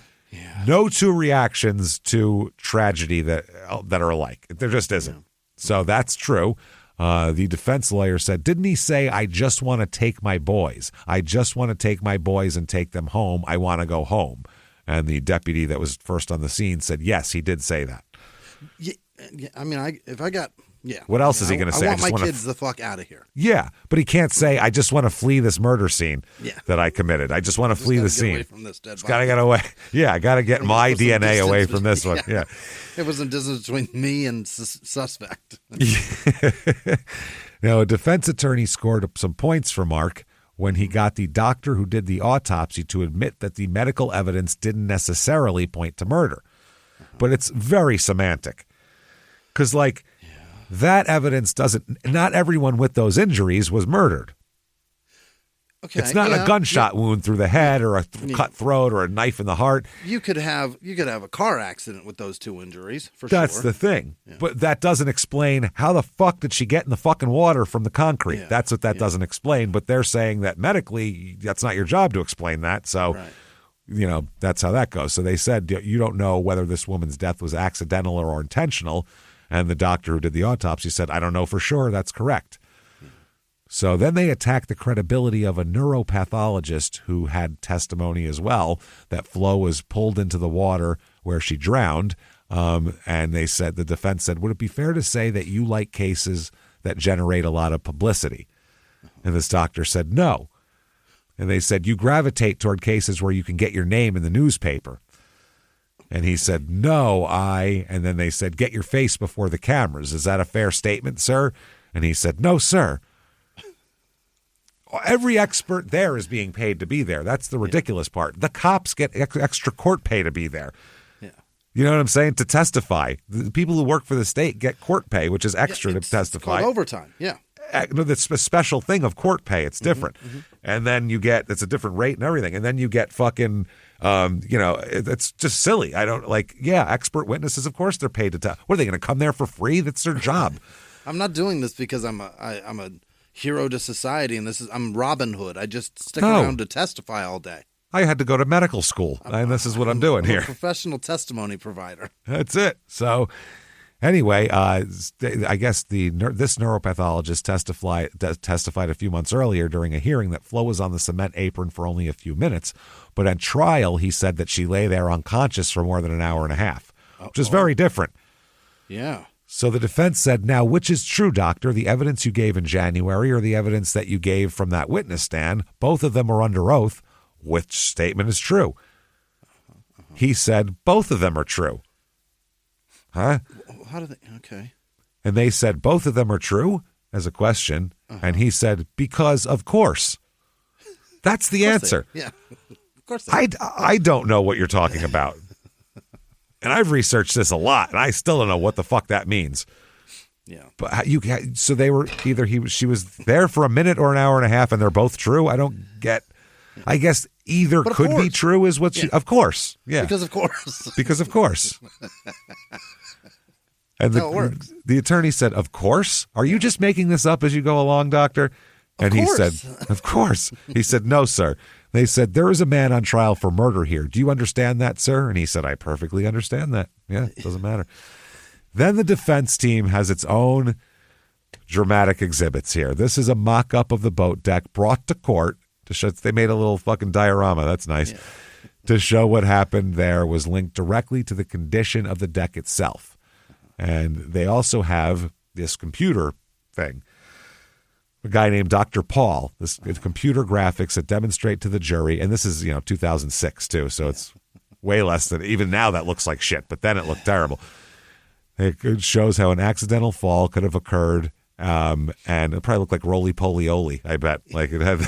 no two reactions to tragedy that are alike. There just isn't. Yeah. So that's true. The defense lawyer said, didn't he say, I just want to take my boys. I just want to take my boys and take them home. I want to go home. And the deputy that was first on the scene said, yes, he did say that. Yeah, I mean, if I got Yeah. What else is he going to say? I want my kids the fuck out of here. Yeah, but he can't say, I just want to flee this murder scene that I committed. I just want to flee the scene. Got to get away. Yeah, I got to get my DNA away from this one. Yeah. It was a distance between me and suspect. Now, a defense attorney scored some points for Mark when he got the doctor who did the autopsy to admit that the medical evidence didn't necessarily point to murder. But it's very semantic. Because, that evidence not everyone with those injuries was murdered. Okay, it's not a gunshot wound through the head or a cut throat or a knife in the heart. You could have a car accident with those two injuries, for sure. That's sure. the thing. Yeah. But that doesn't explain how the fuck did she get in the fucking water from the concrete. Yeah. That's what that doesn't explain. But they're saying that medically, that's not your job to explain that. So, that's how that goes. So they said, you don't know whether this woman's death was accidental or intentional. And the doctor who did the autopsy said, I don't know for sure. That's correct. So then they attacked the credibility of a neuropathologist who had testimony as well that Flo was pulled into the water where she drowned. And they said, the defense said, would it be fair to say that you like cases that generate a lot of publicity? And this doctor said, no. And they said, you gravitate toward cases where you can get your name in the newspaper. And he said, no, and then they said, get your face before the cameras. Is that a fair statement, sir? And he said, no, sir. Every expert there is being paid to be there. That's the ridiculous part. The cops get extra court pay to be there. Yeah. You know what I'm saying? To testify. The people who work for the state get court pay, which is extra to testify. It's called overtime, yeah. No, that's a special thing of court pay. It's different. Mm-hmm. And then you get, it's a different rate and everything. And then you get fucking, it's just silly. I don't expert witnesses, of course they're paid to tell. What are they going to come there for free? That's their job. I'm not doing this because I'm a hero to society and I'm Robin Hood. I just stick around to testify all day. I had to go to medical school and this is what I'm doing here. A professional testimony provider. That's it. So anyway, I guess this neuropathologist testified a few months earlier during a hearing that Flo was on the cement apron for only a few minutes. But at trial, he said that she lay there unconscious for more than an hour and a half, which is very different. Yeah. So the defense said, now, which is true, doctor, the evidence you gave in January or the evidence that you gave from that witness stand? Both of them are under oath. Which statement is true? He said, both of them are true. Huh? How do they? Okay. And they said, both of them are true as a question. And he said, because of course. That's the answer. Yeah. Of course. I don't know what you're talking about. And I've researched this a lot, and I still don't know what the fuck that means. Yeah. But so they were she was there for a minute or an hour and a half, and they're both true. I don't get. I guess either could be true is what she. Of course. Yeah. Because of course. Because of course. And the attorney said, of course? Are you just making this up as you go along, doctor? And he said, of course. He said, no, sir. They said, there is a man on trial for murder here. Do you understand that, sir? And he said, I perfectly understand that. Yeah, it doesn't matter. Then the defense team has its own dramatic exhibits here. This is a mock-up of the boat deck brought to court to show. They made a little fucking diorama. That's nice. Yeah. To show what happened there was linked directly to the condition of the deck itself. And they also have this computer thing. A guy named Dr. Paul, this computer graphics that demonstrate to the jury, and this is 2006 too, so it's way less than, even now that looks like shit, but then it looked terrible. It shows how an accidental fall could have occurred, and it probably looked like roly-poly-oly, I bet. Like it had,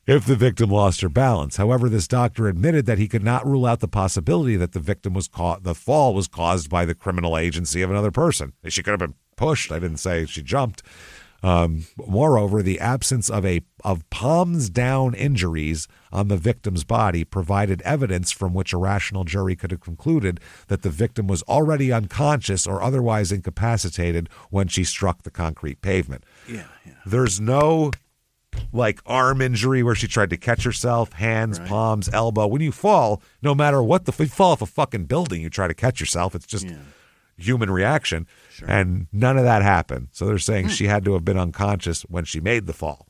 if the victim lost her balance. However, this doctor admitted that he could not rule out the possibility that the fall was caused by the criminal agency of another person. She could have been pushed. I didn't say she jumped. Moreover, the absence of palms down injuries on the victim's body provided evidence from which a rational jury could have concluded that the victim was already unconscious or otherwise incapacitated when she struck the concrete pavement. Yeah. There's no arm injury where she tried to catch herself, hands, palms, elbow. When you fall, no matter what, if you fall off a fucking building, you try to catch yourself. It's just human reaction. Sure. And none of that happened. So they're saying she had to have been unconscious when she made the fall.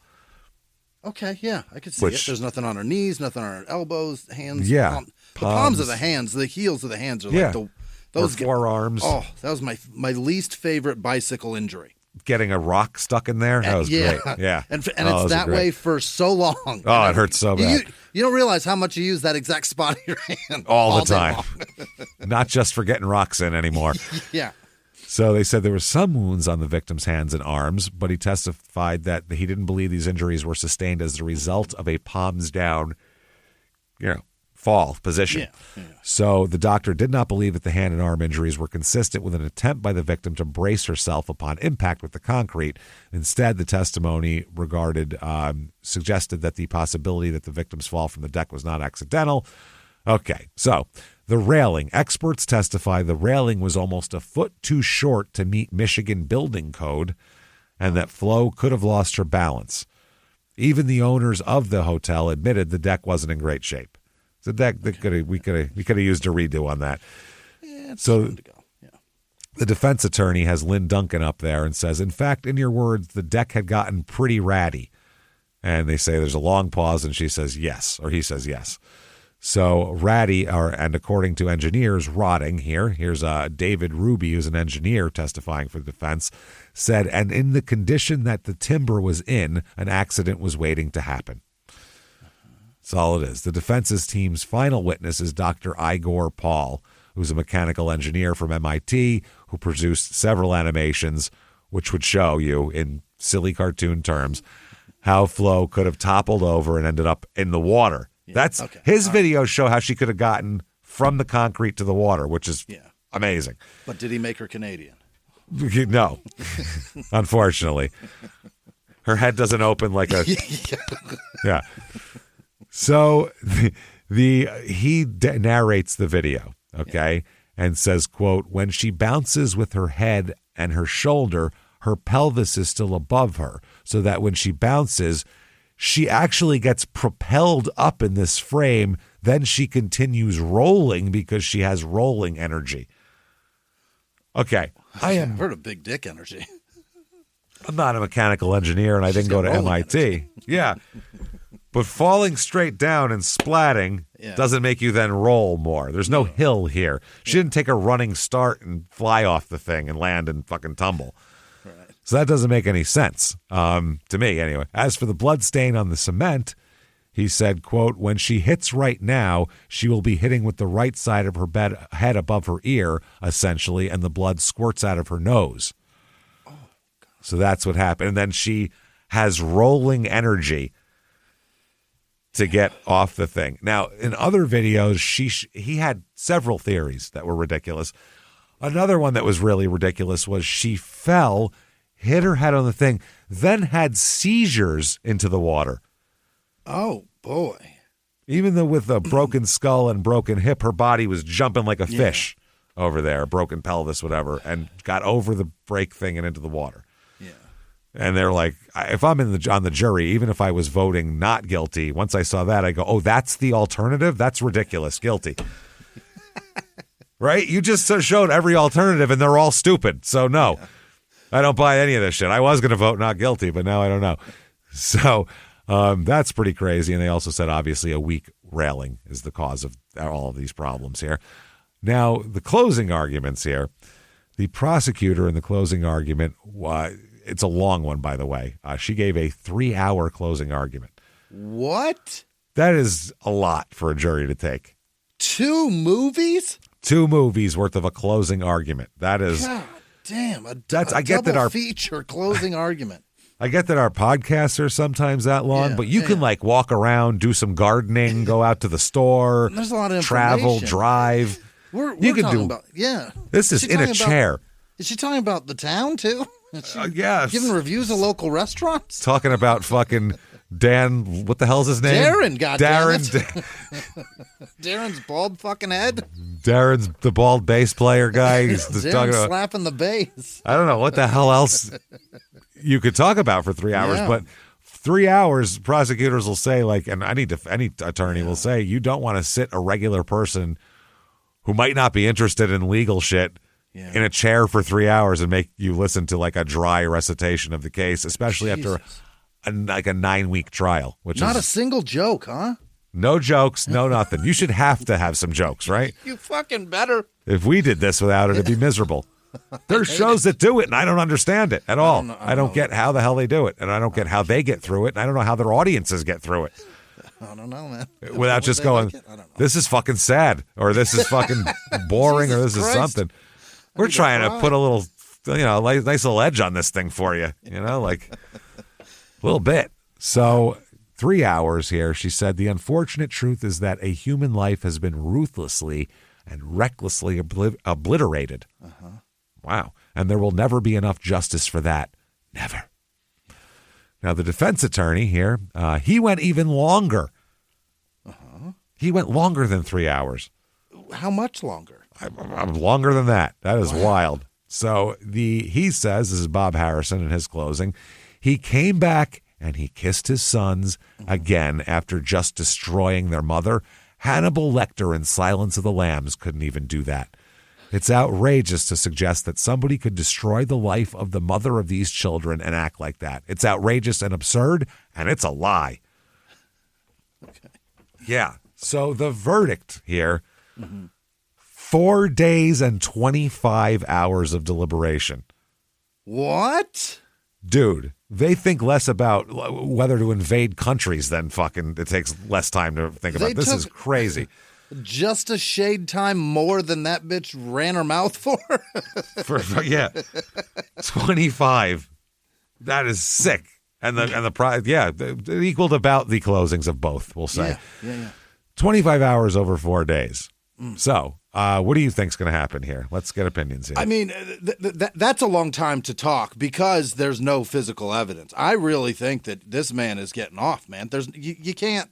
Okay, yeah, I could see it. There's nothing on her knees, nothing on her elbows, hands. Yeah. The palms of the hands, the heels of the hands are like the or forearms. Oh, that was my least favorite bicycle injury. Getting a rock stuck in there? That was great. Yeah. And it's that way for so long. Oh, it hurts so bad. You don't realize how much you use that exact spot in your hand. All the time. Not just for getting rocks in anymore. Yeah. So they said there were some wounds on the victim's hands and arms, but he testified that he didn't believe these injuries were sustained as the result of a palms down, fall position. Yeah. So the doctor did not believe that the hand and arm injuries were consistent with an attempt by the victim to brace herself upon impact with the concrete. Instead, the testimony suggested that the possibility that the victim's fall from the deck was not accidental. Okay, so the railing. Experts testify the railing was almost a foot too short to meet Michigan building code, and that Flo could have lost her balance. Even the owners of the hotel admitted the deck wasn't in great shape. The deck we could have used a redo on that. Yeah, it's time to go. Yeah. The defense attorney has Lynn Duncan up there and says, in fact, in your words, the deck had gotten pretty ratty. And they say there's a long pause, and she says yes, or he says yes. So ratty, and according to engineers, rotting here. Here's David Ruby, who's an engineer testifying for the defense, said, and in the condition that the timber was in, an accident was waiting to happen. That's all it is. The defense's team's final witness is Dr. Igor Paul, who's a mechanical engineer from MIT who produced several animations which would show you, in silly cartoon terms, how Flo could have toppled over and ended up in the water. Yeah, his videos show how she could have gotten from the concrete to the water, which is amazing. But did he make her Canadian? No, unfortunately. Her head doesn't open like a... Yeah. So he narrates the video, okay, and says, quote, when she bounces with her head and her shoulder, her pelvis is still above her, so that when she bounces, she actually gets propelled up in this frame. Then she continues rolling because she has rolling energy. Okay. I've heard of big dick energy. I'm not a mechanical engineer, and I didn't go to MIT. Energy. Yeah. But falling straight down and splatting doesn't make you then roll more. There's no hill here. She didn't take a running start and fly off the thing and land and fucking tumble. Right. So that doesn't make any sense, to me anyway. As for the blood stain on the cement, he said, quote, when she hits right now, she will be hitting with the right side of her head above her ear, essentially, and the blood squirts out of her nose. Oh, God. So that's what happened. And then she has rolling energy to get off the thing. Now, in other videos, he had several theories that were ridiculous. Another one that was really ridiculous was she fell, hit her head on the thing, then had seizures into the water. Oh, boy. Even though with a broken skull and broken hip, her body was jumping like a fish over there, broken pelvis, whatever, and got over the brake thing and into the water. And they're like, if I'm on the jury, even if I was voting not guilty, once I saw that, I go, oh, that's the alternative? That's ridiculous. Guilty. Right? You just showed every alternative, and they're all stupid. So, no, I don't buy any of this shit. I was going to vote not guilty, but now I don't know. So that's pretty crazy. And they also said, obviously, a weak railing is the cause of all of these problems here. Now, the closing arguments here, the prosecutor in the closing argument, it's a long one, by the way. She gave a 3-hour closing argument. What? That is a lot for a jury to take. 2 movies? 2 movies worth of a closing argument. That is... God damn. I get that our feature closing argument. I get that our podcasts are sometimes that long, but you can like walk around, do some gardening, go out to the store, there's a lot of travel, drive. We're talking about... Yeah. This is in a chair. Is she talking about the town, too? Yes. Giving reviews of local restaurants? Talking about fucking Dan, what the hell's his name? Darren, goddammit. Darren's bald fucking head? Darren's the bald bass player guy. He's Darren's talking about, slapping the bass. I don't know what the hell else you could talk about for 3 hours, but 3 hours, prosecutors will say, like, and any attorney will say, you don't want to sit a regular person who might not be interested in legal shit in a chair for 3 hours and make you listen to like a dry recitation of the case, especially after a 9-week trial. Which not is a single joke, huh? No jokes, no nothing. You should have to have some jokes, right? You fucking better. If we did this without it, it'd be miserable. There's shows that do it, and I don't understand it at all. I don't get how the hell they do it, and I don't get how they get through it, and I don't know how their audiences get through it. I don't know, man. Without just going, this is fucking sad, or this is fucking boring, or this is something. We're trying to put a little, nice little edge on this thing for you, like a little bit. So 3 hours here, she said, the unfortunate truth is that a human life has been ruthlessly and recklessly obliterated. Wow. And there will never be enough justice for that. Never. Now, the defense attorney here, he went even longer. He went longer than 3 hours. How much longer? I'm longer than that. That is wild. So he says, this is Bob Harrison in his closing, he came back and he kissed his sons again after just destroying their mother. Hannibal Lecter in Silence of the Lambs couldn't even do that. It's outrageous to suggest that somebody could destroy the life of the mother of these children and act like that. It's outrageous and absurd, and it's a lie. Okay. Yeah. So the verdict here, 4 days and 25 hours of deliberation. What? Dude, they think less about whether to invade countries than fucking it takes less time to think about. This is crazy. Just a shade time more than that bitch ran her mouth for? Yeah. 25. That is sick. And the prize, it equaled about the closings of both, we'll say. Yeah. 25 hours over 4 days. So, what do you think's going to happen here? Let's get opinions here. I mean, that's a long time to talk because there's no physical evidence. I really think that this man is getting off, man. You can't.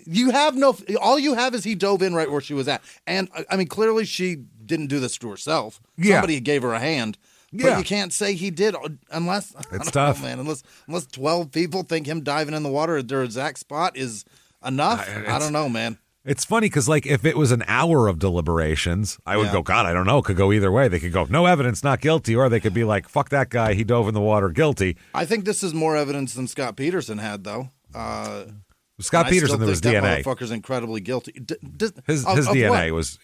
You have all you have is he dove in right where she was at. And I mean, clearly she didn't do this to herself. Yeah. Somebody gave her a hand. But you can't say he did unless it's tough, man. Unless 12 people think him diving in the water at their exact spot is enough. I don't know, man. It's funny because, like, if it was an hour of deliberations, I would go, God, I don't know. It could go either way. They could go, no evidence, not guilty. Or they could be like, fuck that guy. He dove in the water, guilty. I think this is more evidence than Scott Peterson had, though. Scott Peterson, there was DNA. That motherfucker's incredibly guilty. His DNA was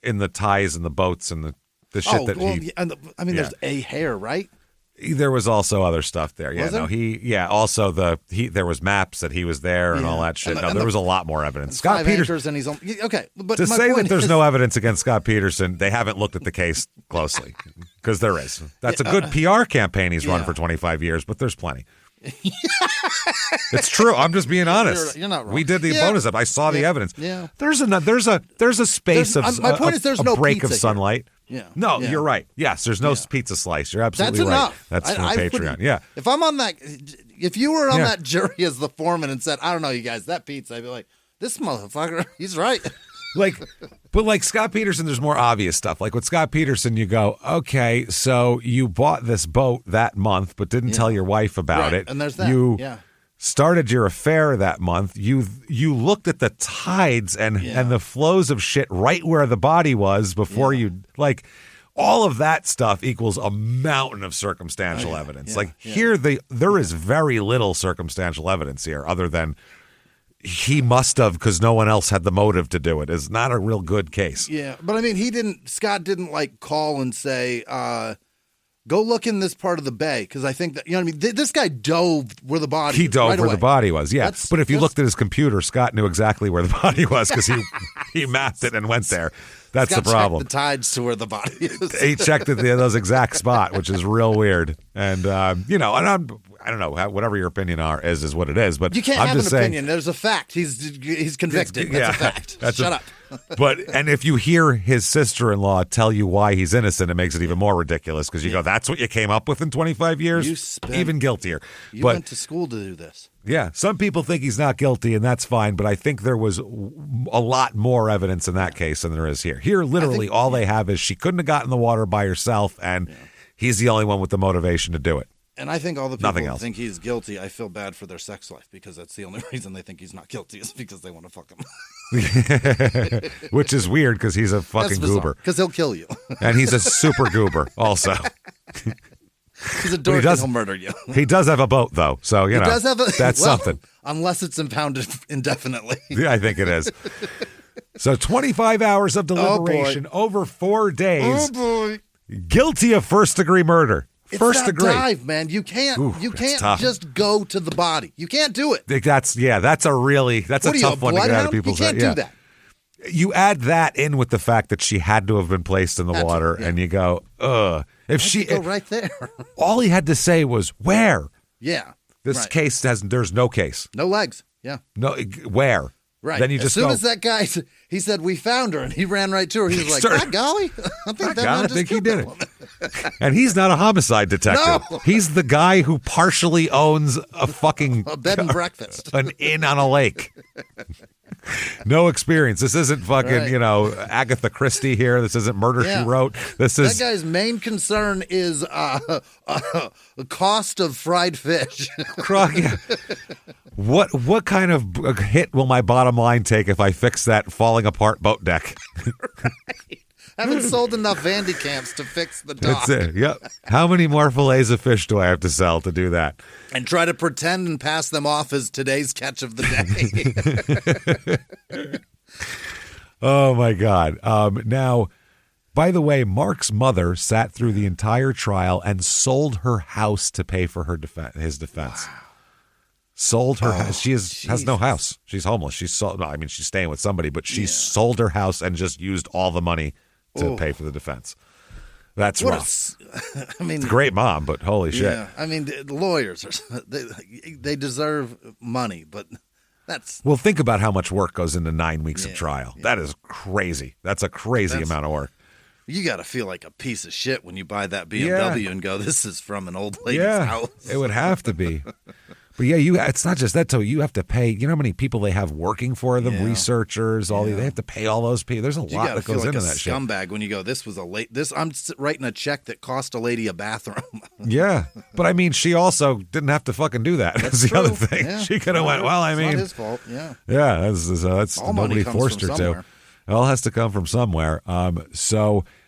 in the ties and the boats and the shit there's a hair, right? There was also other stuff there. Yeah, also there was maps that he was there and all that shit. There was a lot more evidence. Scott Peterson, and he's okay. But to say that there's no evidence against Scott Peterson, they haven't looked at the case closely because there is. That's a good PR campaign he's run for 25 years, but there's plenty. It's true. I'm just being honest. You're not wrong. We did the bonus up. I saw the evidence. Yeah. There's a space of my point is there's no break of pizza sunlight. Yeah. No, you're right. Yes, there's no pizza slice. You're absolutely That's right. Enough. That's from Patreon. Yeah. If I'm on that, if you were on that jury as the foreman and said, I don't know, you guys, that pizza, I'd be like, this motherfucker, he's right. But Scott Peterson, there's more obvious stuff. Like with Scott Peterson, you go, okay, so you bought this boat that month, but didn't tell your wife about it. And there's that. You started your affair that month. You looked at the tides and the flows of shit right where the body was before you all of that stuff equals a mountain of circumstantial evidence. Here, there is very little circumstantial evidence here other than he must have because no one else had the motive to do it. It's not a real good case. Yeah, but I mean, Scott didn't call and say, go look in this part of the bay because I think that, this guy dove where the body was. He dove where the body was, yeah. But if you looked at his computer, Scott knew exactly where the body was because he mapped it and went there. That's Scott the problem. Checked the tides to where the body is. He checked at those exact spot, which is real weird. And, I don't know, whatever your opinion is what it is. But you can't have an saying, opinion. There's a fact. He's convicted. That's a fact. Shut up. And if you hear his sister-in-law tell you why he's innocent, it makes it even more ridiculous because you go, that's what you came up with in 25 years? Even guiltier. You went to school to do this. Yeah, some people think he's not guilty, and that's fine, but I think there was a lot more evidence in that case than there is here. Here, literally, all they have is she couldn't have gotten in the water by herself, and he's the only one with the motivation to do it. And I think all the people who think he's guilty, I feel bad for their sex life because that's the only reason they think he's not guilty is because they want to fuck him. Which is weird because he's a fucking goober. Because he'll kill you. And he's a super goober also. He's a dork and he'll murder you. He does have a boat, though, so, you know, does have that's something. Unless it's impounded indefinitely. Yeah, I think it is. So 25 hours of deliberation over 4 days. Oh, boy. Guilty of first-degree murder. It's first degree. Dive, man. You can't just go to the body. You can't do it. That's a tough one to get out of people's head. You can't do that. You add that in with the fact that she had to have been placed in the water, and you go, ugh. If she go right there. All he had to say was, where? Yeah. This case there's no case. No legs. Yeah. No, where? Right. Then you just as soon as that guy, he said, we found her, and he ran right to her. He was like, by golly, I think he did it. And he's not a homicide detective. No. He's the guy who partially owns a bed and breakfast. An inn on a lake. No experience. This isn't fucking, Agatha Christie here. This isn't Murder, She Wrote. That guy's main concern is the cost of fried fish. What kind of hit will my bottom line take if I fix that falling apart boat deck? Right. Haven't sold enough Vandy camps to fix the dock. That's it. Yep. How many more fillets of fish do I have to sell to do that? And try to pretend and pass them off as today's catch of the day. Oh, my God. Now, by the way, Mark's mother sat through the entire trial and sold her house to pay for his defense. Wow. Sold her house. She has no house. She's homeless. She's staying with somebody, but she sold her house and just used all the money to pay for the defense. That's rough. It's a great mom, but holy shit. Yeah, the lawyers they deserve money, but that's think about how much work goes into 9 weeks of trial. Yeah. That is crazy. That's a crazy amount of work. You got to feel like a piece of shit when you buy that BMW and go, "This is from an old lady's house." It would have to be. But it's not just that, so you have to pay, you know how many people they have working for them, researchers, they have to pay all those people. There's a lot that goes into that shit. You got to feel like a scumbag when you go, I'm writing a check that cost a lady a bathroom. Yeah, but she also didn't have to fucking do that. That's the other thing. Yeah. She could have went, it's not his fault, yeah. Yeah, that's all nobody forced her to. It all has to come from somewhere.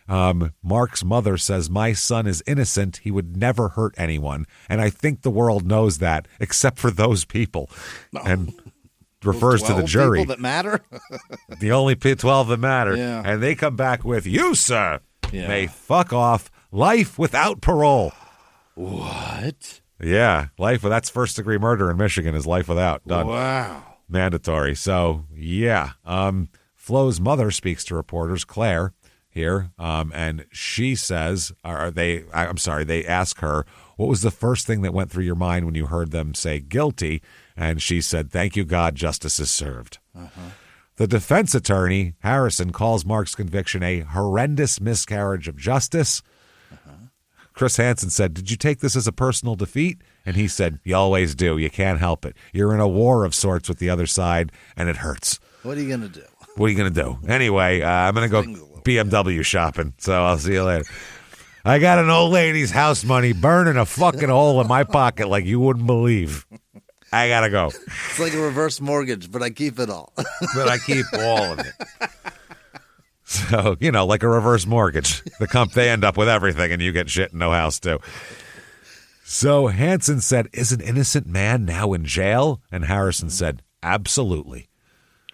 Mark's mother says, my son is innocent. He would never hurt anyone. And I think the world knows that, except for those people. No. And refers to the jury. People that matter? The only 12 that matter. Yeah. And they come back with, you, sir, may fuck off. Life without parole. What? Yeah. That's first-degree murder in Michigan is life without. Done. Wow. Mandatory. So, yeah. Flo's mother speaks to reporters, Claire, here, and she says, they ask her, what was the first thing that went through your mind when you heard them say guilty? And she said, thank you, God, justice is served. Uh-huh. The defense attorney, Harrison, calls Mark's conviction a horrendous miscarriage of justice. Uh-huh. Chris Hansen said, did you take this as a personal defeat? And he said, you always do. You can't help it. You're in a war of sorts with the other side, and it hurts. What are you going to do? What are you going to do? Anyway, I'm going to go BMW shopping, so I'll see you later. I got an old lady's house money burning a fucking hole in my pocket like you wouldn't believe. I got to go. It's like a reverse mortgage, but I keep it all. But I keep all of it. So, like a reverse mortgage. They end up with everything, and you get shit and no house, too. So Hansen said, is an innocent man now in jail? And Harrison said, absolutely.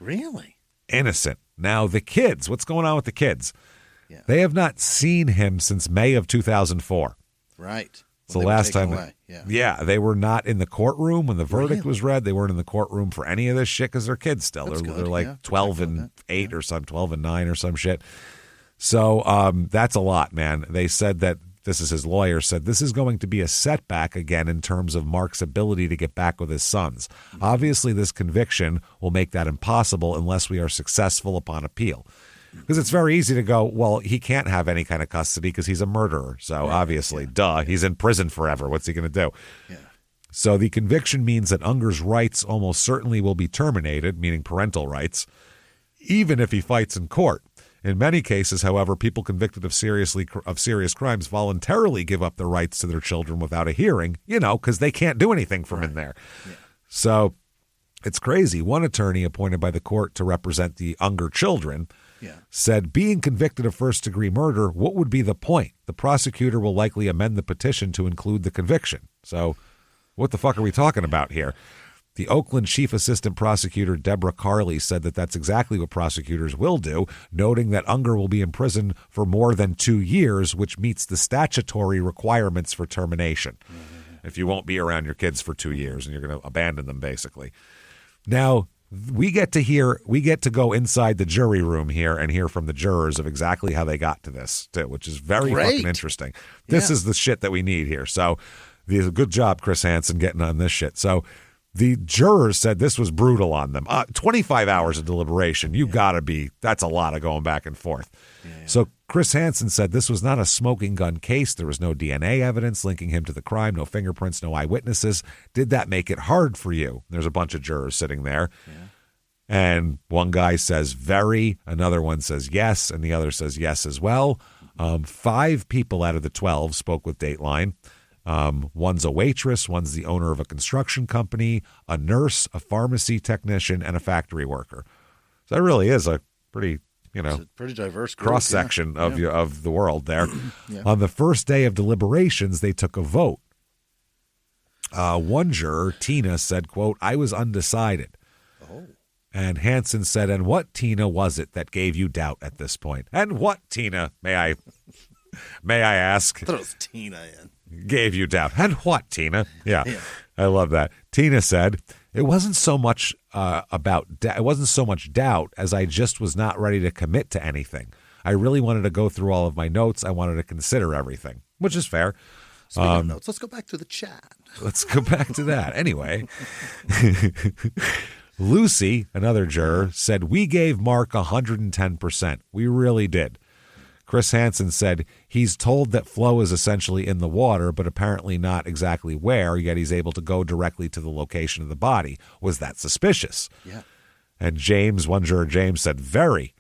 Really? Innocent. Now, the kids, what's going on with the kids? Yeah. They have not seen him since May of 2004. Right. It's the last time. Yeah, they were not in the courtroom when the verdict was read. They weren't in the courtroom for any of this shit because they're kids still. They're like 12 and 8 or some 12 and 9 or some shit. So that's a lot, man. They said that, this is his lawyer, said this is going to be a setback again in terms of Mark's ability to get back with his sons. Mm-hmm. Obviously, this conviction will make that impossible unless we are successful upon appeal. Because it's very easy to go, well, he can't have any kind of custody because he's a murderer. So obviously, he's in prison forever. What's he going to do? Yeah. So the conviction means that Unger's rights almost certainly will be terminated, meaning parental rights, even if he fights in court. In many cases, however, people convicted of serious crimes voluntarily give up their rights to their children without a hearing, because they can't do anything from in there. Yeah. So it's crazy. One attorney appointed by the court to represent the Unger children said, being convicted of first-degree murder, what would be the point? The prosecutor will likely amend the petition to include the conviction. So what the fuck are we talking about here? The Oakland Chief Assistant Prosecutor Deborah Carley said that that's exactly what prosecutors will do, noting that Unger will be in prison for more than 2 years, which meets the statutory requirements for termination. If you won't be around your kids for 2 years and you're going to abandon them, basically. Now, we get to go inside the jury room here and hear from the jurors of exactly how they got to this, too, which is very fucking interesting. This is the shit that we need here. So, good job, Chris Hansen, getting on this shit. So, the jurors said this was brutal on them. 25 hours of deliberation. You got to be, that's a lot of going back and forth. So Chris Hansen said this was not a smoking gun case. There was no DNA evidence linking him to the crime, no fingerprints, no eyewitnesses. Did that make it hard for you? There's a bunch of jurors sitting there. And one guy says very, another one says yes, and the other says yes as well. 5 people out of the 12 spoke with Dateline. One's a waitress, one's the owner of a construction company, a nurse, a pharmacy technician, and a factory worker. So that really is a pretty, pretty diverse cross section of the world there. On the first day of deliberations, they took a vote. One juror, Tina, said, quote, "I was undecided." And Hansen said, "And what, Tina, was it that gave you doubt at this point? And what, Tina, may I ask?" I thought it was Tina in. Gave you doubt. And what, Tina? Yeah. I love that. Tina said, "It wasn't so much it wasn't so much doubt as I just was not ready to commit to anything. I really wanted to go through all of my notes. I wanted to consider everything," which is fair. Speaking of notes, let's go back to the chat. Let's go back to that. Anyway, Lucy, another juror, said, "We gave Mark 110%. We really did." Chris Hansen said he's told that Flo is essentially in the water, but apparently not exactly where, yet he's able to go directly to the location of the body. Was that suspicious? Yeah. And James, one juror, James, said very.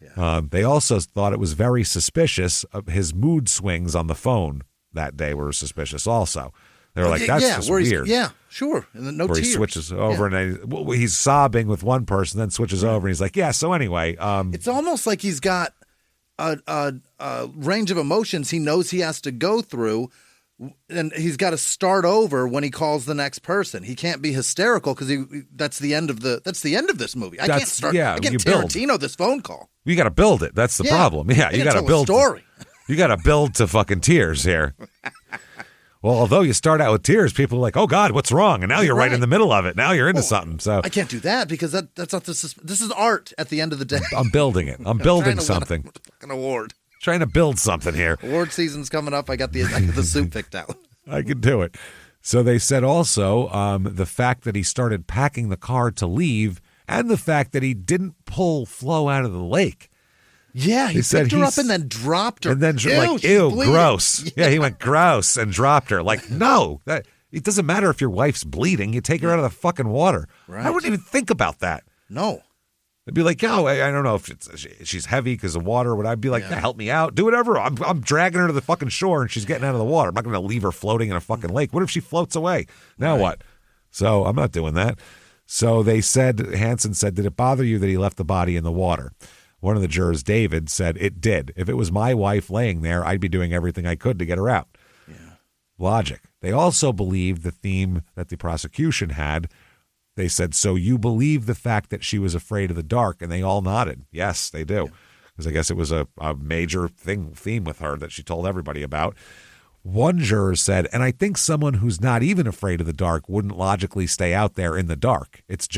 Yeah. They also thought it was very suspicious. His mood swings on the phone that day were suspicious also. They were like, that's just weird. Yeah, sure. And then no where tears. He switches over and he's sobbing with one person, then switches over, and he's like, yeah, so anyway. It's almost like he's got a range of emotions he knows he has to go through, and he's got to start over when he calls the next person. He can't be hysterical because that's the end of this movie. I can't Tarantino this phone call. You got to build it. That's the problem. Yeah, you got to build a story. You got to build to fucking tears here. Well, although you start out with tears, people are like, "Oh God, what's wrong?" And now you're right in the middle of it. Now you're into something. So I can't do that because that's not this is art. At the end of the day, I'm building it. I'm building something. Win a fucking award. Trying to build something here. Award season's coming up. I got the suit picked out. I can do it. So they said also the fact that he started packing the car to leave, and the fact that he didn't pull Flo out of the lake. Yeah, he picked her up and then dropped her. And then ew, gross. Yeah, he went gross and dropped her. Like, no, it doesn't matter if your wife's bleeding. You take her out of the fucking water. Right. I wouldn't even think about that. No. I'd be like, yo, I don't know if she's heavy because of water. Would I be like, help me out? Do whatever. I'm dragging her to the fucking shore and she's getting out of the water. I'm not going to leave her floating in a fucking lake. What if she floats away? Now what? So I'm not doing that. So they said, Hansen said, did it bother you that he left the body in the water? One of the jurors, David, said it did. If it was my wife laying there, I'd be doing everything I could to get her out. Yeah. Logic. They also believed the theme that the prosecution had. They said, so you believe the fact that she was afraid of the dark? And they all nodded. Yes, they do. Because I guess it was a major theme with her that she told everybody about. One juror said, and I think someone who's not even afraid of the dark wouldn't logically stay out there in the dark. It's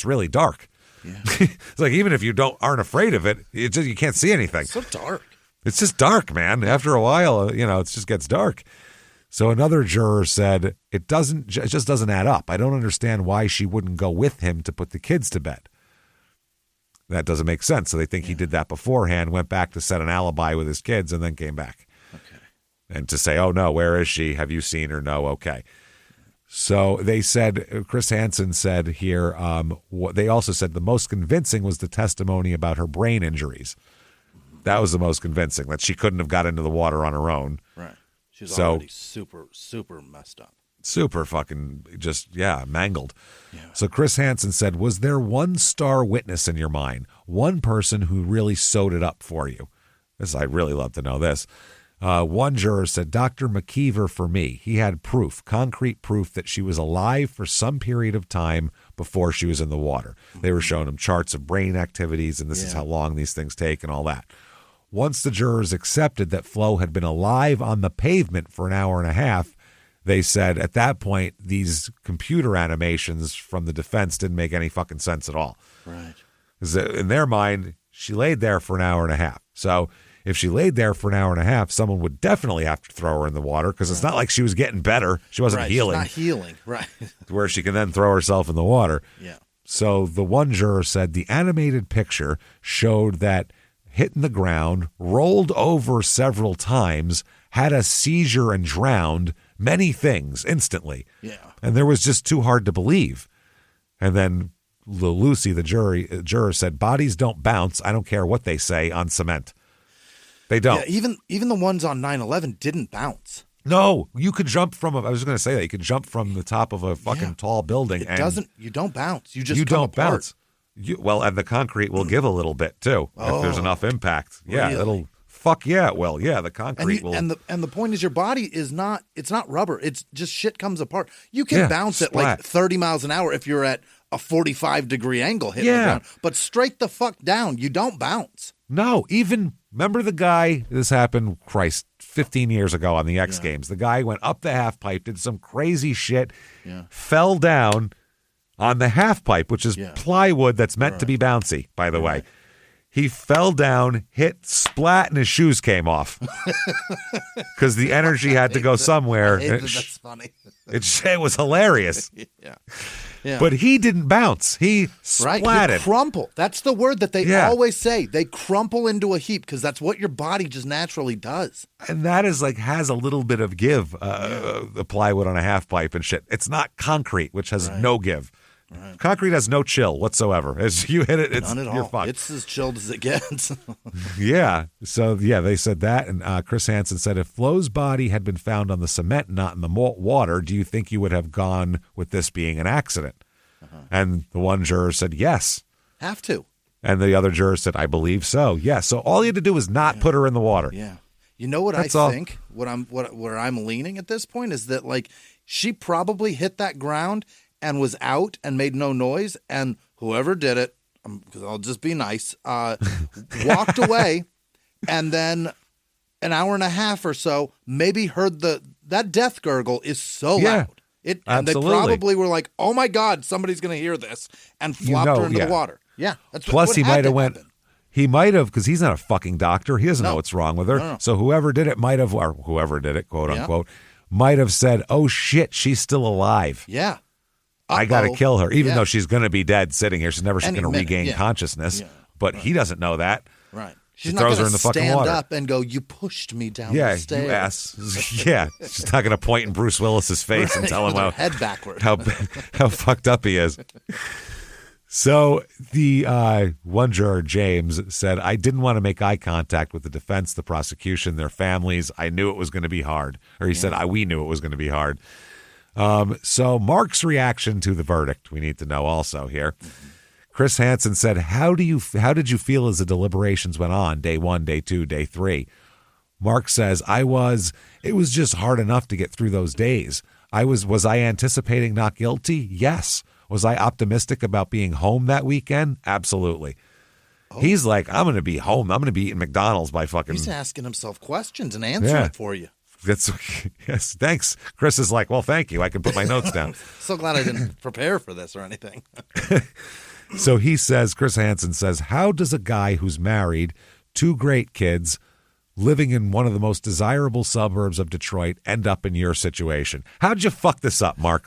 really dark. Yeah. It's like even if you aren't afraid of it, you can't see anything. It's so dark. It's just dark, man. After a while, it just gets dark. So another juror said it just doesn't add up. I don't understand why she wouldn't go with him to put the kids to bed. That doesn't make sense. So they think he did that beforehand, went back to set an alibi with his kids, and then came back. Okay. And to say, oh no, where is she? Have you seen her? No, okay. So they said, Chris Hansen said here, they also said the most convincing was the testimony about her brain injuries. That was the most convincing, that she couldn't have got into the water on her own. Right. She's already super, super messed up. Super fucking mangled. Yeah. So Chris Hansen said, was there one star witness in your mind? One person who really sewed it up for you? I'd really love to know this. One juror said, Dr. McKeever for me. He had proof, concrete proof that she was alive for some period of time before she was in the water. They were showing him charts of brain activities, and this is how long these things take and all that. Once the jurors accepted that Flo had been alive on the pavement for an hour and a half, they said at that point, these computer animations from the defense didn't make any fucking sense at all. Right. Because in their mind, she laid there for an hour and a half. So if she laid there for an hour and a half, someone would definitely have to throw her in the water because it's not like she was getting better. She wasn't healing. She's not healing, right. Where she can then throw herself in the water. Yeah. So the one juror said the animated picture showed that hitting the ground, rolled over several times, had a seizure and drowned, many things instantly. Yeah. And there was just too hard to believe. And then Lucy, the juror said, bodies don't bounce. I don't care what they say on cement. They don't. Yeah, even the ones on 9/11 didn't bounce. No, you could jump from I was going to say that you could jump from the top of a fucking tall building. You don't bounce. You just you come don't apart. bounce. And the concrete will give a little bit too if there's enough impact. Yeah, really? it'll. Fuck yeah. Well, yeah, the concrete will. And the point is, your body is not. It's not rubber. It's just shit comes apart. You can bounce at like 30 miles an hour if you're at a 45-degree angle hitting the ground. But straight the fuck down, you don't bounce. No, even remember the guy. This happened, 15 years ago on the X Games. The guy went up the half pipe, did some crazy shit, fell down on the half pipe, which is plywood that's meant to be bouncy, by the way. He fell down, hit splat, and his shoes came off because the energy had to go somewhere. That's funny. It was hilarious. Yeah. But he didn't bounce. He splatted. He crumple. That's the word that they always say. They crumple into a heap because that's what your body just naturally does. And that is has a little bit of give, the plywood on a half pipe and shit. It's not concrete, which has no give. Right. Concrete has no chill whatsoever. As you hit it, you're fucked. It's as chilled as it gets. Yeah. So, they said that. And Chris Hansen said, if Flo's body had been found on the cement, not in the water, do you think you would have gone with this being an accident? And the one juror said, yes. Have to. And the other juror said, I believe so. Yeah. So all you had to do was not put her in the water. Yeah. You know what That's I think? Where I'm leaning at this point is that she probably hit that ground and was out and made no noise, and whoever did it, because I'll just be nice, walked away, and then an hour and a half or so maybe heard that death gurgle is so loud. And they probably were like, oh my God, somebody's going to hear this, and flopped her into the water. Yeah. That's Plus, he might have went. He might have, because he's not a fucking doctor. He doesn't know what's wrong with her. No. So whoever did it might have, or whoever did it, quote unquote, might have said, oh shit, she's still alive. Yeah. I got to kill her, even though she's going to be dead sitting here. She's never going to regain consciousness. Yeah. But he doesn't know that. Right. She throws her in the fucking water. Stand up and go, you pushed me down the stairs. You ass. Yeah. She's not going to point in Bruce Willis's face and tell him head backward. how fucked up he is. So the one juror, James, said, I didn't want to make eye contact with the defense, the prosecution, their families. I knew it was going to be hard. Or he said, we knew it was going to be hard. So Mark's reaction to the verdict, we need to know also here. Chris Hansen said, how did you feel as the deliberations went on, day 1, day 2, day 3? Mark says, it was just hard enough to get through those days. Was I anticipating not guilty? Yes. Was I optimistic about being home that weekend? Absolutely. Oh. He's like, I'm going to be home. I'm going to be eating McDonald's by fucking. He's asking himself questions and answering it for you. Yes, thanks. Chris is like, well, thank you. I can put my notes down. So glad I didn't prepare for this or anything. So he says, Chris Hansen says, how does a guy who's married, 2 great kids, living in one of the most desirable suburbs of Detroit end up in your situation? How'd you fuck this up, Mark?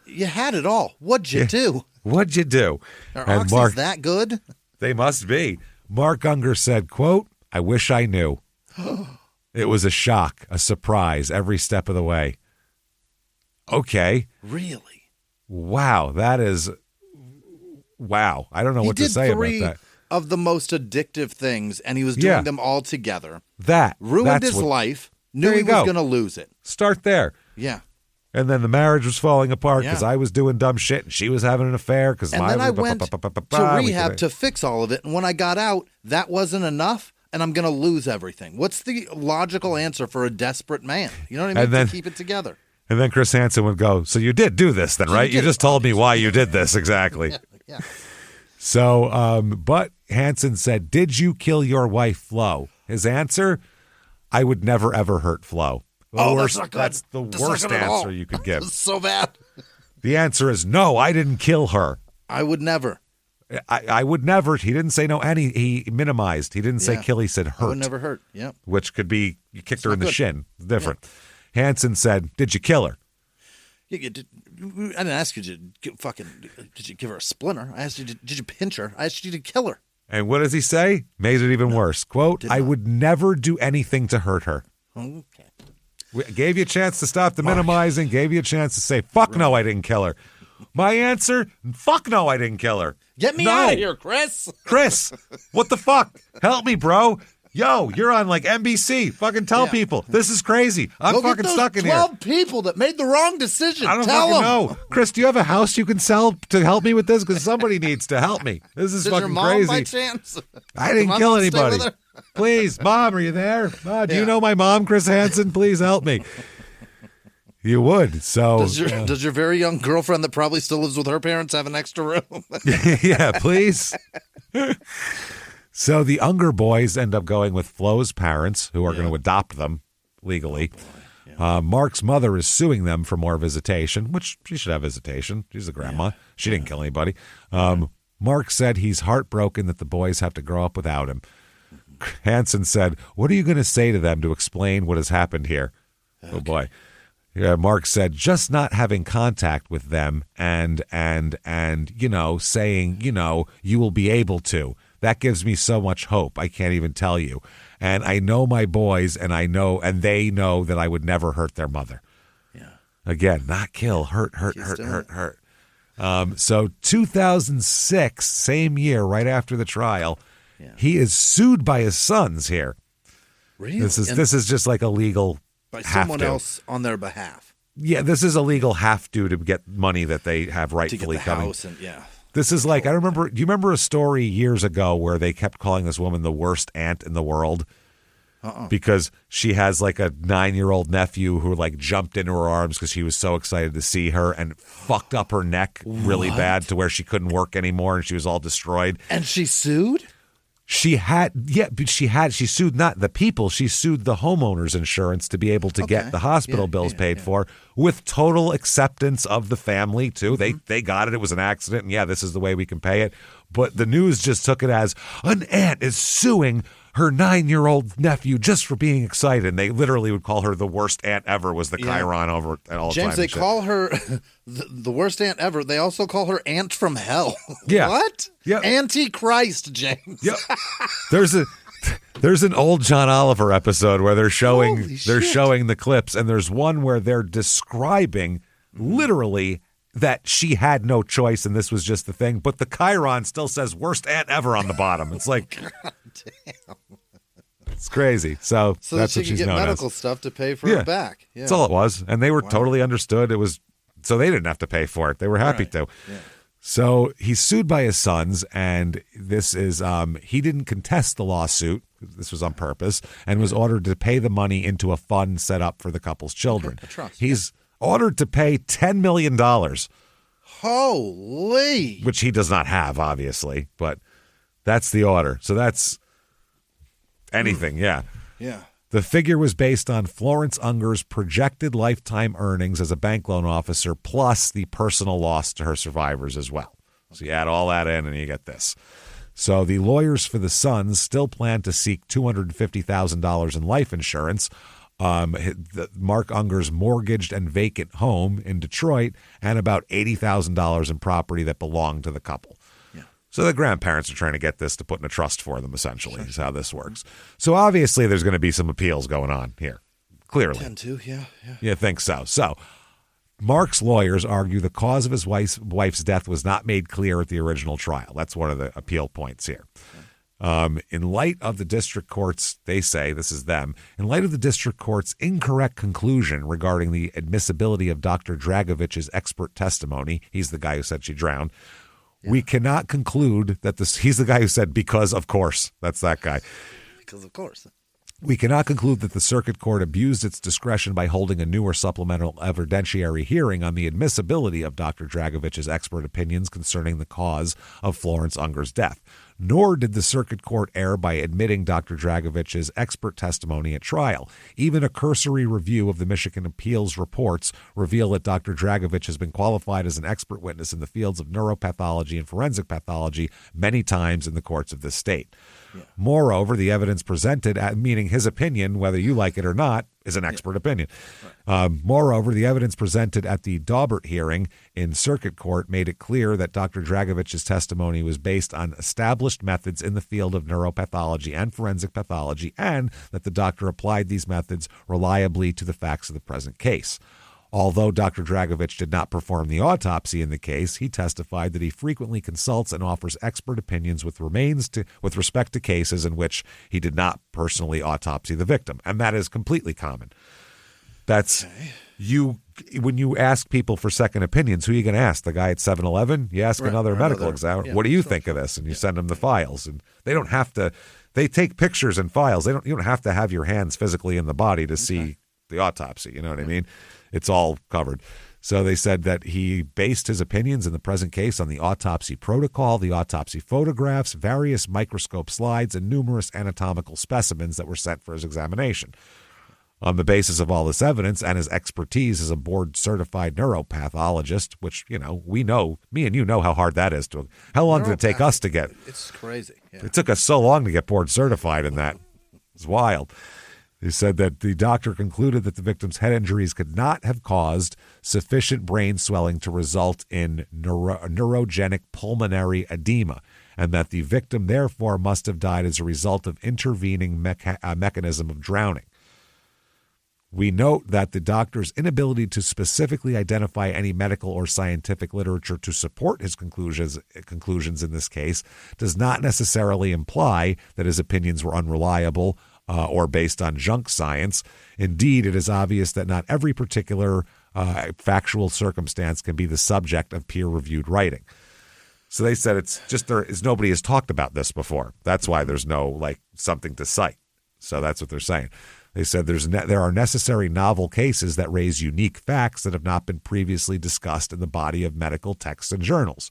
You had it all. What'd you do? What'd you do? Are oxys that good? They must be. Mark Unger said, quote, I wish I knew. It was a shock, a surprise every step of the way. Okay. Really? Wow. That is, wow. I don't know what to say about that. He did 3 of the most addictive things, and he was doing them all together. That. Ruined his life, knew he was going to lose it. Start there. Yeah. And then the marriage was falling apart because I was doing dumb shit and she was having an affair. And then I went to rehab to fix all of it. And when I got out, that wasn't enough. And I'm going to lose everything. What's the logical answer for a desperate man? You know what I mean? Then, to keep it together. And then Chris Hansen would go, so you did do this then, right? You just told me why you did this. Exactly. Yeah. So, but Hansen said, did you kill your wife, Flo? His answer, I would never, ever hurt Flo. That's not good. That's the worst answer you could give. That's so bad. The answer is no, I didn't kill her. I would never. I would never. He didn't say no, and he minimized. He didn't say kill, he said hurt. I would never hurt, Which could be, you kicked her in the shin. It's different. Yeah. Hansen said, did you kill her? I didn't ask you, did you give her a splinter? I asked you, did you pinch her? I asked you to kill her. And what does he say? Made it even worse. Quote, I would never do anything to hurt her. Okay. We gave you a chance to stop the minimizing, gave you a chance to say, fuck no, I didn't kill her. My answer, fuck no, I didn't kill her. Get me out of here, Chris. Chris, what the fuck? Help me, bro. Yo, you're on like NBC. Fucking tell people. This is crazy. I'm fucking stuck in here. 12 people that made the wrong decision. I don't fucking know. Chris, do you have a house you can sell to help me with this? Because somebody needs to help me. This is fucking your mom, crazy. By chance? I didn't kill anybody. Please, Mom, are you there? Do you know my mom, Chris Hansen? Please help me. You would. So does your very young girlfriend that probably still lives with her parents have an extra room? Yeah, please. So the Unger boys end up going with Flo's parents, who are going to adopt them legally. Mark's mother is suing them for more visitation, which she should have visitation. She's a grandma. She didn't kill anybody. Mark said he's heartbroken that the boys have to grow up without him. Hansen said, what are you going to say to them to explain what has happened here? Okay. Oh, boy. Yeah, Mark said, just not having contact with them and saying, you will be able to. That gives me so much hope. I can't even tell you. And I know my boys, and they know that I would never hurt their mother. Yeah. Again, not kill, hurt. So 2006, same year, right after the trial, he is sued by his sons here. Really? This is just like a legal by someone else on their behalf. Yeah, this is a legal have to get money that they have rightfully coming. House and, This is like, do you remember a story years ago where they kept calling this woman the worst aunt in the world? Because she has like a 9-year-old nephew who like jumped into her arms because he was so excited to see her and fucked up her neck really bad to where she couldn't work anymore and she was all destroyed. And she sued? She sued not the people, she sued the homeowner's insurance to be able to get the hospital bills paid for with total acceptance of the family too. They got it. It was an accident and this is the way we can pay it. But the news just took it as an aunt is suing her 9-year-old nephew just for being excited. And they literally would call her the worst aunt ever was the chyron over at all James, they call her the worst aunt ever. They also call her Aunt from Hell. Yeah. What? Yeah. Antichrist, James. Yep. There's an old John Oliver episode where they're showing the clips, and there's one where they're describing literally that she had no choice and this was just the thing, but the chyron still says worst aunt ever on the bottom. It's like God damn. It's crazy. So that's what she's known as. So she could get medical stuff to pay for her back. Yeah. That's all it was. And they were totally understood. It was so they didn't have to pay for it. They were happy to. Yeah. So he's sued by his sons, and this is he didn't contest the lawsuit. This was on purpose, and was ordered to pay the money into a fund set up for the couple's children. He's ordered to pay $10 million. Holy! Which he does not have, obviously, but that's the order. So that's anything, Yeah. The figure was based on Florence Unger's projected lifetime earnings as a bank loan officer, plus the personal loss to her survivors as well. So you add all that in, and you get this. So the lawyers for the sons still plan to seek $250,000 in life insurance. Mark Unger's mortgaged and vacant home in Detroit, and about $80,000 in property that belonged to the couple. So the grandparents are trying to get this to put in a trust for them, essentially, is how this works. So obviously there's going to be some appeals going on here, clearly. Tend to, yeah. You think so. So Mark's lawyers argue the cause of his wife's death was not made clear at the original trial. That's one of the appeal points here. In light of the district court's, they say, this is them, in light of the district court's incorrect conclusion regarding the admissibility of Dr. Dragovich's expert testimony, he's the guy who said she drowned, we cannot conclude that this, he's the guy who said, because of course, that's that guy. Because of course. We cannot conclude that the circuit court abused its discretion by holding a new or supplemental evidentiary hearing on the admissibility of Dr. Dragovich's expert opinions concerning the cause of Florence Unger's death. Nor did the circuit court err by admitting Dr. Dragovich's expert testimony at trial. Even a cursory review of the Michigan Appeals reports reveal that Dr. Dragovich has been qualified as an expert witness in the fields of neuropathology and forensic pathology many times in the courts of this state. Yeah. Moreover, the evidence presented, meaning his opinion, whether you like it or not, is an expert opinion. Right. Moreover, the evidence presented at the Daubert hearing in circuit court made it clear that Dr. Dragovich's testimony was based on established methods in the field of neuropathology and forensic pathology, and that the doctor applied these methods reliably to the facts of the present case. Although Dr. Dragovich did not perform the autopsy in the case, he testified that he frequently consults and offers expert opinions with respect to cases in which he did not personally autopsy the victim, and that is completely common. That's when you ask people for second opinions, who are you going to ask? The guy at 7-Eleven? You ask another medical examiner, what do you think of this? And you send them the files, and they don't have to. They take pictures and files. You don't have to have your hands physically in the body to see the autopsy. You know what I mean? It's all covered. So they said that he based his opinions in the present case on the autopsy protocol, the autopsy photographs, various microscope slides, and numerous anatomical specimens that were sent for his examination. On the basis of all this evidence and his expertise as a board-certified neuropathologist, which, we know, me and you know how hard that is. How long did it take us to get? It's crazy. Yeah. It took us so long to get board-certified in that. It's wild. He said that the doctor concluded that the victim's head injuries could not have caused sufficient brain swelling to result in neurogenic pulmonary edema, and that the victim therefore must have died as a result of intervening mechanism of drowning. We note that the doctor's inability to specifically identify any medical or scientific literature to support his conclusions in this case does not necessarily imply that his opinions were unreliable or based on junk science. Indeed, it is obvious that not every particular factual circumstance can be the subject of peer-reviewed writing. So they said it's just nobody has talked about this before. That's why there's no something to cite. So that's what they're saying. They said there are necessary novel cases that raise unique facts that have not been previously discussed in the body of medical texts and journals.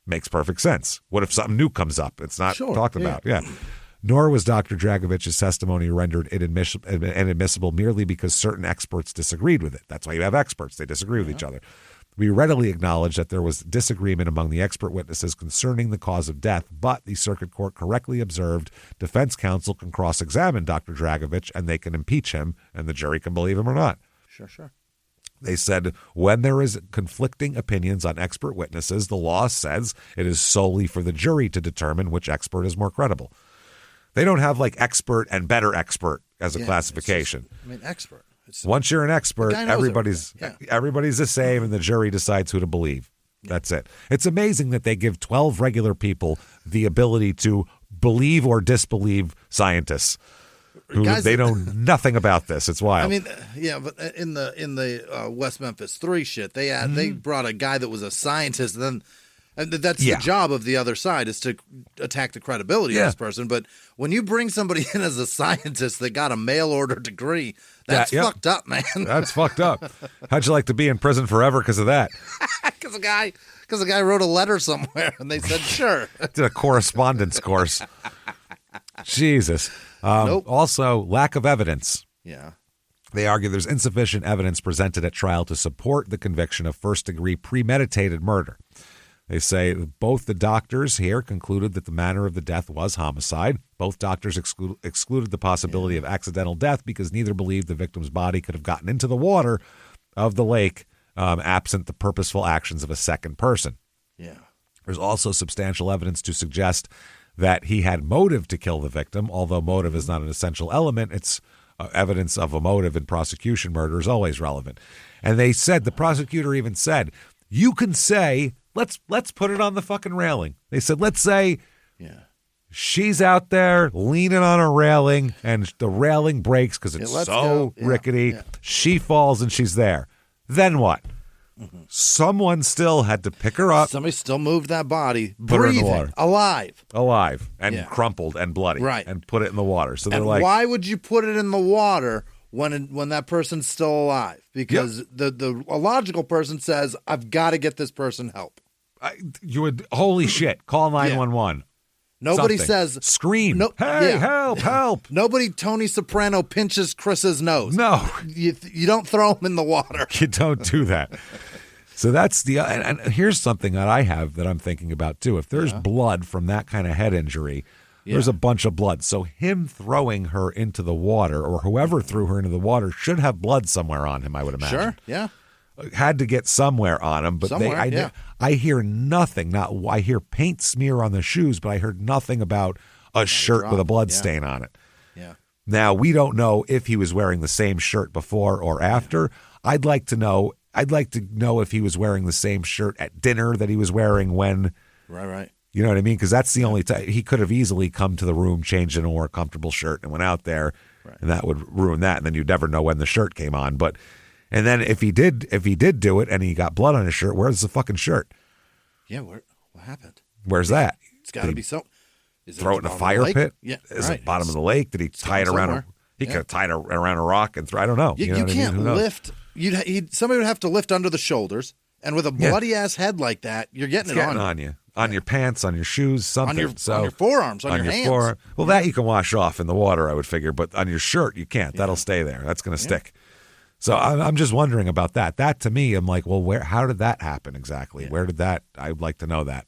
Makes perfect sense. What if something new comes up? It's not talked about. Yeah. Nor was Dr. Dragovich's testimony rendered inadmissible merely because certain experts disagreed with it. That's why you have experts. They disagree with each other. We readily acknowledge that there was disagreement among the expert witnesses concerning the cause of death, but the circuit court correctly observed defense counsel can cross-examine Dr. Dragovich and they can impeach him, and the jury can believe him or not. Sure. They said when there is conflicting opinions on expert witnesses, the law says it is solely for the jury to determine which expert is more credible. They don't have expert and better expert as a classification. Expert. Once you're an expert, everybody's the same, and the jury decides who to believe. That's it. It's amazing that they give 12 regular people the ability to believe or disbelieve scientists who they know nothing about this. It's wild. But in the West Memphis 3 shit, they brought a guy that was a scientist, and that's the job of the other side, is to attack the credibility of this person. But when you bring somebody in as a scientist that got a mail order degree, that's fucked up, man. That's fucked up. How'd you like to be in prison forever because of that? Because the guy wrote a letter somewhere and they said, sure. Did a correspondence course. Jesus. Also, lack of evidence. Yeah. They argue there's insufficient evidence presented at trial to support the conviction of first-degree premeditated murder. They say both the doctors here concluded that the manner of the death was homicide. Both doctors excluded the possibility of accidental death because neither believed the victim's body could have gotten into the water of the lake absent the purposeful actions of a second person. Yeah. There's also substantial evidence to suggest that he had motive to kill the victim, although motive is not an essential element. It's evidence of a motive in prosecution murder is always relevant. And they said, the prosecutor even said, you can say, let's put it on the fucking railing. They said, let's say She's out there leaning on a railing, and the railing breaks because it's so rickety. Yeah. She falls, and she's there. Then what? Mm-hmm. Someone still had to pick her up. Somebody still moved that body, put her in the breathing, water. Alive, and crumpled and bloody, right? And put it in the water. So they're and like, why would you put it in the water when that person's still alive? Because a logical person says, "I've got to get this person help." You would holy shit! Call 911. Nobody says scream. Hey, help! Nobody Tony Soprano pinches Chris's nose. No, you don't throw him in the water. You don't do that. So that's and here's something that I have that I'm thinking about too. If there's blood from that kind of head injury, there's a bunch of blood. So him throwing her into the water, or whoever threw her into the water, should have blood somewhere on him, I would imagine. Sure, yeah. Had to get somewhere on him, but I hear nothing. I hear paint smear on the shoes, but I heard nothing about a shirt with a blood stain on it. Yeah. Now, we don't know if he was wearing the same shirt before or after. I'd like to know if he was wearing the same shirt at dinner that he was wearing when. Right. You know what I mean? Because that's the only time he could have easily come to the room, changed into a more comfortable shirt, and went out there, and that would ruin that. And then you'd never know when the shirt came on, but. And then if he did do it and he got blood on his shirt, where's the fucking shirt? Yeah, what happened? Where's that? It's got to be so. Is throw it in a fire pit? Yeah, is it bottom of the lake? Did he tie it around? He could have tied it around a rock and throw. I don't know. You can't lift. Somebody would have to lift under the shoulders, and with a bloody ass head like that, you're getting on you. On your pants, on your shoes, something. On your forearms, on your hands. Well, that you can wash off in the water, I would figure, but on your shirt, you can't. That'll stay there. That's going to stick. So I'm just wondering about that. That to me, I'm like, well, how did that happen exactly? Yeah. Where did that? I'd like to know that.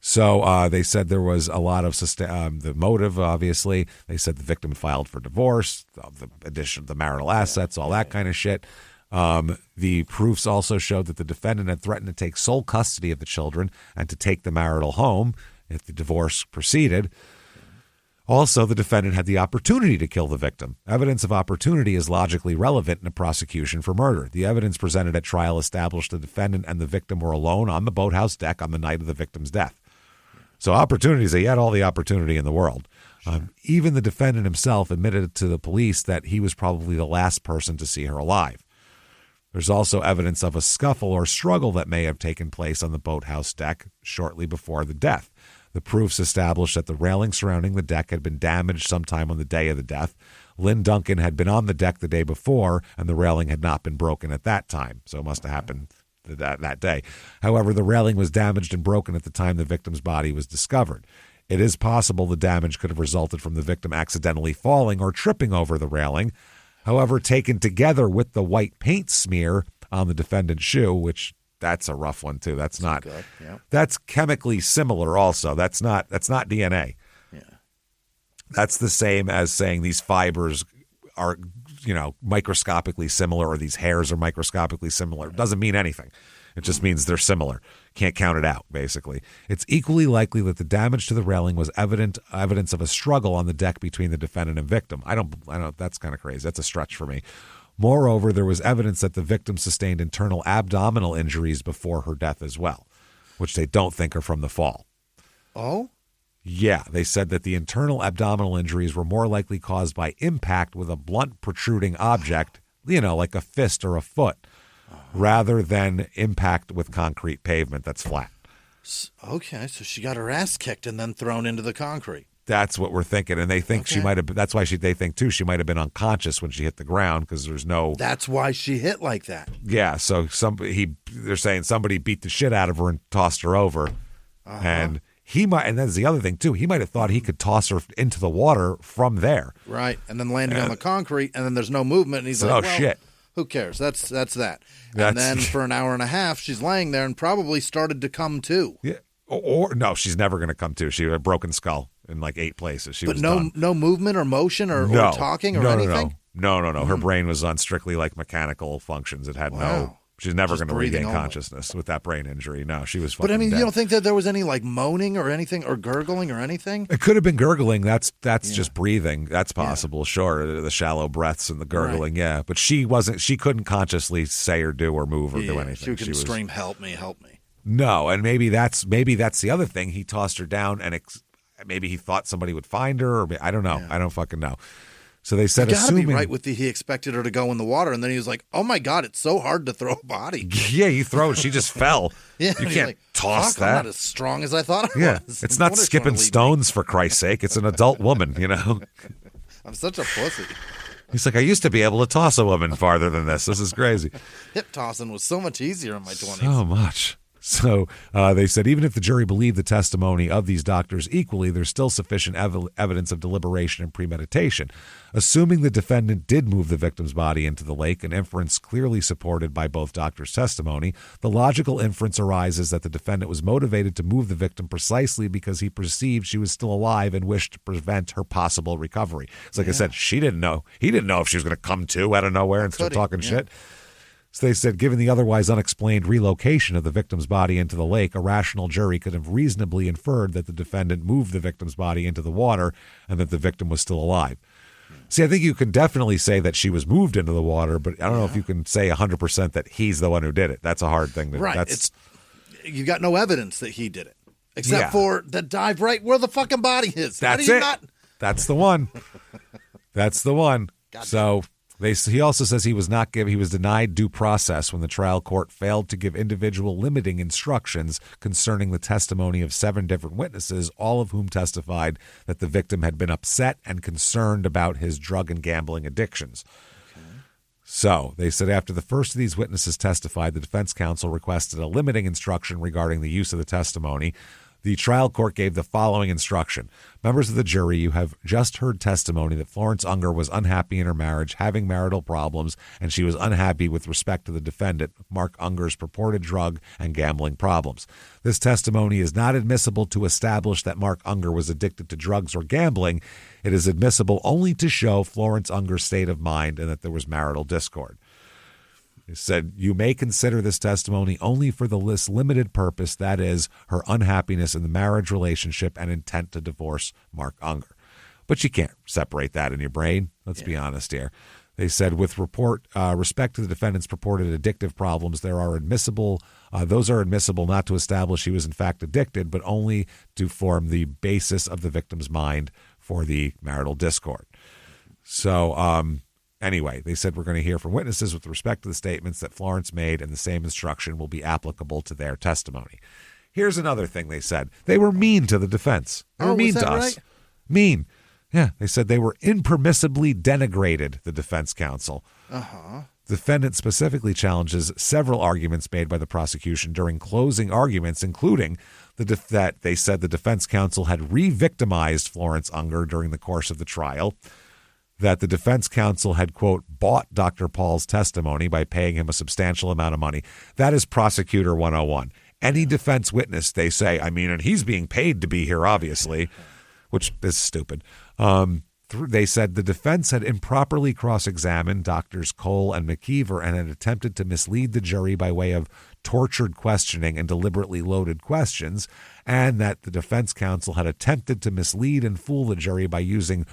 So they said there was a lot of the motive. Obviously, they said the victim filed for divorce, the addition of the marital assets, all that kind of shit. The proofs also showed that the defendant had threatened to take sole custody of the children and to take the marital home if the divorce proceeded. Also, the defendant had the opportunity to kill the victim. Evidence of opportunity is logically relevant in a prosecution for murder. The evidence presented at trial established the defendant and the victim were alone on the boathouse deck on the night of the victim's death. So opportunities, he had all the opportunity in the world. Even the defendant himself admitted to the police that he was probably the last person to see her alive. There's also evidence of a scuffle or struggle that may have taken place on the boathouse deck shortly before the death. The proofs established that the railing surrounding the deck had been damaged sometime on the day of the death. Lynn Duncan had been on the deck the day before, and the railing had not been broken at that time, so it must have happened that day. However, the railing was damaged and broken at the time the victim's body was discovered. It is possible the damage could have resulted from the victim accidentally falling or tripping over the railing. However, taken together with the white paint smear on the defendant's shoe, which that's a rough one too. That's not good. Yeah. That's chemically similar also. That's not DNA. Yeah. That's the same as saying these fibers are, microscopically similar or these hairs are microscopically similar. It doesn't mean anything. It just means they're similar. Can't count it out, basically. It's equally likely that the damage to the railing was evidence of a struggle on the deck between the defendant and victim. I don't, that's kind of crazy. That's a stretch for me. Moreover, there was evidence that the victim sustained internal abdominal injuries before her death as well, which they don't think are from the fall. Oh? Yeah, they said that the internal abdominal injuries were more likely caused by impact with a blunt protruding object, like a fist or a foot, rather than impact with concrete pavement that's flat. Okay, so she got her ass kicked and then thrown into the concrete. That's what we're thinking, and they think she might have. That's why they think too. She might have been unconscious when she hit the ground because there's no. That's why she hit like that. Yeah, so they're saying somebody beat the shit out of her and tossed her over, and he might. And that's the other thing too. He might have thought he could toss her into the water from there, right? And then landing on the concrete, and then there's no movement, and he's like, "Oh shit, who cares? That's that." And then for an hour and a half, she's laying there and probably started to come to. Yeah, or no, she's never going to come to. She had a broken skull in like 8 places. She was done. No movement or motion or talking or anything? No. Her brain was on strictly like mechanical functions. It had she's never going to regain consciousness with that brain injury. No, she was fucking But I mean, dead. You don't think that there was any like moaning or anything or gurgling or anything? It could have been gurgling. That's just breathing. That's possible, sure. The shallow breaths and the gurgling, yeah. But she couldn't consciously say or do or move or do anything. She could scream, help me, help me. No, and maybe that's the other thing. He tossed her down and maybe he thought somebody would find her, or I don't know. Yeah. I don't fucking know. So they said, assuming be right with he expected her to go in the water, and then he was like, "Oh my God, it's so hard to throw a body." Yeah, you throw it, she just fell. Yeah, you can't toss that. I'm not as strong as I thought I was. It's not skipping stones for Christ's sake. It's an adult woman, I'm such a pussy. He's like, I used to be able to toss a woman farther than this. This is crazy. Hip tossing was so much easier in my 20s. So much. So they said even if the jury believed the testimony of these doctors equally, there's still sufficient evidence of deliberation and premeditation. Assuming the defendant did move the victim's body into the lake, an inference clearly supported by both doctors' testimony, the logical inference arises that the defendant was motivated to move the victim precisely because he perceived she was still alive and wished to prevent her possible recovery. It's like I said, she didn't know. He didn't know if she was going to come to out of nowhere and start talking shit. So they said, given the otherwise unexplained relocation of the victim's body into the lake, a rational jury could have reasonably inferred that the defendant moved the victim's body into the water and that the victim was still alive. See, I think you can definitely say that she was moved into the water, but I don't know if you can say 100% that he's the one who did it. That's a hard thing. You got no evidence that he did it, except for the dive right where the fucking body is. That's it. That's the one. That's the one. So... He also says he was denied due process when the trial court failed to give individual limiting instructions concerning the testimony of 7 different witnesses, all of whom testified that the victim had been upset and concerned about his drug and gambling addictions. Okay. So they said after the first of these witnesses testified, the defense counsel requested a limiting instruction regarding the use of the testimony. The trial court gave the following instruction. Members of the jury, you have just heard testimony that Florence Unger was unhappy in her marriage, having marital problems, and she was unhappy with respect to the defendant, Mark Unger's purported drug and gambling problems. This testimony is not admissible to establish that Mark Unger was addicted to drugs or gambling. It is admissible only to show Florence Unger's state of mind and that there was marital discord. He said, you may consider this testimony only for the limited purpose, that is, her unhappiness in the marriage relationship and intent to divorce Mark Unger. But you can't separate that in your brain. Let's be honest here. They said, with respect to the defendant's purported addictive problems, those are admissible not to establish he was in fact addicted, but only to form the basis of the victim's mind for the marital discord. So, anyway, they said we're going to hear from witnesses with respect to the statements that Florence made, and the same instruction will be applicable to their testimony. Here's another thing they said. They were mean to the defense. They were mean to us. Right? Mean. Yeah, they said they were impermissibly denigrated, the defense counsel. Uh-huh. The defendant specifically challenges several arguments made by the prosecution during closing arguments, including that they said the defense counsel had re-victimized Florence Unger during the course of the trial, that the defense counsel had, quote, bought Dr. Paul's testimony by paying him a substantial amount of money. That is prosecutor 101. Any defense witness, they say, and he's being paid to be here, obviously, which is stupid. They said the defense had improperly cross-examined Doctors Cole and McKeever and had attempted to mislead the jury by way of tortured questioning and deliberately loaded questions, and that the defense counsel had attempted to mislead and fool the jury by using,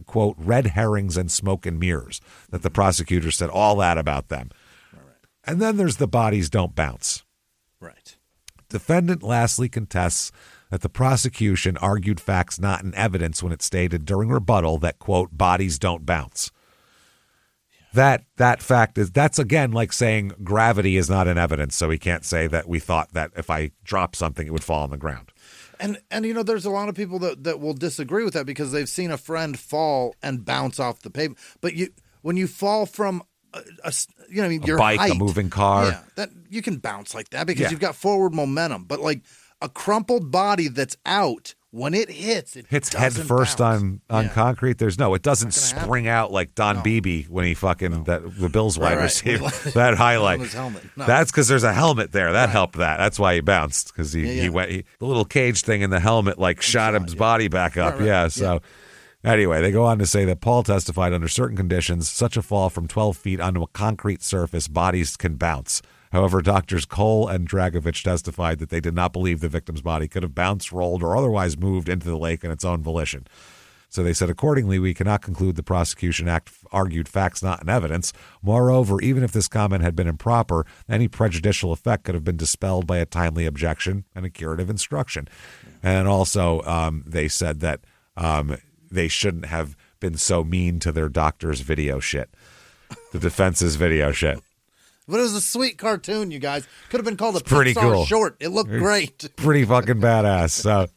quote, red herrings and smoke and mirrors, that the prosecutor said all that about them. Right. And then there's the bodies don't bounce. Right. Defendant lastly contests that the prosecution argued facts not in evidence when it stated during rebuttal that, quote, bodies don't bounce. That fact that's again like saying gravity is not in evidence, so we can't say that we thought that if I drop something it would fall on the ground. And there's a lot of people that will disagree with that because they've seen a friend fall and bounce off the pavement. But when you fall from your bike, height, a moving car, that you can bounce like that because you've got forward momentum. But like a crumpled body that's out, when it hits head first on concrete. It doesn't spring out like Don Beebe when he the Bills wide receiver. That highlight. No. That's because there's a helmet there. That helped that. That's why he bounced, because he went. The little cage thing in the helmet shot his body back up. Anyway, they go on to say that Paul testified under certain conditions, such a fall from 12 feet onto a concrete surface, bodies can bounce. However, Doctors Cole and Dragovich testified that they did not believe the victim's body could have bounced, rolled, or otherwise moved into the lake in its own volition. So they said, accordingly, we cannot conclude the prosecution argued facts not in evidence. Moreover, even if this comment had been improper, any prejudicial effect could have been dispelled by a timely objection and a curative instruction. And also they said that they shouldn't have been so mean to their doctor's video shit, the defense's video shit. But it was a sweet cartoon, you guys. Could have been called a pretty Pixar cool short. It looked great. Pretty fucking badass. So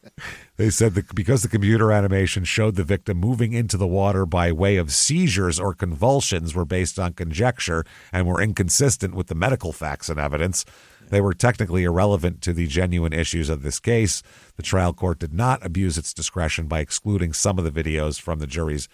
they said that because the computer animation showed the victim moving into the water by way of seizures or convulsions were based on conjecture and were inconsistent with the medical facts and evidence. They were technically irrelevant to the genuine issues of this case. The trial court did not abuse its discretion by excluding some of the videos from the jury's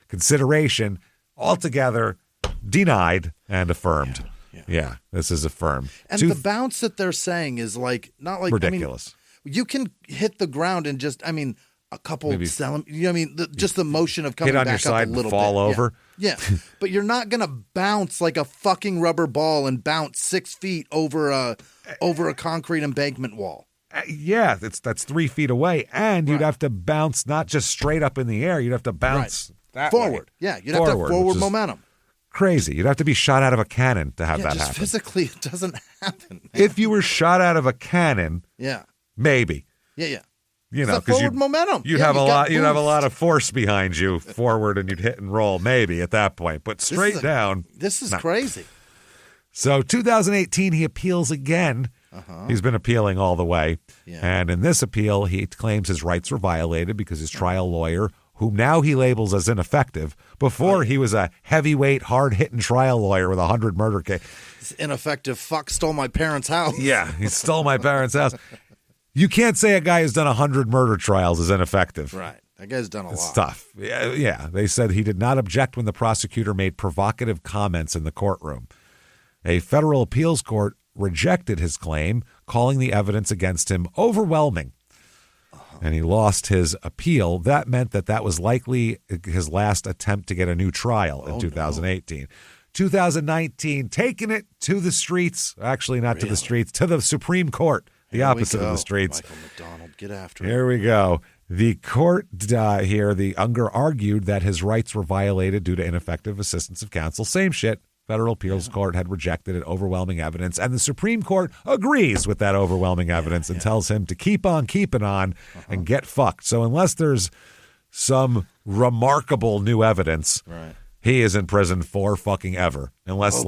consideration. Altogether, denied and affirmed. Yeah, this is affirmed. And the bounce that they're saying is not like ridiculous. I mean, you can hit the ground and just, a couple, just the motion of coming hit on back your side up a little and fall bit. over. Yeah. But you're not going to bounce like a fucking rubber ball and bounce 6 feet over a concrete embankment wall. Yeah, that's 3 feet away, and you'd have to bounce not just straight up in the air. You'd have to bounce that forward. Way. Yeah, you'd have to have forward momentum. Crazy. You'd have to be shot out of a cannon to have that happen. Physically, it doesn't happen. Man. If you were shot out of a cannon, maybe. Yeah. Because forward momentum. You'd have a lot. You'd have a lot of force behind you forward, and you'd hit and roll maybe at that point. But straight down, this is crazy. So 2018, he appeals again. He's been appealing all the way, and in this appeal, he claims his rights were violated because his trial lawyer, whom now he labels as ineffective, before he was a heavyweight, hard-hitting trial lawyer with 100 murder cases. This ineffective fuck stole my parents' house. Yeah, he stole my parents' house. You can't say a guy who's done 100 murder trials is ineffective. Right. That guy's done a lot. It's tough. Yeah. They said he did not object when the prosecutor made provocative comments in the courtroom. A federal appeals court rejected his claim, calling the evidence against him overwhelming. And he lost his appeal. That meant that was likely his last attempt to get a new trial in 2018. 2019, taking it to the streets. Actually, not to the streets, to the Supreme Court. The opposite of the streets. Michael McDonald, get after it. Here we go. The court here, the Unger argued that his rights were violated due to ineffective assistance of counsel. Same shit. Federal appeals court had rejected it, overwhelming evidence, and the Supreme Court agrees with that overwhelming evidence and tells him to keep on keeping on and get fucked. So unless there's some remarkable new evidence, he is in prison for fucking ever. Unless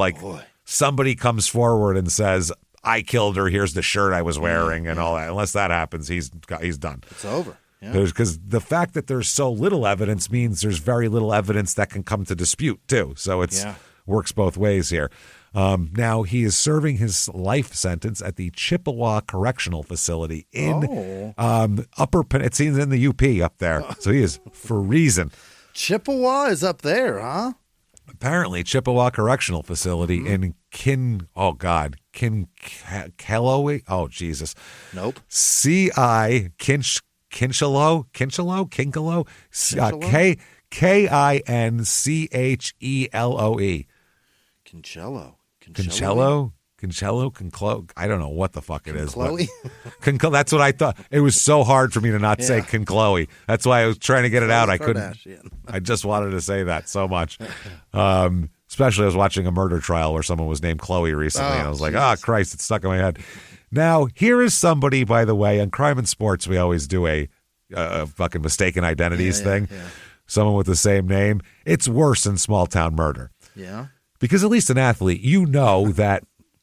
somebody comes forward and says, I killed her, here's the shirt I was wearing and all that. Unless that happens, he's done. It's over. Yeah. Because the fact that there's so little evidence means there's very little evidence that can come to dispute too. So it's works both ways here. Now he is serving his life sentence at the Chippewa Correctional Facility in it's in the UP up there. So he is for reason. Chippewa is up there, huh? Apparently, Chippewa Correctional Facility in Kinchelo. Oh, Jesus. Nope. Kinchelo? Kinchello. I don't know what the fuck it is. That's what I thought. It was so hard for me to not say Kincloe. That's why I was trying to get it out. I couldn't. I just wanted to say that so much. Especially I was watching a murder trial where someone was named Chloe recently, and I was like, Christ, it's stuck in my head. Now, here is somebody, by the way, on Crime and Sports, we always do a fucking mistaken identities thing. Yeah. Someone with the same name. It's worse than small town murder. Yeah. Because at least an athlete, you know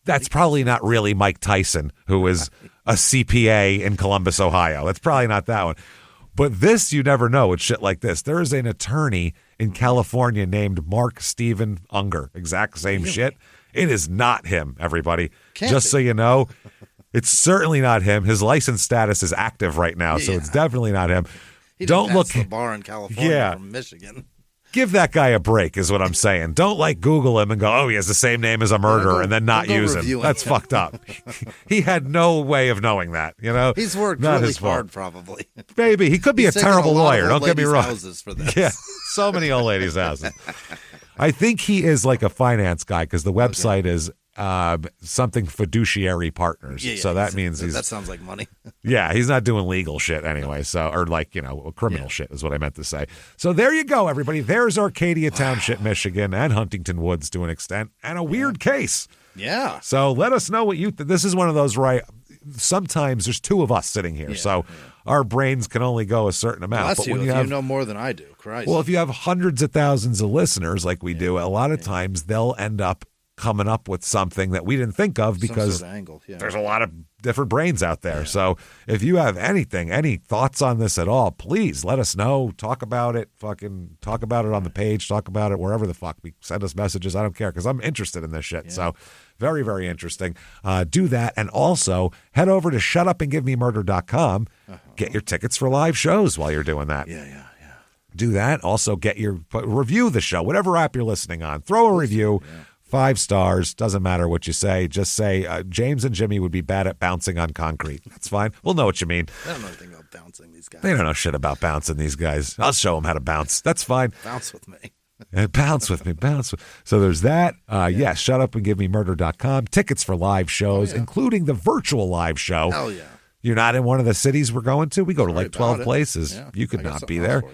that's probably not really Mike Tyson, who is a CPA in Columbus, Ohio. That's probably not that one. But this, you never know with shit like this. There is an attorney in California named Mark Steven Unger. Exact same shit. It is not him, everybody. So you know, it's certainly not him. His license status is active right now, so it's definitely not him. Don't look the bar in California from Michigan. Give that guy a break is what I'm saying. Don't Google him and go, oh, he has the same name as a murderer and then not use him. That's fucked up. He had no way of knowing that, you know? He's worked really hard, probably. Maybe. He could be a terrible lawyer. Don't get me wrong. Houses for this. Yeah, so many old ladies' houses. I think he is like a finance guy because the website is something fiduciary partners. So that means that sounds like money. Yeah, he's not doing legal shit anyway. So, or like, criminal shit is what I meant to say. So there you go, everybody. There's Arcadia Township, Michigan, and Huntington Woods to an extent, and a weird case. Yeah. So let us know what you this is one of those, right? Sometimes there's two of us sitting here, so our brains can only go a certain amount. Bless you, you know more than I do. Christ. Well, if you have hundreds of thousands of listeners like we do, a lot of times they'll end up coming up with something that we didn't think of because there's a lot of different brains out there. So if you have any thoughts on this at all, please let us know. Talk about it. Fucking talk about it on the page. Talk about it wherever the fuck. Send us messages. I don't care because I'm interested in this shit. Yeah. So very, very interesting. Do that. And also head over to shutupandgivememurder.com. Get your tickets for live shows while you're doing that. Yeah. Do that. Also review the show, whatever app you're listening on. Throw a review. 5 stars. Doesn't matter what you say. Just say James and Jimmy would be bad at bouncing on concrete. That's fine. We'll know what you mean. I don't know anything about bouncing these guys. They don't know shit about bouncing these guys. I'll show them how to bounce. That's fine. Bounce with me. Bounce with me. So there's that. Shutupandgivememurder.com. Tickets for live shows, including the virtual live show. Hell yeah. You're not in one of the cities we're going to? We go to like 12 places. Yeah, you could not be there. Yeah.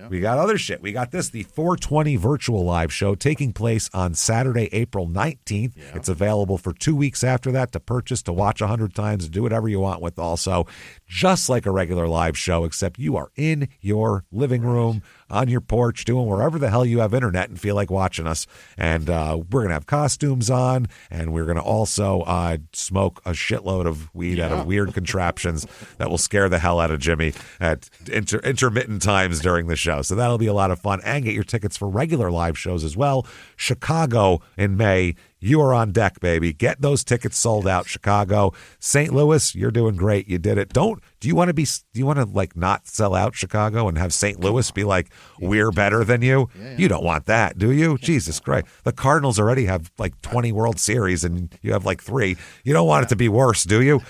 We got other shit. We got the 420 virtual live show taking place on Saturday, April 19th. Yeah. It's available for 2 weeks after that to purchase, to watch 100 times, do whatever you want with. Also, just like a regular live show, except you are in your living room, on your porch, doing wherever the hell you have internet and feel like watching us. And we're going to have costumes on, and we're going to also smoke a shitload of weed out of weird contraptions that will scare the hell out of Jimmy at intermittent times during the show. So that'll be a lot of fun. And get your tickets for regular live shows as well. Chicago in May. You are on deck, baby. Get those tickets sold out. Chicago, St. Louis, you're doing great. You did it. Do you want to like not sell out Chicago and have St. Louis be like, we're better than you? Yeah. You don't want that, do you? Jesus Christ. The Cardinals already have like 20 World Series and you have like 3. You don't want it to be worse, do you?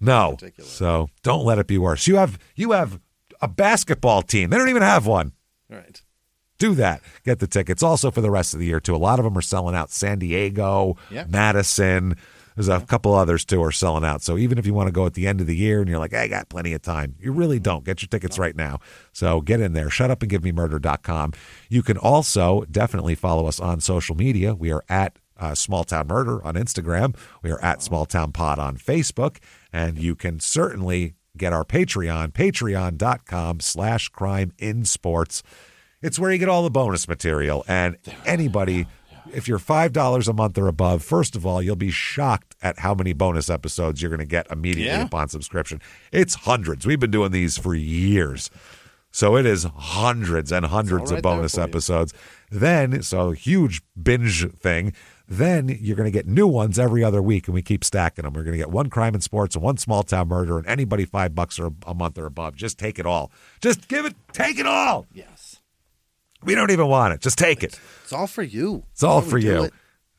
No. So don't let it be worse. You have a basketball team. They don't even have one. Right. Do that. Get the tickets. Also for the rest of the year, too. A lot of them are selling out. San Diego, Madison. There's a couple others, too, are selling out. So even if you want to go at the end of the year and you're like, I got plenty of time, you really don't. Get your tickets right now. So get in there. Shutupandgivememurder.com. You can also definitely follow us on social media. We are at Small Town Murder on Instagram. We are at Small Town Pod on Facebook. And you can certainly get our Patreon, patreon.com/crimeinsports. It's where you get all the bonus material. And anybody, if you're $5 a month or above, first of all, you'll be shocked at how many bonus episodes you're going to get immediately upon subscription. It's hundreds. We've been doing these for years. So it is hundreds and hundreds of bonus episodes. Then, so huge binge thing. Then you're going to get new ones every other week, and we keep stacking them. We're going to get one Crime and Sports and one Small Town Murder, and anybody $5 or a month or above. Just take it all. Just take it all. Yes. We don't even want it. Just take it. It's all for you. It's all for you.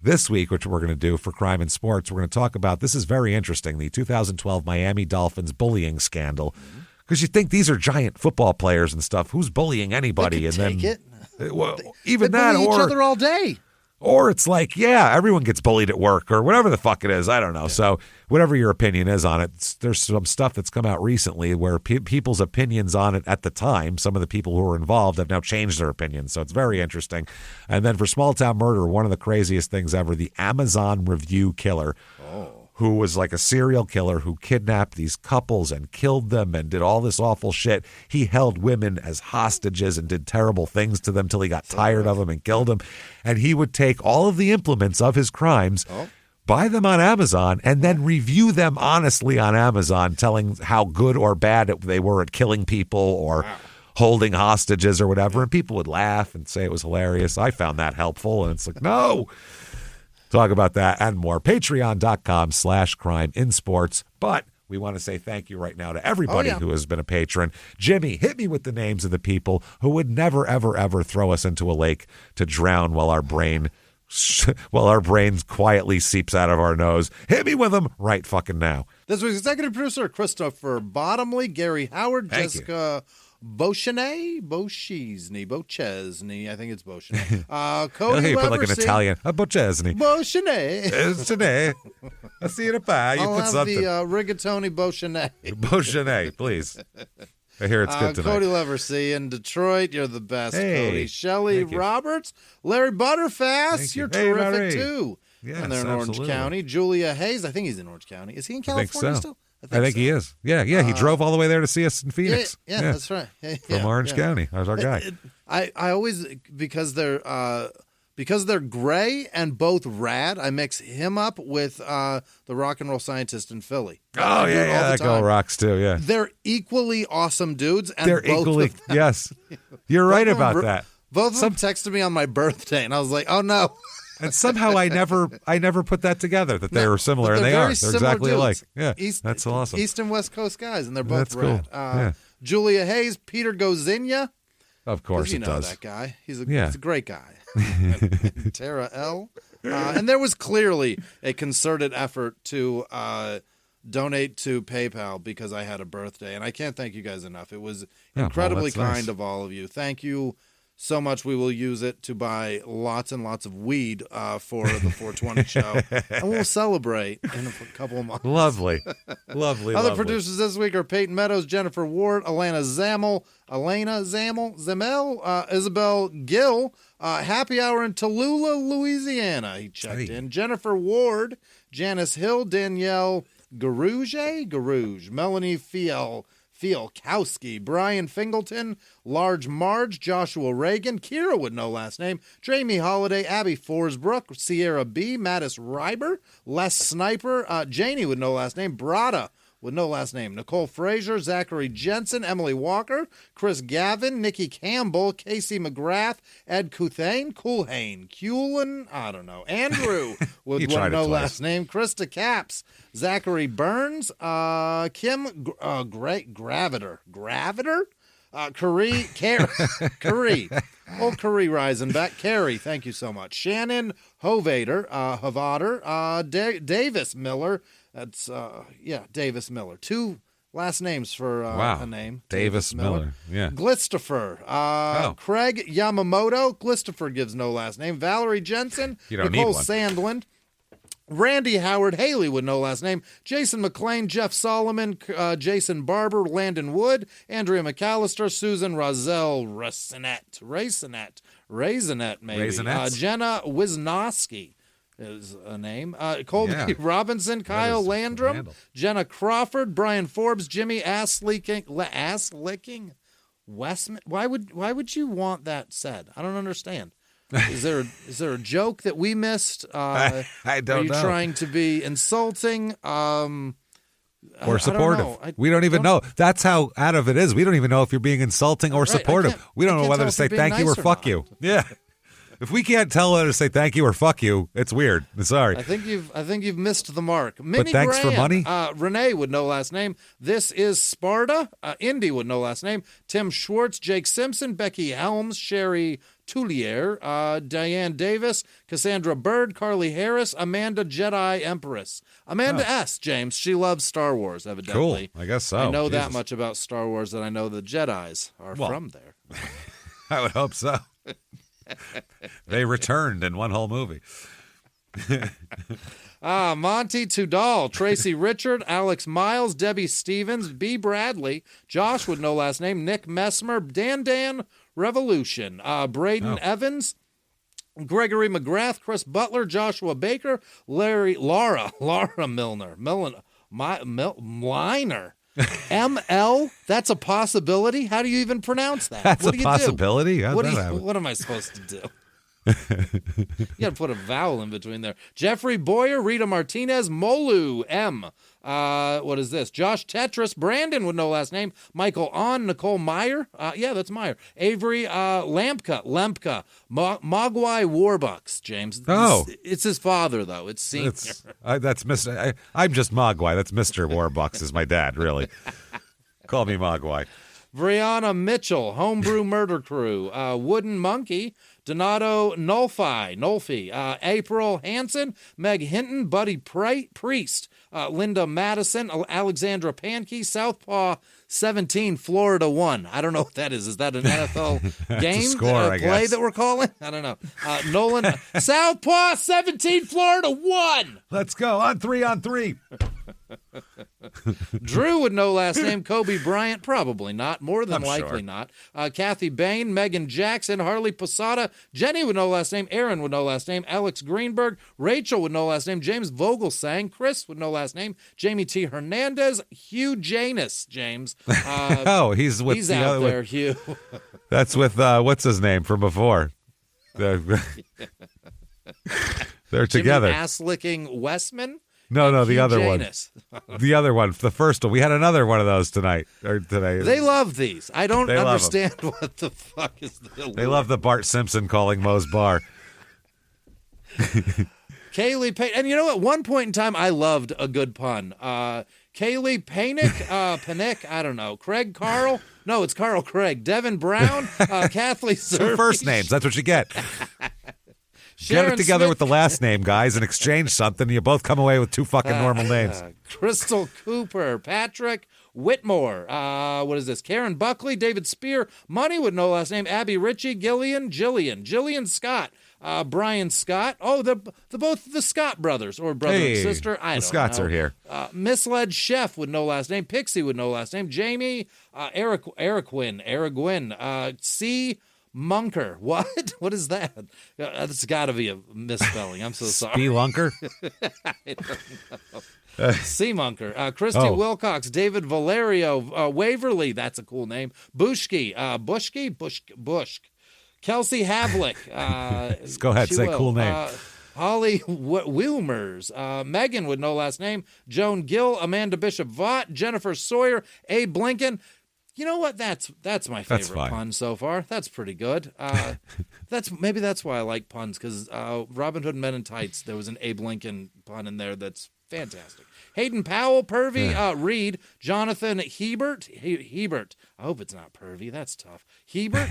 This week, which we're going to do for Crime and Sports, we're going to talk about, this is very interesting, the 2012 Miami Dolphins bullying scandal. Because you think these are giant football players and stuff. Who's bullying anybody? They can take it. Well, they bully each other all day. Or it's like, everyone gets bullied at work or whatever the fuck it is. I don't know. Yeah. So whatever your opinion is on it, there's some stuff that's come out recently where people's opinions on it at the time, some of the people who were involved have now changed their opinions. So it's very interesting. And then for Small Town Murder, one of the craziest things ever, the Amazon review killer. Who was like a serial killer who kidnapped these couples and killed them and did all this awful shit. He held women as hostages and did terrible things to them till he got tired of them and killed them. And he would take all of the implements of his crimes, buy them on Amazon, and then review them honestly on Amazon, telling how good or bad they were at killing people or holding hostages or whatever. And people would laugh and say it was hilarious. I found that helpful. And it's like, no. Talk about that and more. Patreon.com/crimeinsports. But we want to say thank you right now to everybody who has been a patron. Jimmy, hit me with the names of the people who would never, ever, ever throw us into a lake to drown while our brain quietly seeps out of our nose. Hit me with them right fucking now. This week's executive producer, Christopher Bottomley, Gary Howard, Jessica Beauchesney, I think it's Beauchesney. Cody you put like an Leversey. Italian, a Beauchesney. Beauchesney. I see it a pie. You I'll put have something. the rigatoni Beauchesney. Beauchesney, please. I hear it's good tonight. Cody Leversey in Detroit, you're the best, Hey, Cody. Shelley Roberts, Larry Butterfast, you're Hey, terrific Larry. too. Yes, and they're in Orange absolutely. County. Julia Hayes, I think he's in Orange County. Is he in California so. still? I think he is. Yeah. He drove all the way there to see us in Phoenix. Yeah, that's right. From Orange County. That was our guy. I always, because they're gray and both rad, I mix him up with the rock and roll scientist in Philly. Oh, yeah, that girl rocks too, yeah. They're equally awesome dudes. And They're both equally, yes. You're right about that. Both of them texted me on my birthday, and I was like, oh, no. And somehow I never put that together, that they were similar, and they are. They're exactly alike. Yeah, that's awesome. East and West Coast guys, and they're both That's rad. cool. Julia Hayes, Peter Gozinia. Of course you it know does. that guy. He's a great guy. And Tara L. And there was clearly a concerted effort to donate to PayPal because I had a birthday, and I can't thank you guys enough. It was incredibly kind of all of you. Thank you so much. We will use it to buy lots and lots of weed for the 420 show, and we'll celebrate in a couple of months. Lovely. Other producers this week are Peyton Meadows, Jennifer Ward, Elena Zamel, Isabel Gill, Happy Hour in Tallulah, Louisiana. He checked in. Jennifer Ward, Janice Hill, Danielle Garouge, Melanie Fielkowski, Brian Fingleton, Large Marge, Joshua Reagan, Kira with no last name, Jamie Holiday, Abby Forsbrook, Sierra B, Mattis Reiber, Les Sniper, Janie with no last name, Brada with no last name, Nicole Frazier, Zachary Jensen, Emily Walker, Chris Gavin, Nikki Campbell, Casey McGrath, Ed Kuthane, Kulhane, I don't know, Andrew with no last name, Krista Capps, Zachary Burns, Kim Graviter, Curry, old Curry Reisenbeck, Carrie, thank you so much, Shannon Hovader, Davis Miller, that's Davis Miller, two last names for a name. Davis Miller. Yeah. Glistifer. Craig Yamamoto. Glistifer gives no last name. Valerie Jensen. Nicole Sandland. Randy Howard, Haley with no last name, Jason McLean, Jeff Solomon, Jason Barber, Landon Wood, Andrea McAllister, Susan Rozelle, Raisinette, maybe. Jenna Wisnowski is a name. Colby Robinson, Kyle Landrum, Jenna Crawford, Brian Forbes, Jimmy Ass Licking, Westman. Why would you want that said? I don't understand. Is there a joke that we missed? I don't know. Are you trying to be insulting? Or supportive? We don't even know. That's how out of it is. We don't even know if you're being insulting or supportive. We don't know whether to say thank you or fuck you. Yeah. If we can't tell whether to say thank you or fuck you, it's weird. Sorry. I think you've missed the mark. But thanks for money. Renee with no last name. This is Sparta. Indy with no last name. Tim Schwartz, Jake Simpson, Becky Helms, Sherry Toulier, Diane Davis, Cassandra Bird, Carly Harris, Amanda Jedi Empress. Amanda S. James. She loves Star Wars, evidently. Cool. I guess so. I know that much about Star Wars that I know the Jedis are from there. I would hope so. They returned in one whole movie. Monty Tudal, Tracy Richard, Alex Miles, Debbie Stevens, B. Bradley, Josh with no last name, Nick Messmer, Dan Revolution, Braden Evans, Gregory McGrath, Chris Butler, Joshua Baker, Laura Milner, Mliner. ML? That's a possibility? How do you even pronounce that? That's a possibility? What am I supposed to do? You got to put a vowel in between there. Jeffrey Boyer, Rita Martinez, Molu M. What is this? Josh Tetris, Brandon with no last name, Michael On, Nicole Meyer. That's Meyer. Avery Lampka, Mogwai Warbucks, James. Oh. It's his father, though. It's senior. That's Mr. I'm just Mogwai. That's Mr. Warbucks is my dad, really. Call me Mogwai. Brianna Mitchell, Homebrew Murder Crew, Wooden Monkey, Donato Nolfi, April Hansen, Meg Hinton, Buddy Priest, Linda Madison, Alexandra Pankey, Southpaw 17, Florida 1. I don't know what that is. Is that an NFL game? Play that we're calling? I don't know. Nolan, Southpaw 17, Florida 1. Let's go. On 3. Drew with no last name. Kobe Bryant, probably not. More than likely not. Kathy Bain, Megan Jackson, Harley Posada, Jenny with no last name, Aaron with no last name, Alex Greenberg, Rachel with no last name, James Vogelsang, Chris with no last name, Jamie T. Hernandez, Hugh Janus, James. He's out there, Hugh. That's with, what's his name from before? They're together. Ass-licking Westman? No, the other one. The other one, the first one. We had another one of those today. They love these. I don't understand what the fuck is the They love the Bart Simpson calling Moe's Bar. Kaylee Payne. And you know, at one point in time, I loved a good pun. Kaylee Panic, I don't know. Craig Carl. No, it's Carl Craig. Devin Brown. Kathleen Zerbe. First names. That's what you get. Sharon Get it together Smith. with the last name, guys, and exchange something. You both come away with two fucking normal names. Crystal Cooper, Patrick Whitmore. What is this? Karen Buckley, David Spear, Money with no last name, Abby Ritchie, Jillian Scott, Brian Scott. Oh, the both the Scott brothers or brother and sister. I don't know. The Scotts are here. Misled Chef with no last name, Pixie with no last name, Jamie, Eric C. Munker. What? What is that? That's got to be a misspelling. I'm so sorry. Spelunker? I don't know. C. Munker. Christy Wilcox, David Valerio, Waverly. That's a cool name. Bushki. Bushk. Kelsey Havlick. Go ahead. Say cool name. Holly Wilmers, Megan with no last name, Joan Gill, Amanda Bishop Vaught, Jennifer Sawyer, Abe Blinken. You know what? That's my favorite pun so far. That's pretty good. That's why I like puns, because Robin Hood Men in Tights, there was an Abe Lincoln pun in there that's fantastic. Hayden Powell, Pervy, Reed, Jonathan Hebert. I hope it's not Pervy. That's tough. Hebert,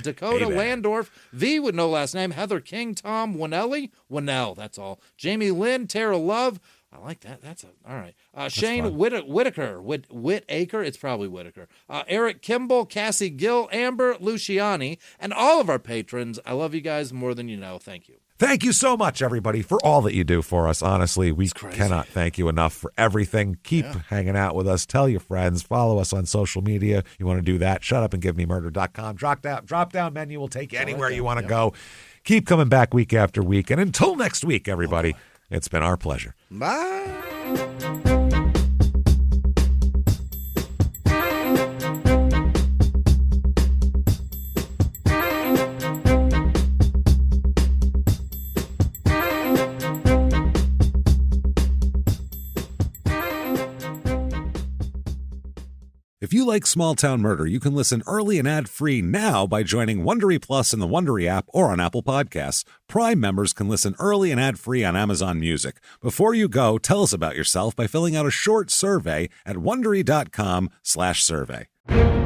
Dakota Landorf, V with no last name, Heather King, Tom Winnell, that's all. Jamie Lynn, Tara Love. I like that. All right. Shane Whitaker. Whitaker. It's probably Whitaker. Eric Kimball, Cassie Gill, Amber Luciani, and all of our patrons. I love you guys more than you know. Thank you. Thank you so much, everybody, for all that you do for us. Honestly, we cannot thank you enough for everything. Keep hanging out with us. Tell your friends. Follow us on social media. You want to do that? shutupandgivememurder.com. Drop down menu will take you anywhere you want to go. Keep coming back week after week. And until next week, everybody, it's been our pleasure. Bye. If you like Small Town Murder, you can listen early and ad-free now by joining Wondery Plus in the Wondery app or on Apple Podcasts. Prime members can listen early and ad-free on Amazon Music. Before you go, tell us about yourself by filling out a short survey at Wondery.com/survey.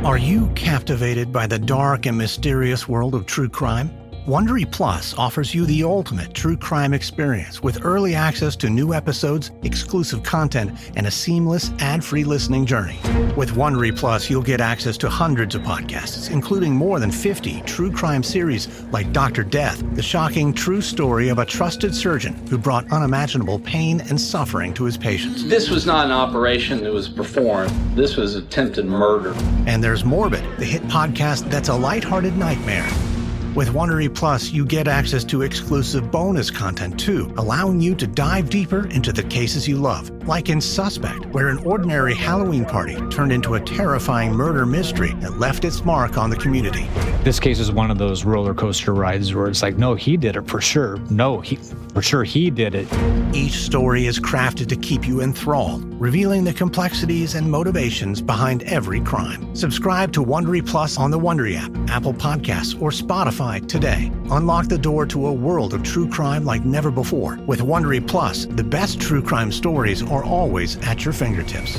Are you captivated by the dark and mysterious world of true crime? Wondery Plus offers you the ultimate true crime experience with early access to new episodes, exclusive content, and a seamless ad-free listening journey. With Wondery Plus, you'll get access to hundreds of podcasts, including more than 50 true crime series like Dr. Death, the shocking true story of a trusted surgeon who brought unimaginable pain and suffering to his patients. This was not an operation that was performed. This was attempted murder. And there's Morbid, the hit podcast that's a lighthearted nightmare. With Wondery Plus, you get access to exclusive bonus content too, allowing you to dive deeper into the cases you love. Like in Suspect, where an ordinary Halloween party turned into a terrifying murder mystery that left its mark on the community. This case is one of those roller coaster rides where it's like, no, he did it for sure. No, for sure he did it. Each story is crafted to keep you enthralled, revealing the complexities and motivations behind every crime. Subscribe to Wondery Plus on the Wondery app, Apple Podcasts, or Spotify today. Unlock the door to a world of true crime like never before. With Wondery Plus, the best true crime stories are always at your fingertips.